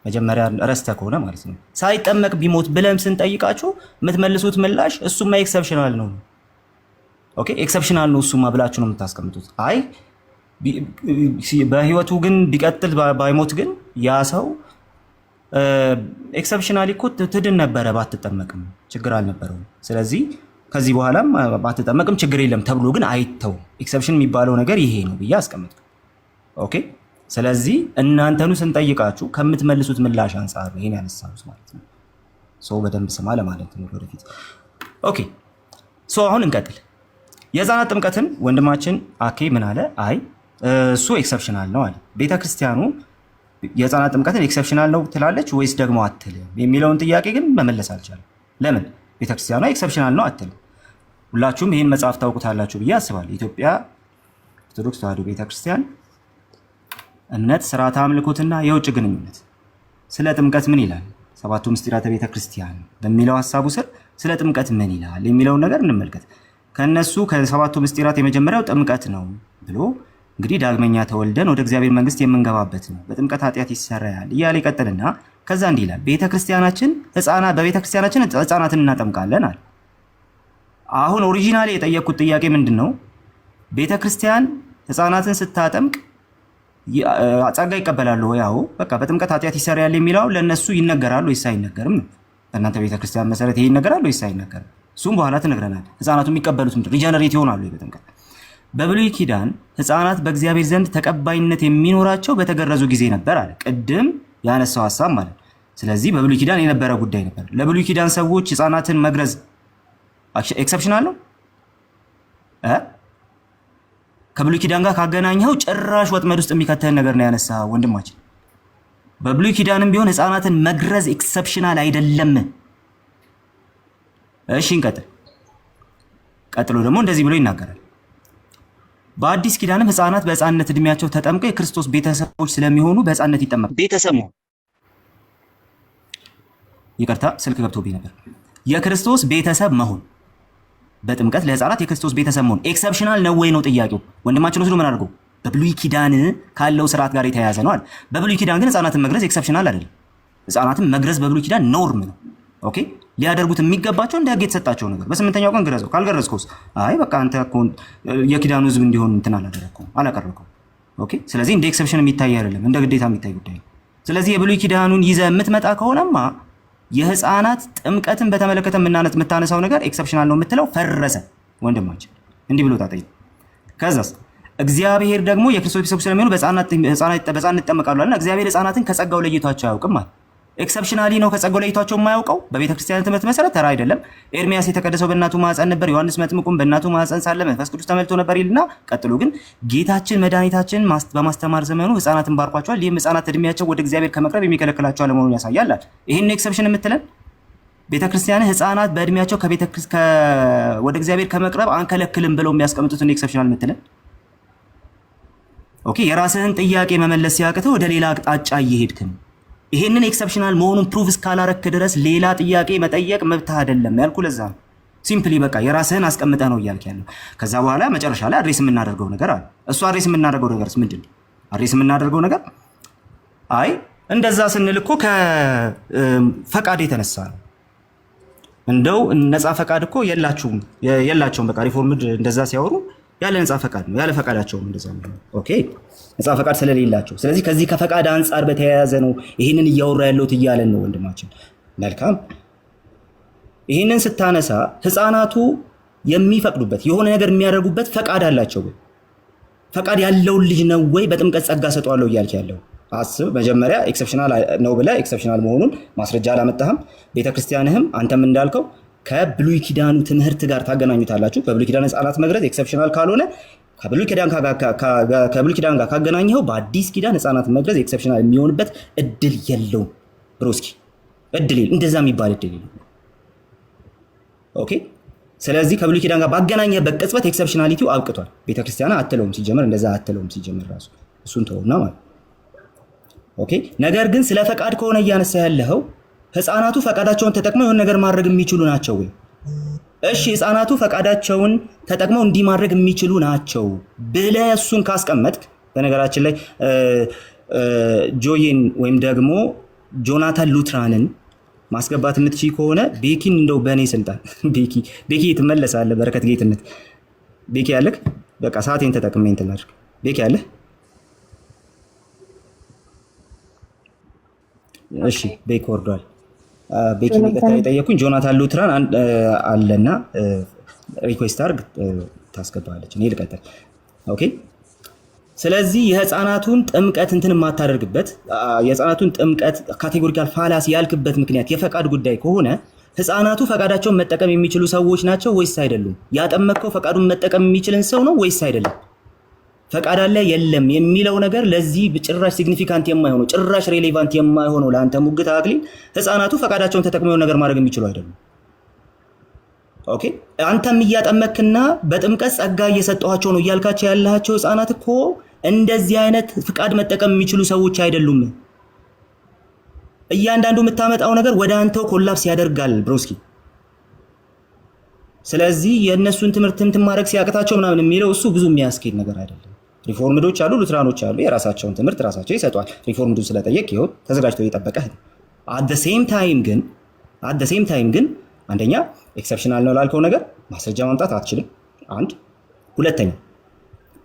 S3: መጀመሪያ ረስተህ ከሆነ ማለት ነው፣ ሳይጠመቅ ቢሞት ብለን ስንጠይቃችሁ የምትመልሱት ምላሽ እሱማ ኤክሰፕሽናል ነው። ኦኬ ኤክሰፕሽናል ነው እሱማ ብላችሁ ነው የምታስቀምጡት። አይ በህይወቱ ግን ቢቀጥል ባይሞት ግን ያ ሰው ኤክሰፕሽናሊ እኮ ትድን ነበረ ባትጠመቅም ችግር አልነበረውም። ስለዚህ ከዚህ በኋላም ባትጠመቅም ችግር የለም ተብሎ ግን አይተው። ኤክሰፕሽን የሚባለው ነገር ይሄ ነው ብዬ አስቀምጥ። ኦኬ ስለዚህ እናንተኑ ስንጠይቃችሁ ከምትመልሱት ምላሽ አንጻር ነው ይሄን ያነሳሁት ማለት ነው። ሰው በደንብ ስማ ለማለት ነው ወደፊት። ኦኬ አሁን እንቀጥል። የህፃናት ጥምቀትን ወንድማችን አኬ ምን አለ? አይ እሱ ኤክሰፕሽናል ነው አለ። ቤተክርስቲያኑ የህፃናት ጥምቀትን ኤክሰፕሽናል ነው ትላለች ወይስ ደግሞ አትልም የሚለውን ጥያቄ ግን መመለስ አልቻለም። ለምን? ቤተክርስቲያኗ ኤክሰፕሽናል ነው አትልም። ሁላችሁም ይህን መጽሐፍ ታውቁታላችሁ ብዬ አስባለሁ። ኢትዮጵያ ኦርቶዶክስ ተዋሕዶ ቤተክርስቲያን እምነት፣ ስርዓተ አምልኮትና የውጭ ግንኙነት ስለ ጥምቀት ምን ይላል? ሰባቱ ምስጢራተ ቤተክርስቲያን በሚለው ሀሳቡ ስር ስለ ጥምቀት ምን ይላል የሚለውን ነገር እንመልከት። ከነሱ ከሰባቱ ምስጢራት የመጀመሪያው ጥምቀት ነው ብሎ እንግዲህ ዳግመኛ ተወልደን ወደ እግዚአብሔር መንግስት የምንገባበት ነው፣ በጥምቀት ኃጢአት ይሰረያል እያለ ይቀጥልና ከዛ እንዲህ ይላል፣ በቤተክርስቲያናችን ህፃናትን እናጠምቃለን አለ። አሁን ኦሪጂናሊ የጠየቅኩት ጥያቄ ምንድን ነው? ቤተክርስቲያን ህፃናትን ስታጠምቅ ጸጋ ይቀበላሉ ወይ? አዎ በቃ በጥምቀት ኃጢአት ይሰረያል የሚለው ለእነሱ ይነገራል ወይስ አይነገርም ነው። በእናንተ ቤተክርስቲያን መሰረት ይሄ ይነገራል ወይስ አይነገርም? እሱም በኋላ ትነግረናል። ህፃናቱ የሚቀበሉት ምንድን ሪጀነሬት ይሆናሉ በጥምቀት። በብሉይ ኪዳን ህፃናት በእግዚአብሔር ዘንድ ተቀባይነት የሚኖራቸው በተገረዙ ጊዜ ነበር አለ። ቅድም ያነሳው ሀሳብ ማለት። ስለዚህ በብሉይ ኪዳን የነበረ ጉዳይ ነበር። ለብሉይ ኪዳን ሰዎች ህፃናትን መግረዝ ኤክሰፕሽናል ነው? ከብሉይ ኪዳን ጋር ካገናኘው ጭራሽ ወጥመድ ውስጥ የሚከተል ነገር ነው ያነሳ ወንድማችን። በብሉይ ኪዳንም ቢሆን ህፃናትን መግረዝ ኤክሰፕሽናል አይደለም። እሺ እንቀጥል። ቀጥሎ ደግሞ እንደዚህ ብሎ ይናገራል። በአዲስ ኪዳንም ህፃናት በህፃንነት እድሜያቸው ተጠምቀው የክርስቶስ ቤተሰቦች ስለሚሆኑ በህፃንነት ይጠመቃሉ። ቤተሰብ ይቅርታ ስልክ ገብቶብኝ ነበር። የክርስቶስ ቤተሰብ መሆን በጥምቀት ለህፃናት የክርስቶስ ቤተሰብ መሆን ኤክሰፕሽናል ነው ወይ ነው ጥያቄው። ወንድማችን ወስዶ ምን አድርገው በብሉይ ኪዳን ካለው ስርዓት ጋር የተያያዘ ነው አለ። በብሉይ ኪዳን ግን ህፃናትን መግረዝ ኤክሰፕሽናል አይደለም። ህፃናትን መግረዝ በብሉይ ኪዳን ኖርም ነው። ኦኬ ሊያደርጉት የሚገባቸው እንደ ህግ የተሰጣቸው ነገር። በስምንተኛው ቀን ግረዘው፣ ካልገረዝከውስ አይ በቃ አንተ እኮ የኪዳኑ ህዝብ እንዲሆን እንትን አላቀረብከውም። ኦኬ ስለዚህ እንደ ኤክሰፕሽን የሚታይ አይደለም፣ እንደ ግዴታ የሚታይ ጉዳይ ነው። ስለዚህ የብሉይ ኪዳኑን ይዘህ የምትመጣ ከሆነማ የህፃናት ጥምቀትን በተመለከተ የምታነሳው ነገር ኤክሰፕሽናል ነው የምትለው ፈረሰ ወንድማችን። እንዲህ ብሎ ታጠይ። ከዛስ እግዚአብሔር ደግሞ የክርስቶስ ቤተሰቦች ስለሚሆኑ በህፃናት ይጠመቃሉ አለና እግዚአብሔር ህፃናትን ከጸጋው ለይቷቸው አያውቅም ማለት ኤክሰፕሽናሊ ነው ከጸጋው ለይቷቸው የማያውቀው። በቤተክርስቲያን ትምህርት መሰረት ተራ አይደለም። ኤርሚያስ የተቀደሰው በእናቱ ማህፀን ነበር፣ ዮሐንስ መጥምቁም በእናቱ ማህፀን ሳለ መንፈስ ቅዱስ ተመልቶ ነበር ይልና ቀጥሎ ግን ጌታችን መድኃኒታችን በማስተማር ዘመኑ ህፃናትን ባርኳቸዋል። ይህም ህፃናት እድሜያቸው ወደ እግዚአብሔር ከመቅረብ የሚከለክላቸው አለመሆኑን ያሳያል። ይህን ኤክሰፕሽን የምትለን ቤተክርስቲያን ህፃናት በእድሜያቸው ወደ እግዚአብሔር ከመቅረብ አንከለክልም ብለው የሚያስቀምጡትን ኤክሰፕሽናል የምትለን ኦኬ የራስህን ጥያቄ መመለስ ሲያቅተው ወደ ሌላ አቅጣጫ እየሄድክ ነው። ይሄንን ኤክሰፕሽናል መሆኑን ፕሩቭ እስካላረክ ድረስ ሌላ ጥያቄ መጠየቅ መብትህ አይደለም ያልኩ ለዛ ነው። ሲምፕሊ በቃ የራስህን አስቀምጠህ ነው እያልክ ያለው። ከዛ በኋላ መጨረሻ ላይ አድሬስ የምናደርገው ነገር አለ። እሱ አድሬስ የምናደርገው ነገርስ ምንድን ነው? አድሬስ የምናደርገው ነገር አይ እንደዛ ስንል እኮ ከፈቃድ የተነሳ ነው። እንደው ነፃ ፈቃድ እኮ የላቸውም። በቃ ሪፎርምድ እንደዛ ሲያወሩ ያለ ነፃ ፈቃድ ነው፣ ያለ ፈቃዳቸውም እንደዛ ነው። ኦኬ ነፃ ፈቃድ ስለሌላቸው፣ ስለዚህ ከዚህ ከፈቃድ አንጻር በተያያዘ ነው ይህንን እያወራ ያለሁት እያለን ነው ወንድማችን። መልካም ይህንን ስታነሳ ህፃናቱ የሚፈቅዱበት የሆነ ነገር የሚያደርጉበት ፈቃድ አላቸው ወይ? ፈቃድ ያለውን ልጅ ነው ወይ በጥምቀት ጸጋ ሰጠዋለሁ እያልክ ያለው? አስብ መጀመሪያ ኤክሰፕሽናል ነው ብለህ ኤክሰፕሽናል መሆኑን ማስረጃ አላመጣህም። ቤተክርስቲያንህም አንተም እንዳልከው ከብሉይ ኪዳኑ ትምህርት ጋር ታገናኙታላችሁ። በብሉይ ኪዳን ህፃናት መግረዝ ኤክሰፕሽናል ካልሆነ ከብሉይ ኪዳን ጋር ካገናኘኸው በአዲስ ኪዳን ህፃናት መግረዝ ኤክሰፕሽናል የሚሆንበት እድል የለውም። ብሮስኪ እድል የለም፣ እንደዛ የሚባል እድል የለም። ኦኬ ስለዚህ ከብሉይ ኪዳን ጋር ባገናኘህበት ቅጽበት ኤክሰፕሽናሊቲው አብቅቷል። ቤተክርስቲያን አትለውም ሲጀመር፣ እንደዛ አትለውም ሲጀመር ራሱ እሱን ተውና ማለት ኦኬ። ነገር ግን ስለ ፈቃድ ከሆነ እያነሳ ያለኸው ህፃናቱ ፈቃዳቸውን ተጠቅመው የሆነ ነገር ማድረግ የሚችሉ ናቸው ወይ? እሺ ህፃናቱ ፈቃዳቸውን ተጠቅመው እንዲህ ማድረግ የሚችሉ ናቸው ብለህ እሱን ካስቀመጥክ፣ በነገራችን ላይ ጆይን ወይም ደግሞ ጆናታን ሉትራንን ማስገባት የምትችይ ከሆነ ቤኪን እንደው በእኔ ስልጣን ቤኪ ትመለሳለህ። በረከት ጌትነት ቤኪ ያለክ በቃ ሰዓቴን ተጠቅሜ እንትን ላድርግ። ቤኪ ያለህ እሺ ቤክ ወርዷል። ቤኪ ቀጥታ የጠየኩኝ ጆናታን ሉትራን አለና ሪኩዌስት አድርግ ታስገባለች። እኔ ልቀጥል። ኦኬ ስለዚህ የህፃናቱን ጥምቀት እንትን የማታደርግበት የህፃናቱን ጥምቀት ካቴጎሪካል ፋላሲ ያልክበት ምክንያት የፈቃድ ጉዳይ ከሆነ ህፃናቱ ፈቃዳቸውን መጠቀም የሚችሉ ሰዎች ናቸው ወይስ አይደሉም? ያጠመቀው ፈቃዱን መጠቀም የሚችልን ሰው ነው ወይስ አይደለም? ፈቃድ አለ የለም የሚለው ነገር ለዚህ ጭራሽ ሲግኒፊካንት የማይሆነው ጭራሽ ሬሌቫንት የማይሆነው ለአንተ ሙግት አክሊል ህፃናቱ ፈቃዳቸውን ተጠቅመው ነገር ማድረግ የሚችሉ አይደሉም። ኦኬ አንተም እያጠመክና በጥምቀት ጸጋ እየሰጠኋቸው ነው እያልካቸው ያላቸው ህፃናት እኮ እንደዚህ አይነት ፍቃድ መጠቀም የሚችሉ ሰዎች አይደሉም። እያንዳንዱ የምታመጣው ነገር ወደ አንተው ኮላፕስ ያደርጋል ብሮስኪ። ስለዚህ የእነሱን ትምህርት እንትን ማድረግ ሲያቅታቸው ምናምን የሚለው እሱ ብዙ የሚያስኬድ ነገር አይደለም። ሪፎርምዶች አሉ፣ ሉትራኖች አሉ፣ የራሳቸውን ትምህርት ራሳቸው ይሰጧል። ሪፎርምዱን ስለጠየቅ ይኸው ተዘጋጅቶ እየጠበቀህ ነው። አት ዘ ሴም ታይም ግን አንደኛ ኤክሰፕሽናል ነው ላልከው ነገር ማስረጃ ማምጣት አትችልም። አንድ ሁለተኛ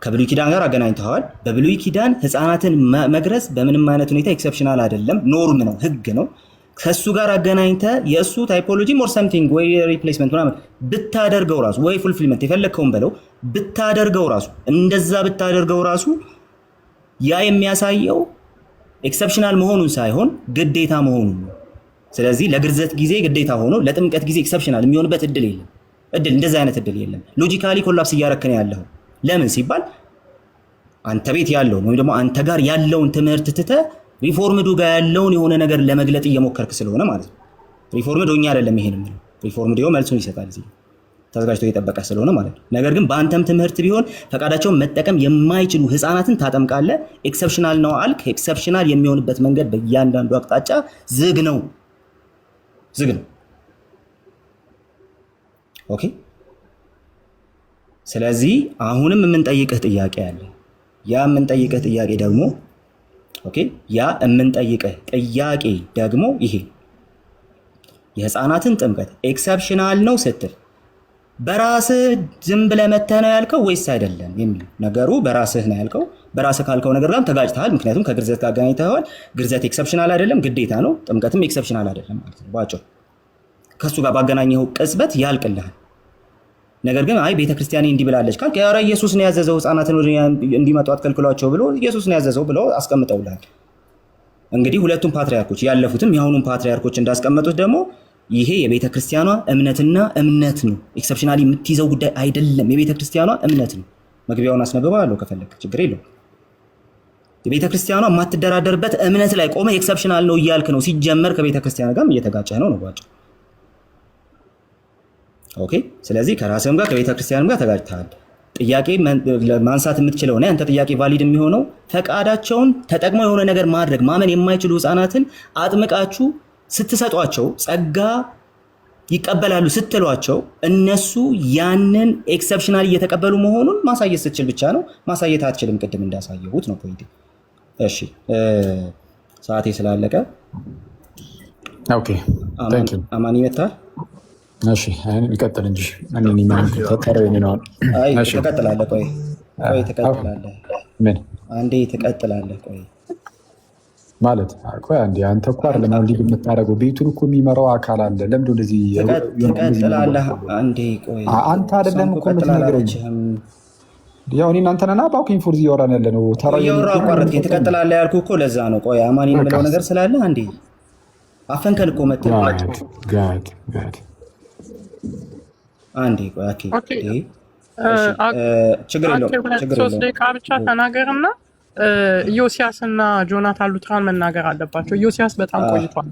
S3: ከብሉይ ኪዳን ጋር አገናኝተዋል። በብሉይ ኪዳን ህፃናትን መግረዝ በምንም አይነት ሁኔታ ኤክሰፕሽናል አይደለም፣ ኖርም ነው፣ ህግ ነው። ከሱ ጋር አገናኝተ የእሱ ታይፖሎጂ ሞር ሰምቲንግ ወይ ሪፕሌስመንት ምናምን ብታደርገው ራሱ ወይ ፉልፊልመንት የፈለግከውን በለው ብታደርገው ራሱ እንደዛ ብታደርገው ራሱ ያ የሚያሳየው ኤክሰፕሽናል መሆኑን ሳይሆን ግዴታ መሆኑን ነው። ስለዚህ ለግርዘት ጊዜ ግዴታ ሆኖ ለጥምቀት ጊዜ ኤክሰፕሽናል የሚሆንበት እድል የለም። እንደዛ አይነት እድል የለም። ሎጂካሊ ኮላፕስ እያረከነ ያለው ለምን ሲባል አንተ ቤት ያለውን ወይም ደግሞ አንተ ጋር ያለውን ትምህርት ትተህ ሪፎርምዱ ጋር ያለውን የሆነ ነገር ለመግለጥ እየሞከርክ ስለሆነ ማለት ነው። ሪፎርምዱ እኛ አይደለም ይሄን የሚለው ሪፎርምዱ መልሱን ይሰጣል እዚህ ተዘጋጅቶ እየጠበቀ ስለሆነ ማለት ነው። ነገር ግን በአንተም ትምህርት ቢሆን ፈቃዳቸውን መጠቀም የማይችሉ ህፃናትን ታጠምቃለህ። ኤክሰፕሽናል ነው አልክ። ኤክሰፕሽናል የሚሆንበት መንገድ በእያንዳንዱ አቅጣጫ ዝግ ነው። ኦኬ ስለዚህ አሁንም የምንጠይቅህ ጥያቄ አለ። ያ የምንጠይቅህ ጥያቄ ደግሞ ይሄ የህፃናትን ጥምቀት ኤክሰፕሽናል ነው ስትል በራስህ ዝም ብለህ መተህ ነው ያልከው ወይስ አይደለም የሚል ነገሩ በራስህ ነው ያልከው። በራስህ ካልከው ነገር ጋር ተጋጭተሃል። ምክንያቱም ከግርዘት ጋር አገናኝተኸዋል። ግርዘት ኤክሰፕሽናል አይደለም ግዴታ ነው። ጥምቀትም ኤክሰፕሽናል አይደለም ማለት ነው ባጭሩ። ከሱ ጋር ባገናኘኸው ቅጽበት ያልቅልሃል። ነገር ግን አይ ቤተክርስቲያን እንዲህ ብላለች ካልክ ኧረ ኢየሱስ ነው ያዘዘው ህፃናትን እንዲመጡ አትከልክሏቸው ብሎ ኢየሱስ ነው ያዘዘው ብለው አስቀምጠውልሃል። እንግዲህ ሁለቱም ፓትሪያርኮች ያለፉትም የአሁኑም ፓትሪያርኮች እንዳስቀመጡት ደግሞ ይሄ የቤተክርስቲያኗ እምነት ነው። ኤክሰፕሽናሊ የምትይዘው ጉዳይ አይደለም። የቤተክርስቲያኗ እምነት ነው። መግቢያውን አስነብበዋለሁ ከፈለክ ችግር የለውም። የቤተክርስቲያኗ የማትደራደርበት እምነት ላይ ቆመ ኤክሰፕሽናል ነው እያልክ ነው። ሲጀመር ከቤተክርስቲያን ጋርም እየተጋጨህ ነው ባጭ። ኦኬ ስለዚህ ከራስህም ጋር ከቤተክርስቲያንም ጋር ተጋጭተሃል። ጥያቄ ማንሳት የምትችለው እና አንተ ጥያቄ ቫሊድ የሚሆነው ፈቃዳቸውን ተጠቅመው የሆነ ነገር ማድረግ ማመን የማይችሉ ህፃናትን አጥምቃችሁ ስትሰጧቸው ጸጋ ይቀበላሉ ስትሏቸው እነሱ ያንን ኤክሰፕሽናል እየተቀበሉ መሆኑን ማሳየት ስትችል ብቻ ነው። ማሳየት አትችልም። ቅድም እንዳሳየሁት ነው ፖይንት። እሺ ሰዓቴ ስላለቀ
S2: ኦኬ ታንክ ዩ
S3: አማን ይመጣል።
S2: እሺ ይቀጥል እንጂ ማንንም ተቀረኝ ነው።
S3: እሺ ተቀጥላለህ። ቆይ ተቀጥላለህ።
S2: ምን
S3: አንዴ ተቀጥላለህ። ቆይ
S2: ማለት ቆይ አንዴ አንተ እኮ አይደለም አሁን ሊግ የምታደርገው ቤቱን እኮ የሚመራው አካል አለ። ለምንድን እንደዚህ
S3: ተቀጥላለህ? አንዴ ቆይ
S2: አንተ አይደለም እኮ የምትነግረኝ። ያው እኔ እናንተ ነና ባኩኝ ፎርዚ እያወራን ያለ ነው።
S3: እያወራሁ አቋረጥከኝ። ትቀጥላለህ ያልኩህ እኮ ለዛ ነው። ቆይ አማን የምለው ነገር ስላለ አንዴ አፈንከን እኮ መጥተህ
S2: ጋድ
S3: አንዴ ቆይ ችግር የለውም።
S6: 3 ደቂቃ ብቻ ተናገርና ኢዮስያስ እና ጆናታን ሉትራን መናገር አለባቸው። ኢዮስያስ በጣም ቆይቷል።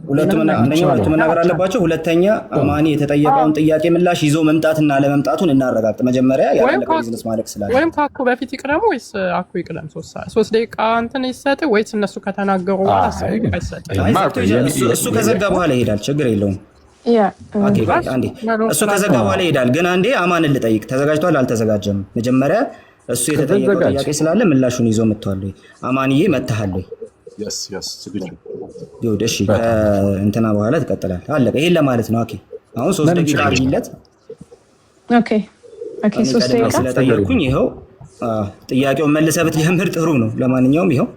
S3: አንደኛው ሁለቱ መናገር አለባቸው። ሁለተኛ አማኒ የተጠየቀውን ጥያቄ ምላሽ ይዞ መምጣትና ለመምጣቱን እናረጋግጥ። መጀመሪያ ያለቀ ቢዝነስ ማለት ስላለ
S6: ወይም ካኩ በፊት ይቅደሙ ወይስ አኩ ይቅደም? 3 ደቂቃ እንትን ይሰጥ ወይስ እነሱ ከተናገሩ
S3: እሱ ከዘጋ በኋላ ይሄዳል። ችግር የለውም። እሱ ከዘጋ በኋላ ይሄዳል። ግን አንዴ አማንን ልጠይቅ። ተዘጋጅቷል አልተዘጋጀም? መጀመሪያ እሱ የተጠየቀው ጥያቄ ስላለ ምላሹን ይዞ መጥቷል። አማንዬ መጥተሃል? እሺ እንትና በኋላ ትቀጥላለህ። አለቀ። ይሄን ለማለት ነው። አሁን 3 ደቂቃ አድርጊለት።
S5: ኦኬ 3 ደቂቃ
S3: ስለጠየቅኩኝ ይኸው ጥያቄውን መልሰህ ብትጀምር ጥሩ ነው። ለማንኛውም ይኸው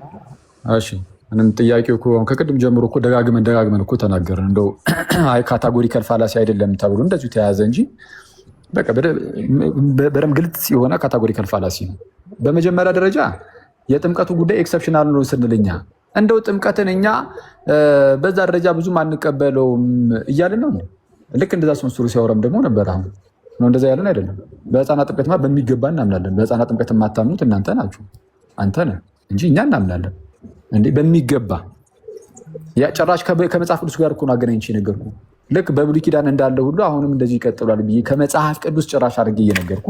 S2: እሺ ምንም ጥያቄው እኮ ከቅድም ጀምሮ እኮ ደጋግመን እኮ ተናገርን። እንደው አይ ካታጎሪካል ፋላሲ አይደለም ተብሎ እንደዚሁ ተያዘ እንጂ በቃ በደምብ ግልጽ የሆነ ካታጎሪካል ፋላሲ ነው። በመጀመሪያ ደረጃ የጥምቀቱ ጉዳይ ኤክሰፕሽናል ነው ስንልኛ እንደው ጥምቀትን እኛ በዛ ደረጃ ብዙም አንቀበለውም እያልን ነው። ልክ እንደዛ ስመስሉ ሲያወራም ደግሞ ነበር። አሁን ነው እንደዛ ያለን አይደለም። በህፃናት ጥምቀትማ በሚገባ እናምናለን። በህፃናት ጥምቀት የማታምኑት እናንተ ናችሁ፣ አንተ ነህ እንጂ እኛ እናምናለን እንዴ በሚገባ። ያ ጭራሽ ከመጽሐፍ ቅዱስ ጋር እኮ ነው አገናኝቼ ነገርኩ። ልክ በብሉይ ኪዳን እንዳለ ሁሉ አሁንም እንደዚህ ይቀጥላል ብዬ ከመጽሐፍ ቅዱስ ጭራሽ አድርጌ እየነገርኩ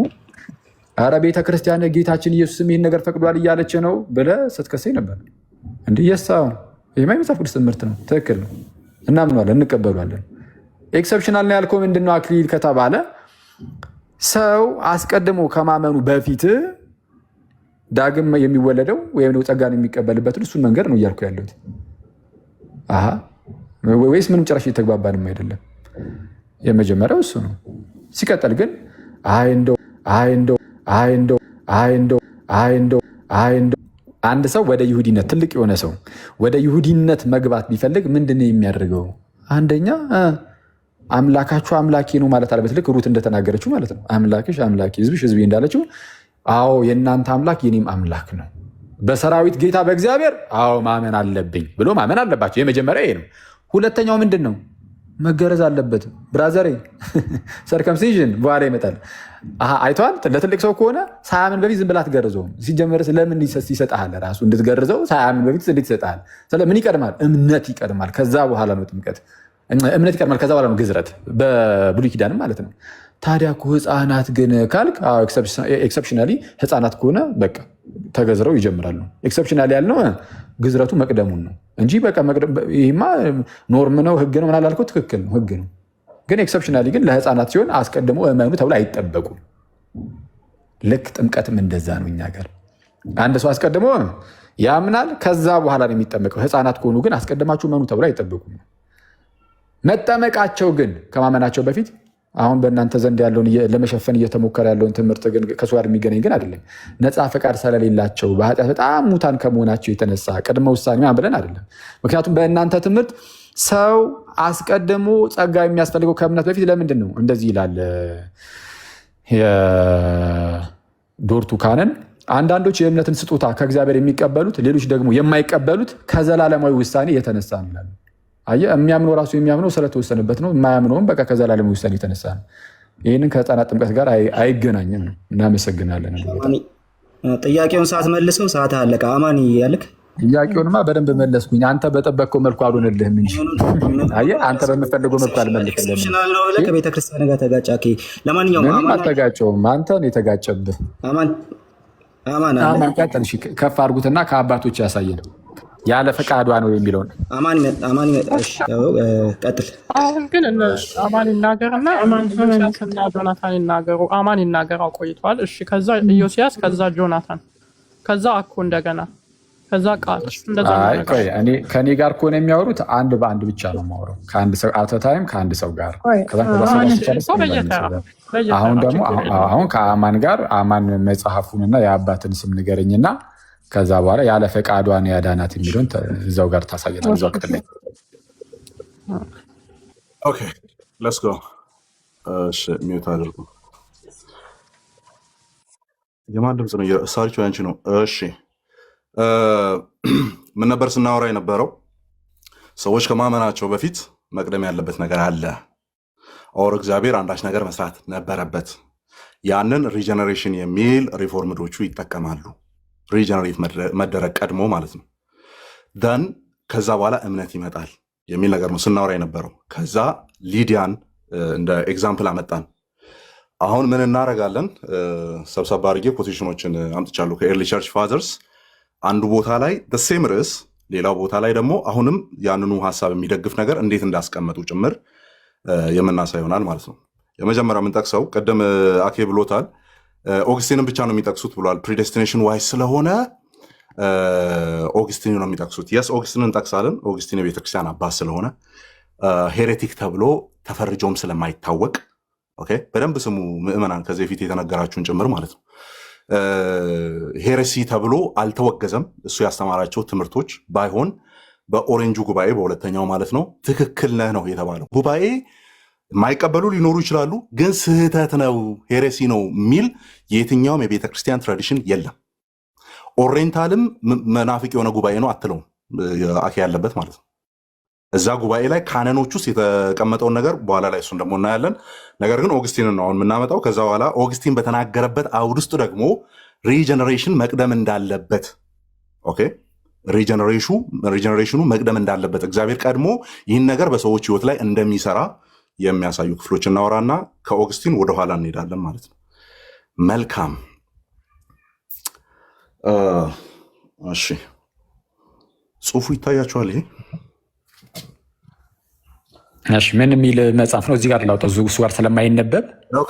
S2: ኧረ ቤተክርስቲያን ጌታችን ኢየሱስም ይህን ነገር ፈቅዷል እያለች ነው ብለህ ስትከሰኝ ነበር። እንዲህ የሳው ይሄማ የመጽሐፍ ቅዱስ ትምህርት ነው፣ ትክክል ነው፣ እናምኗለን፣ እንቀበሏለን። ኤክሰፕሽናል ነው ያልከው ምንድን ነው አክሊል ከተባለ ሰው አስቀድሞ ከማመኑ በፊት ዳግም የሚወለደው ወይም ነው ጸጋን የሚቀበልበትን እሱን መንገድ ነው እያልኩ ያለሁት። ወይስ ምንም ጭራሽ እየተግባባንም አይደለም? የመጀመሪያው እሱ ነው። ሲቀጥል ግን አንድ ሰው ወደ ይሁዲነት ትልቅ የሆነ ሰው ወደ ይሁዲነት መግባት ቢፈልግ ምንድን ነው የሚያደርገው? አንደኛ አምላካችሁ አምላኬ ነው ማለት አለበት። ልክ ሩት እንደተናገረችው ማለት ነው። አምላክሽ አምላኬ፣ ህዝብሽ ህዝቤ እንዳለችው፣ አዎ የእናንተ አምላክ የኔም አምላክ ነው። በሰራዊት ጌታ በእግዚአብሔር አዎ ማመን አለብኝ ብሎ ማመን አለባቸው። የመጀመሪያ ይሄ ነው። ሁለተኛው ምንድን ነው? መገረዝ አለበት። ብራዘሬ ሰርከምሲዥን በኋላ ይመጣል። አይተዋል። ለትልቅ ሰው ከሆነ ሳያምን በፊት ዝም ብላ አትገርዘውም። ሲጀመርስ ለምን ይሰጥሃል? ራሱ እንድትገርዘው ሳያምን በፊት እንዴት ይሰጥሃል? ምን ይቀድማል? እምነት ይቀድማል። ከዛ በኋላ ነው ጥምቀት። እምነት ይቀድማል። ከዛ በኋላ ነው ግዝረት፣ በብሉይ ኪዳንም ማለት ነው። ታዲያ እኮ ህፃናት ግን ካልክ ኤክሰፕሽናሊ ህፃናት ከሆነ በቃ ተገዝረው ይጀምራሉ። ኤክሰፕሽናሊ ያልነው ግዝረቱ መቅደሙን ነው እንጂ በቃ ይሄማ ኖርም ነው ህግ ነው ምናምን አላልከው፣ ትክክል ነው ህግ ነው። ግን ኤክሰፕሽናሊ ግን ለህፃናት ሲሆን አስቀድሞ እመኑ ተብሎ አይጠበቁም። ልክ ጥምቀትም እንደዛ ነው። እኛ ጋር አንድ ሰው አስቀድሞ ያምናል፣ ከዛ በኋላ ነው የሚጠመቀው። ህፃናት ከሆኑ ግን አስቀድማችሁ እመኑ ተብሎ አይጠበቁም። መጠመቃቸው ግን ከማመናቸው በፊት አሁን በእናንተ ዘንድ ያለውን ለመሸፈን እየተሞከረ ያለውን ትምህርት ግን ከእሱ ጋር የሚገናኝ ግን አይደለም። ነፃ ፈቃድ ስለሌላቸው በኃጢአት በጣም ሙታን ከመሆናቸው የተነሳ ቅድመ ውሳኔ ብለን አይደለም። ምክንያቱም በእናንተ ትምህርት ሰው አስቀድሞ ጸጋ የሚያስፈልገው ከእምነት በፊት ለምንድን ነው እንደዚህ ይላል የዶርቱ ካህንን። አንዳንዶች የእምነትን ስጦታ ከእግዚአብሔር የሚቀበሉት፣ ሌሎች ደግሞ የማይቀበሉት ከዘላለማዊ ውሳኔ የተነሳ ነው ይላል። የሚያምነው ራሱ የሚያምነው ስለተወሰነበት ነው። የማያምነውም በቃ ከዘላለማዊ ውሳኔ የተነሳ ነው። ይህንን ከህፃናት ጥምቀት ጋር አይገናኝም ነው። እናመሰግናለን።
S3: ጥያቄውን ሰዓት መልሰው ሰዓት አለቀ። አማን ያልክ
S2: ጥያቄውንማ በደንብ መለስኩኝ። አንተ በጠበቅከው መልኩ አልሆነልህም እንጂ አንተ በምፈልገው መልኩ አልመለስልህም።
S3: ከቤተክርስቲያን ጋር ተጋጫ። ለማንኛውም
S2: አልተጋጨውም፣ አንተ ነው የተጋጨብህ። አማን ከፍ አድርጉትና ከአባቶች ያሳየን ያለ ፈቃዷ ነው የሚለውን
S3: ቀጥል።
S6: አሁን ግን አማን ይናገርና ኢዮስያስና ጆናታን ይናገሩ። አማን ይናገር ቆይቷል። እሺ፣ ከዛ ኢዮስያስ፣ ከዛ ጆናታን፣ ከዛ አኩ እንደገና ከዛ ቃል እንደዛ
S2: ከኔ ጋር ከሆነ የሚያወሩት አንድ በአንድ ብቻ ነው የማወራው ከአንድ ሰው አተታይም ከአንድ ሰው ጋር አሁን ደግሞ አሁን ከአማን ጋር አማን መጽሐፉንና የአባትን ስም ንገረኝና ከዛ በኋላ ያለ ፈቃዷን ያዳናት የሚለውን እዛው ጋር ታሳየናል። እዛው ቅጥልኝ።
S1: ኦኬ ሌትስ ጎ። እሺ ሚውት አድርጉ። የማን ድምፅ ነው? ሳሪቹ ያንቺ ነው። እሺ ምን ነበር ስናወራ የነበረው? ሰዎች ከማመናቸው በፊት መቅደም ያለበት ነገር አለ። ኦር እግዚአብሔር አንዳች ነገር መስራት ነበረበት። ያንን ሪጀነሬሽን የሚል ሪፎርምዶቹ ይጠቀማሉ። ሪጀነሬት መደረግ ቀድሞ ማለት ነው። ደን ከዛ በኋላ እምነት ይመጣል የሚል ነገር ነው ስናወራ የነበረው። ከዛ ሊዲያን እንደ ኤግዛምፕል አመጣን። አሁን ምን እናደርጋለን? ሰብሰብ አድርጌ ኮቴሽኖችን አምጥቻለሁ ከኤርሊ ቸርች ፋዘርስ። አንዱ ቦታ ላይ ሴም ርዕስ፣ ሌላው ቦታ ላይ ደግሞ አሁንም ያንኑ ሀሳብ የሚደግፍ ነገር እንዴት እንዳስቀመጡ ጭምር የምናሳይ ይሆናል ማለት ነው። የመጀመሪያ የምንጠቅሰው ቅድም አኬ ብሎታል፣ ኦግስቲንን ብቻ ነው የሚጠቅሱት ብሏል። ፕሪዴስቲኔሽን ዋይስ ስለሆነ ኦግስቲን ነው የሚጠቅሱት። የስ ኦግስቲንን እንጠቅሳለን። ኦግስቲን የቤተክርስቲያን አባት ስለሆነ ሄሬቲክ ተብሎ ተፈርጆም ስለማይታወቅ በደንብ ስሙ ምዕመናን፣ ከዚህ በፊት የተነገራችሁን ጭምር ማለት ነው። ሄሬሲ ተብሎ አልተወገዘም። እሱ ያስተማራቸው ትምህርቶች ባይሆን በኦሬንጁ ጉባኤ በሁለተኛው ማለት ነው ትክክል ነህ ነው የተባለው። ጉባኤ የማይቀበሉ ሊኖሩ ይችላሉ፣ ግን ስህተት ነው ሄሬሲ ነው የሚል የትኛውም የቤተ ክርስቲያን ትራዲሽን የለም። ኦሬንታልም መናፍቅ የሆነ ጉባኤ ነው አትለውም፣ አኬ ያለበት ማለት ነው። እዛ ጉባኤ ላይ ካነኖች ውስጥ የተቀመጠውን ነገር በኋላ ላይ እሱን ደግሞ እናያለን። ነገር ግን ኦግስቲንን ነው አሁን የምናመጣው። ከዛ በኋላ ኦግስቲን በተናገረበት አውድ ውስጥ ደግሞ ሪጀነሬሽን መቅደም እንዳለበት ሪጀነሬሽኑ መቅደም እንዳለበት እግዚአብሔር ቀድሞ ይህን ነገር በሰዎች ህይወት ላይ እንደሚሰራ የሚያሳዩ ክፍሎች እናወራና ከኦግስቲን ወደኋላ እንሄዳለን ማለት ነው። መልካም እሺ፣ ጽሁፉ ይታያችኋል ይሄ?
S2: እሺ፣ ምን የሚል መጽሐፍ ነው? እዚህ ጋር ላውጣው፣ እሱ ጋር ስለማይነበብ
S1: ነው።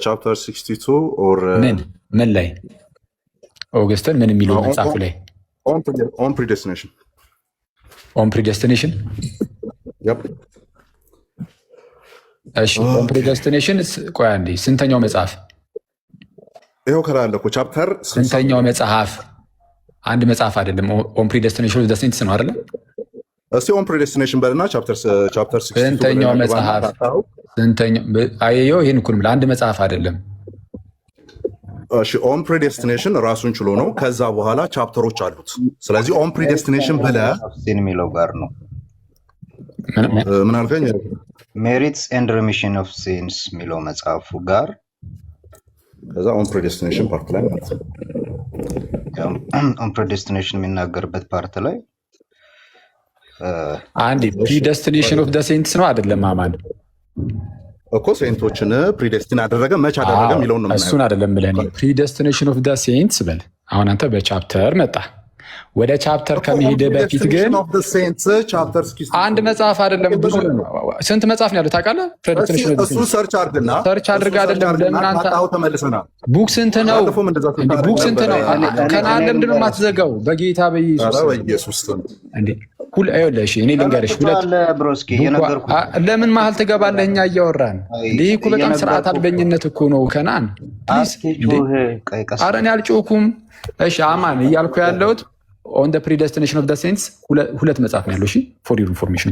S1: ቻፕተር 62 ኦር
S2: ምን ላይ ኦገስትን ምን የሚለው መጽሐፉ ላይ
S1: ኦን ፕሪዴስቲኔሽን
S2: እሺ፣ ኦን ፕሪዴስቲኔሽን። ቆይ አንዴ፣ ስንተኛው መጽሐፍ?
S1: ይኸው ከላይ አለ እኮ ቻፕተር
S2: ስንተኛው መጽሐፍ? አንድ መጽሐፍ አይደለም። ኦን ፕሪዴስቲኔሽን ኦፍ ዘ ሴንትስ ነው አይደል?
S1: እስቲ ኦን ፕሪዴስቲኔሽን በልና ቻፕተር 62
S2: ስንተኛው መጽሐፍ? ስንተኛው? አየው፣ ይሄን እኮ ነው፣ አንድ መጽሐፍ አይደለም።
S1: እሺ፣ ኦን ፕሪዴስቲኔሽን ራሱን ችሎ ነው። ከዛ በኋላ ቻፕተሮች አሉት። ስለዚህ ኦን ፕሪዴስቲኔሽን ብለህ
S4: የሚለው ጋር ነው።
S1: ምን አልከኝ?
S4: ሜሪትስ ኤንድ ሪሚሽን ኦፍ ሲንስ የሚለው መጽሐፉ ጋር
S1: ከዛ ኦን ፕሪዴስቲኔሽን ፓርት ላይ ማለት ነው።
S4: ኦን ፕሪዴስቲኔሽን የሚናገርበት ፓርት ላይ
S2: አንድ ፕሪዴስቲኔሽን ኦፍ ዘ ሴንትስ ነው አይደለም? አማን
S1: እኮ ሴንቶችን ፕሪዴስቲን አደረገ መች አደረገ የሚለውን ነው።
S2: እሱን አይደለም ብለህ ፕሪዴስቲኔሽን ኦፍ ዘ ሴንትስ በል። አሁን አንተ በቻፕተር መጣ። ወደ ቻፕተር ከመሄድ በፊት ግን አንድ መጽሐፍ አይደለም፣ ብዙ ስንት መጽሐፍ ነው ያለው ታውቃለህ?
S1: እሱን ሰርች አድርግና
S2: ሰርች አድርግ አይደለም። ለምን አንተ ቡክ ስንት ነው? ቡክ ስንት ነው? ከናን ለምንድን ነው የማትዘጋው? በጌታ በኢየሱስ እንዴ ሁሉ አይወለሽ። እኔ ልንገርሽ፣ ለምን መሀል ትገባለህ? እኛ እያወራን እንዲህ እኮ በጣም ስርዓት አልበኝነት እኮ ነው። ከናን ፕሊዝ፣ ኧረ እኔ አልጮኩም። እሺ አማን እያልኩ ያለሁት ኦን ዘ ፕሪዴስቲኔሽን ኦፍ ዘ ሴንትስ ሁለት መጽሐፍ ነው ያለው። እሺ ፎር ዩር ኢንፎርሜሽን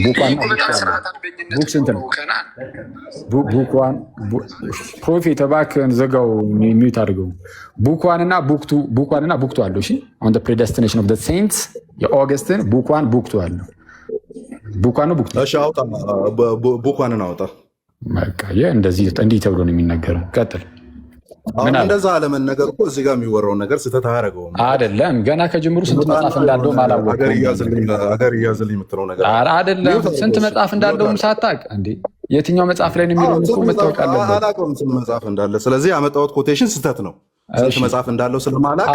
S2: ቡክ ስንት ነው? ቡክ ዋን ፕሮፌት እባክህን ዘጋው፣ ሚዩት አድርገው። ቡክ ዋን እና ቡክ ቱ አለው። እሺ ኦን ዘ ፕሪዴስቲኔሽን ኦፍ ዘ ሴንትስ የኦገስትን ቡክ ዋን ቡክ ቱ አለው። ቡክ ዋን ነው ቡክ ቱ።
S1: እሺ አውጣ፣ ቡክ ዋንን አውጣ።
S2: በቃ እንዲህ ተብሎ ነው የሚነገረው። ቀጥል።
S1: አሁን እንደዛ አለመነገር እኮ እዚህ ጋር የሚወራውን ነገር ስህተት አያደርገውም
S2: አይደለም። ገና ከጅምሩ ስንት መጽሐፍ እንዳለው አላወቅኩም።
S1: ሀገር እያዝልኝ የምትለው ነገር
S2: አይደለም። ስንት መጽሐፍ እንዳለውም ሳታውቅ እንዴ? የትኛው መጽሐፍ ላይ ነው የሚለውን እኮ መታወቅ አለበት።
S1: አላውቀውም ስንት መጽሐፍ እንዳለ። ስለዚህ ያመጣሁት ኮቴሽን ስህተት ነው። ስንት መጽሐፍ እንዳለው ስለማላውቅ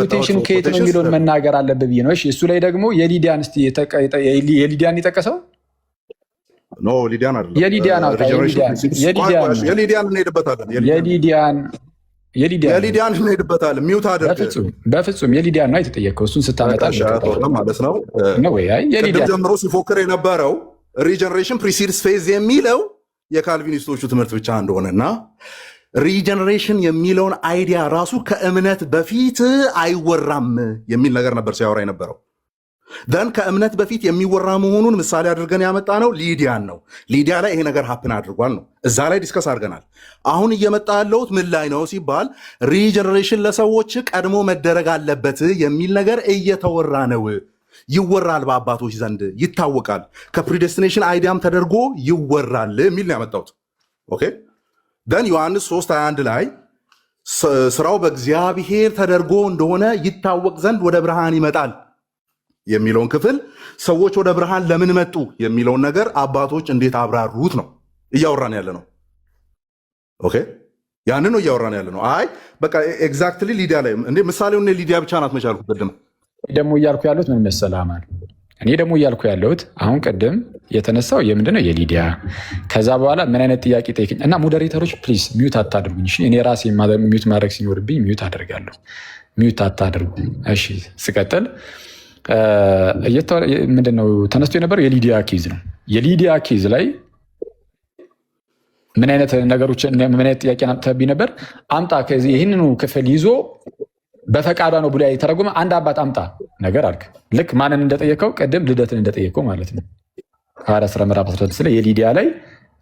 S2: ኮቴሽን ከየት ነው የሚለውን መናገር አለበት ብዬ ነው። እሱ ላይ ደግሞ የሊዲያን የጠቀሰው
S1: ኖ ሊዲያን አይደለም።
S2: የሊዲያን
S1: እንሄድበታለን። የሊዲያን እንሄድበታለን። ሚውት አድርግ።
S2: በፍጹም የሊዲያን ነው የተጠየቀው። እሱን ስታመጣ
S1: ማለት ነው። ቅድም ጀምሮ ሲፎክር የነበረው ሪጀነሬሽን ፕሪሲድስ ፌዝ የሚለው የካልቪኒስቶቹ ትምህርት ብቻ እንደሆነና ሪጀነሬሽን የሚለውን አይዲያ ራሱ ከእምነት በፊት አይወራም የሚል ነገር ነበር ሲያወራ የነበረው። ደን ከእምነት በፊት የሚወራ መሆኑን ምሳሌ አድርገን ያመጣ ነው ሊዲያን ነው። ሊዲያ ላይ ይሄ ነገር ሀፕን አድርጓል ነው። እዛ ላይ ዲስከስ አድርገናል። አሁን እየመጣ ያለሁት ምን ላይ ነው ሲባል ሪጀነሬሽን ለሰዎች ቀድሞ መደረግ አለበት የሚል ነገር እየተወራ ነው። ይወራል፣ በአባቶች ዘንድ ይታወቃል፣ ከፕሪዴስቲኔሽን አይዲያም ተደርጎ ይወራል የሚል ነው ያመጣሁት። ኦኬ ደን ዮሐንስ 3:21 ላይ ስራው በእግዚአብሔር ተደርጎ እንደሆነ ይታወቅ ዘንድ ወደ ብርሃን ይመጣል የሚለውን ክፍል ሰዎች ወደ ብርሃን ለምን መጡ የሚለውን ነገር አባቶች እንዴት አብራሩት ነው እያወራን ያለ ነው። ኦኬ ያንን ነው እያወራን ያለ ነው። አይ በቃ ኤግዛክትሊ ሊዲያ ላይ እንዴ ምሳሌውን ሊዲያ ብቻ ናት መቻልኩት። ቅድም
S2: ደግሞ እያልኩ ያለሁት ምን መሰለህ አማን፣ እኔ ደግሞ እያልኩ ያለሁት አሁን ቅድም የተነሳው የምንድነው የሊዲያ ከዛ በኋላ ምን አይነት ጥያቄ ጠይቅኝ እና ሞዴሬተሮች ፕሊዝ ሚዩት አታድርጉኝ። እሺ እኔ ራሴ ሚዩት ማድረግ ሲኖርብኝ ሚዩት አደርጋለሁ። ሚዩት አታድርጉ። እሺ ስቀጥል ምንድነው ተነስቶ የነበረው የሊዲያ ኬዝ ነው። የሊዲያ ኬዝ ላይ ምን አይነት ነገሮች ምን አይነት ጥያቄ ናምተብኝ ነበር? አምጣ ከዚህ ይህንኑ ክፍል ይዞ በፈቃዷ ነው ብሎ የተረጎመ አንድ አባት አምጣ ነገር አልክ። ልክ ማንን እንደጠየቀው ቅድም ልደትን እንደጠየቀው ማለት ነው። ሐዋርያት ሥራ ምዕራፍ 16 ላይ የሊዲያ ላይ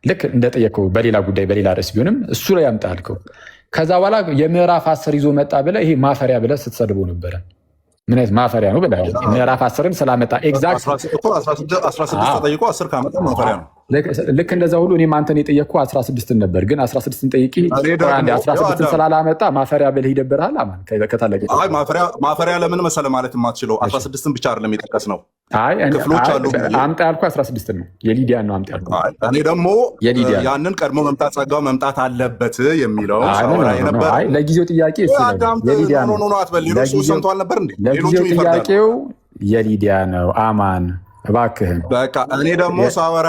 S2: ልክ እንደጠየቀው በሌላ ጉዳይ በሌላ ርዕስ ቢሆንም እሱ ላይ አምጣ አልከው። ከዛ በኋላ የምዕራፍ 10 ይዞ መጣ ብለህ ይሄ ማፈሪያ ብለህ ስትሰድቦ ነበረ። ምን አይነት ማፈሪያ ነው ብለህ ምዕራፍ 10ን ስላመጣ ኤግዛክት
S1: 16 ተጠይቆ 10 ካመጣ ማፈሪያ ነው።
S2: ልክ እንደዛ ሁሉ እኔም አንተን የጠየቅኩ 16 ነበር፣ ግን 16ን ጠይቄ 16ን ስላላመጣ ማፈሪያ ብለህ ይደብርሃል። አማን ከታለቀ
S1: ማፈሪያ ለምን መሰለህ ማለት የማትችለው 16ን ብቻ አይደለም የጠቀስ ነው ክፍሎች አሉ።
S2: አምጣ ያልኩ 16 ነው የሊዲያን ነው አምጣ ያልኩ።
S1: እኔ ደግሞ ያንን ቀድሞ መምጣት ጸጋው መምጣት አለበት የሚለው
S2: ለጊዜው ጥያቄ የሊዲያ ነው። ለጊዜው ጥያቄው የሊዲያ ነው። አማን እባክህን
S1: በቃ እኔ ደግሞ ሳወራ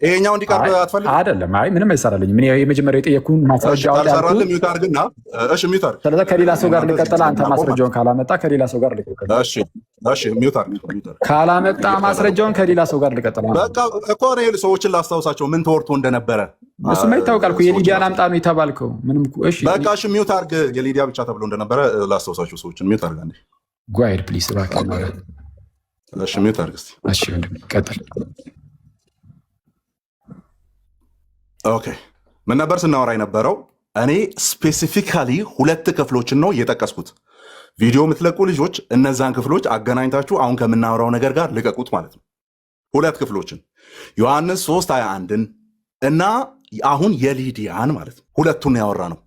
S1: ይሄኛው እንዲቀርብ አትፈልግም?
S2: አይደለም። አይ ምንም አይሰራልኝ። ምን የመጀመሪያው የጠየኩህን ማስረጃ ስለዛ ከሌላ ሰው ጋር ልቀጥል። አንተ ማስረጃውን ካላመጣ ከሌላ ሰው ጋር ልቀጥል። ካላመጣ ማስረጃውን ከሌላ ሰው ጋር ልቀጥል።
S1: በቃ እኮ እኔ ሰዎችን ላስታውሳቸው ምን ተወርቶ እንደነበረ
S2: እሱማ ይታወቃል እኮ የሊዲያን አምጣ ነው የተባልከው። ምንም እሺ
S1: በቃ እሺ ሚውት አድርግ። የሊዲያ ብቻ ተብሎ እንደነበረ ላስታውሳቸው ሰዎችን ሚውት አድርግ። አንዴ
S2: ጓይድ ፕሊስ እባክህ ማለት
S1: እሺ ሚውት አድርግ እስኪ።
S2: እሺ ቀጥል።
S1: ኦኬ ምን ነበር ስናወራ የነበረው? እኔ ስፔሲፊካሊ 2 ክፍሎችን ነው እየጠቀስኩት። ቪዲዮ የምትለቁ ልጆች እነዛን ክፍሎች አገናኝታችሁ አሁን ከምናወራው ነገር ጋር ልቀቁት ማለት ነው። 2 ክፍሎችን ዮሐንስ 3:21ን እና አሁን የሊዲያን ማለት ነው። ሁለቱን ያወራ ነው።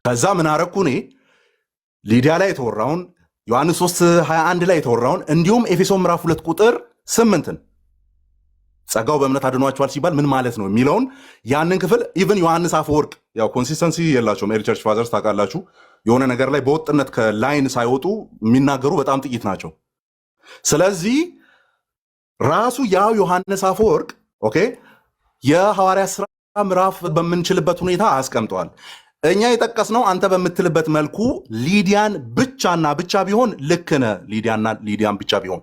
S1: ከዛ ምን አረኩ እኔ ሊዲያ ላይ የተወራውን ዮሐንስ 3:21 ላይ የተወራውን እንዲሁም ኤፌሶን ምዕራፍ 2 ቁጥር 8ን ጸጋው በእምነት አድኗቸዋል ሲባል ምን ማለት ነው የሚለውን ያንን ክፍል ኢቨን ዮሐንስ አፈወርቅ ያው ኮንሲስተንሲ የላቸውም ኤርሊ ቸርች ፋዘርስ ታውቃላችሁ። የሆነ ነገር ላይ በወጥነት ከላይን ሳይወጡ የሚናገሩ በጣም ጥቂት ናቸው። ስለዚህ ራሱ ያው ዮሐንስ አፈወርቅ ኦኬ የሐዋርያት ሥራ ምዕራፍ በምንችልበት ሁኔታ አስቀምጠዋል። እኛ የጠቀስነው አንተ በምትልበት መልኩ ሊዲያን ብቻና ብቻ ቢሆን ልክ ነህ። ሊዲያን ብቻ ቢሆን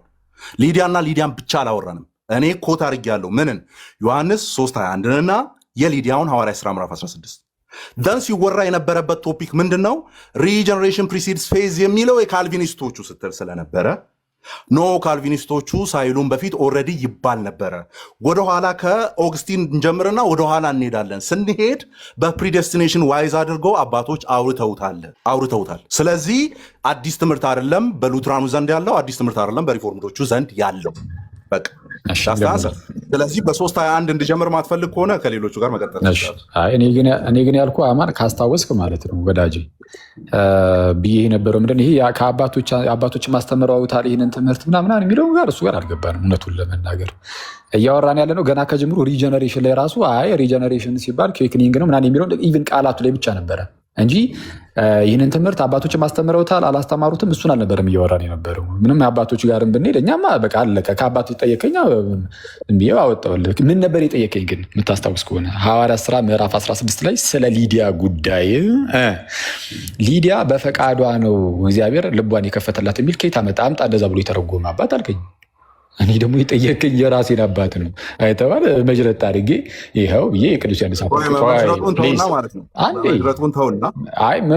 S1: ሊዲያን ብቻ አላወራንም። እኔ ኮት አድርጌያለሁ ምንን ዮሐንስ 3:21ንና የሊዲያውን ሐዋርያት ሥራ ምዕራፍ 16 ደን ሲወራ የነበረበት ቶፒክ ምንድን ነው? ሪጀነሬሽን ፕሪሲድስ ፌዝ የሚለው የካልቪኒስቶቹ ስትል ስለነበረ ኖ ካልቪኒስቶቹ ሳይሉን በፊት ኦልሬዲ ይባል ነበረ። ወደኋላ ከኦግስቲን እንጀምርና ወደኋላ እንሄዳለን። ስንሄድ በፕሪዴስቲኔሽን ዋይዝ አድርገው አባቶች አውርተውታል። ስለዚህ አዲስ ትምህርት አይደለም በሉትራኑ ዘንድ ያለው፣ አዲስ ትምህርት አይደለም በሪፎርምዶቹ ዘንድ ያለው። በቃ ስለዚህ በ3:21 እንድጀምር ማትፈልግ ከሆነ ከሌሎቹ ጋር መቀጠል።
S2: እኔ ግን ያልኩህ አማን ካስታወስክ ማለት ነው ወዳጄ ብዬ የነበረው ምንድን ይሄ አባቶች ማስተምረውታል ይህንን ትምህርት ምናምን የሚለው ጋር እሱ ጋር አልገባንም። እውነቱን ለመናገር እያወራን ያለ ነው ገና ከጅምሩ ሪጀነሬሽን ላይ ራሱ አይ ሪጀነሬሽን ሲባል ኬክኒንግ ነው ምናምን የሚለው ኢቭን ቃላቱ ላይ ብቻ ነበረ እንጂ ይህንን ትምህርት አባቶችም አስተምረውታል አላስተማሩትም፣ እሱን አልነበረም እያወራን የነበረው። ምንም አባቶች ጋርም ብንሄድ እኛማ በቃ አለቀ። ከአባቶች ጠየቀኝ እንዲህ አወጣሁልህ። ምን ነበር የጠየቀኝ ግን የምታስታውስ ከሆነ ሐዋርያት ሥራ ምዕራፍ 16 ላይ ስለ ሊዲያ ጉዳይ ሊዲያ በፈቃዷ ነው እግዚአብሔር ልቧን የከፈተላት የሚል ከየት አመጣ? አምጣ እንደዛ ብሎ የተረጎመ አባት አልከኝ። እኔ ደግሞ የጠየቀኝ የራሴን አባት ነው አይተዋል። መጅረት አድርጌ ይኸው ብዬ የቅዱስ ዮሐንስ አባት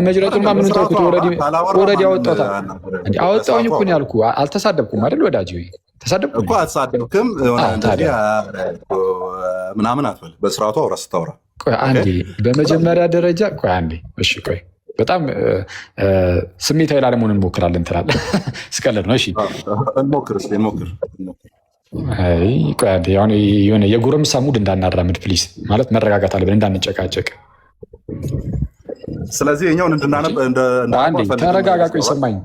S2: መጅረቱንማ ምኑን ተውኩት። ኦልሬዲ አወጣሁኝ እኮ ነው ያልኩህ። አልተሳደብኩም አይደል ወዳጅ? ተሳደብኩ
S1: እኮ አልተሳደብክም። ምናምን አትበል። በስርዓቱ አውራ ስታወራ።
S2: ቆይ አንዴ፣ በመጀመሪያ ደረጃ ቆይ አንዴ። እሺ ቆይ በጣም ስሜታዊ ላለመሆን እንሞክራለን ትላለህ። ስቀልድ ነው። እሺ
S1: እንሞክር።
S2: የሆነ የጎረምሳ ሙድ እንዳናራምድ ፕሊዝ። ማለት መረጋጋት አለብን፣ እንዳንጨቃጨቅ።
S1: ስለዚህ እኛውን
S2: ተረጋጋ። ቆይ ሰማኝ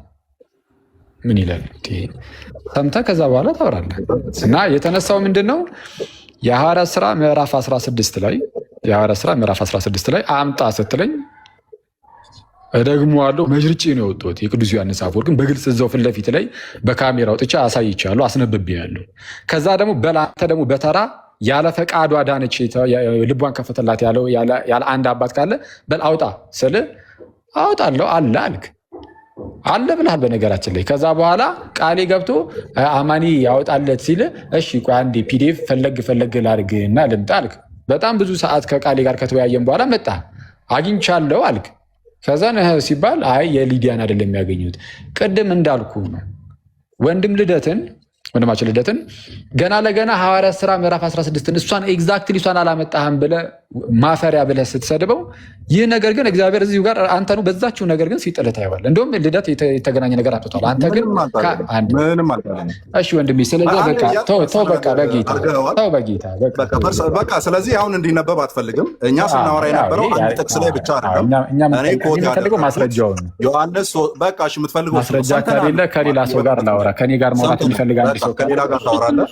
S2: ምን ይላል ሰምተህ ከዛ በኋላ ታወራለህ። እና የተነሳው ምንድን ነው? የሐዋርያት ሥራ ምዕራፍ 16 ላይ አምጣ ስትለኝ ደግሞ አለው መጅርጬ ነው የወጣሁት። የቅዱስ ዮሐንስ አፈወርቅን በግልጽ እዛው ፊት ለፊት ላይ በካሜራ አውጥቼ አሳይቻለሁ፣ አስነብቤያለሁ። ከዛ ደግሞ በላንተ ደግሞ በተራ ያለ ፈቃዷ ዳነች ልቧን ከፈተላት ያለ አንድ አባት ካለ በል አውጣ ስል አውጣለሁ አለ አልክ አለ ብልሃል። በነገራችን ላይ ከዛ በኋላ ቃሌ ገብቶ አማኒ ያወጣለት ሲል እሺ ቆይ አንዴ ፒዲኤፍ ፈለግ ላድርግና ልምጣ አልክ። በጣም ብዙ ሰዓት ከቃሌ ጋር ከተወያየን በኋላ መጣ አግኝቻለሁ አልክ። ከዛ ነህ ሲባል አይ የሊዲያን አይደለም የሚያገኙት። ቅድም እንዳልኩ ነው ወንድማችን ልደትን ገና ለገና ሐዋርያት ሥራ ምዕራፍ 16 እሷን ኤግዛክትሊ እሷን አላመጣህም ብለህ ማፈሪያ ብለህ ስትሰድበው፣ ይህ ነገር ግን እግዚአብሔር እዚሁ ጋር አንተኑ በዛችው ነገር ግን ሲጥልህ ታየዋለህ። እንደውም ልደት የተገናኘ ነገር አጥቷል። አንተ ግን እሺ ወንድሜ፣ ስለዚህ በቃ ተው በጌታ
S1: በቃ። ስለዚህ አሁን እንዲነበብ አትፈልግም። እኛ ስናወራ የነበረው አንድ ጥቅስ ላይ ብቻ አይደለም። እኔ
S2: የምፈልገው ማስረጃውን
S1: ዮሐንስ በቃ እሺ፣ የምትፈልገው
S2: ማስረጃ ከሌለ ከሌላ ሰው ጋር ላወራ። ከኔ ጋር ማውራት የሚፈልግ አንድ ሰው
S1: ከሌላ ጋር ታወራለህ።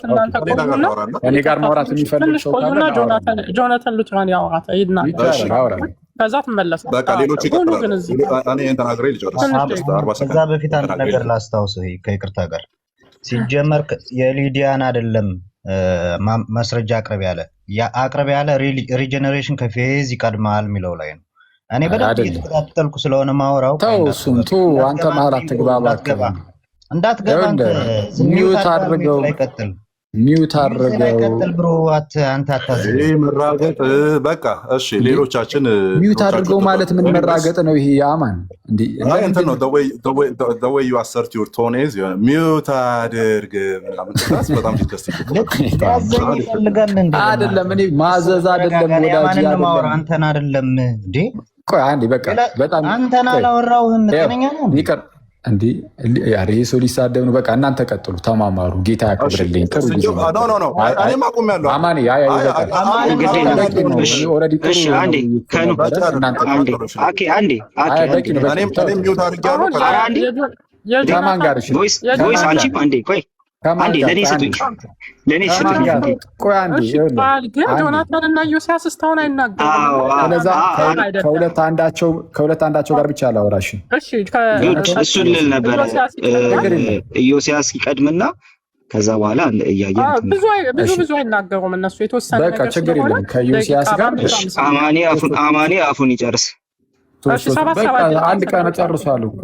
S2: ከኔ ጋር ማውራት የሚፈልግ ሰው ካለ
S6: ጆናታን ሉትራን ያወራታ ይድና ከዛ ትመለስ።
S1: በቃ ሌሎች ይቀጥላሉ። እኔ ተናግሬ ልጨርስ።
S4: ከዛ በፊት አንድ ነገር ላስታውስህ ከይቅርታ ጋር ሲጀመር የሊዲያን አይደለም ማስረጃ አቅርብ ያለ ሪጀነሬሽን ከፌዝ ይቀድማል የሚለው ላይ ነው። እኔ በደንብ እየተከታተልኩ ስለሆነ ማወራው
S2: ተው፣ እሱን ተው። አንተ መሀል አትግባባ።
S4: እንዳትገባ
S2: ሚውት አድርገው ሚውት አድርገው
S4: ብሮ አንተ አታዝም።
S1: መራገጥ በቃ እሺ። ሌሎቻችን
S2: ሚውት አድርገው ማለት ምን መራገጥ ነው? ይሄ ያማን እንዴ
S1: እንትን ነው። the way you assert your tone is ሚውት አድርግ በጣም
S2: አይደለም። እኔ ማዘዝ አይደለም ወዳጅ አይደለም።
S4: አንተን አይደለም እንዴ።
S2: ቆይ አንዴ በቃ በጣም
S4: አንተን አላወራሁህም። ጤነኛ ነው
S2: ይቀር እንዴ ያሬ ሰው ሊሳደብ ነው። በቃ እናንተ ቀጥሉ፣ ተማማሩ። ጌታ ያክብርልኝ። ጥሩ ጊዜ ነው።
S1: እኔም አቁሜያለሁ።
S2: አማኒ ከማን ጋር
S6: ግን ጆናታን እና ኢዮስያስ እስካሁን አይናገሩም።
S2: ከሁለት አንዳቸው ጋር ብቻ አላወራሽ።
S9: እሱን ልል ነበር። ኢዮስያስ ይቀድምና ከዛ በኋላ እያየን
S6: ብዙ አይናገሩም እነሱ የተወሰነ
S2: በቃ ችግር የለም። ከኢዮስያስ ጋር
S9: አማኔ አፉን ይጨርስ።
S2: አንድ ቀን ጨርሷል እኮ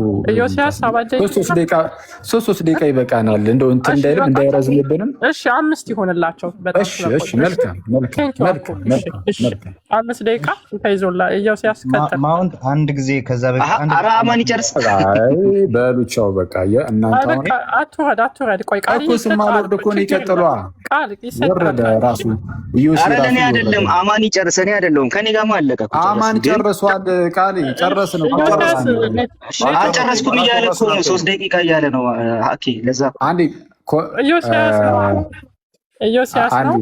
S2: ሶስት ደቂቃ ይበቃናል። እንደው እንትን እንዳይልም እንዳይረዝምብንም።
S6: እሺ 5 ይሆንላቸው።
S2: እሺ መልካም
S6: 5 ደቂቃ ተይዞላ ኢዮስያስ
S4: ማውንት አንድ ጊዜ ከዛ በፊት
S9: አማን ይጨርስ።
S2: አይ በሉቻው በቃ እናንተ
S6: አትወረድ። ቆይ ቃል
S2: ማለድ እኮ ነው ይቀጥሏ።
S6: ቃል
S2: ወረደ ራሱ
S9: ኢዮስያስ እኔ አይደለም አማን ይጨርስ። እኔ አይደለም ከኔ ጋር ማለቀ እኮ
S2: አማን ጨርሷል። ቃል ጨረስን እኮ
S9: አልጨረስኩም እያለ እኮ ነው። 3 ደቂቃ እያለ ነው። ኦኬ ለዛ
S2: አንዴ
S6: ኢዮስያስ ነው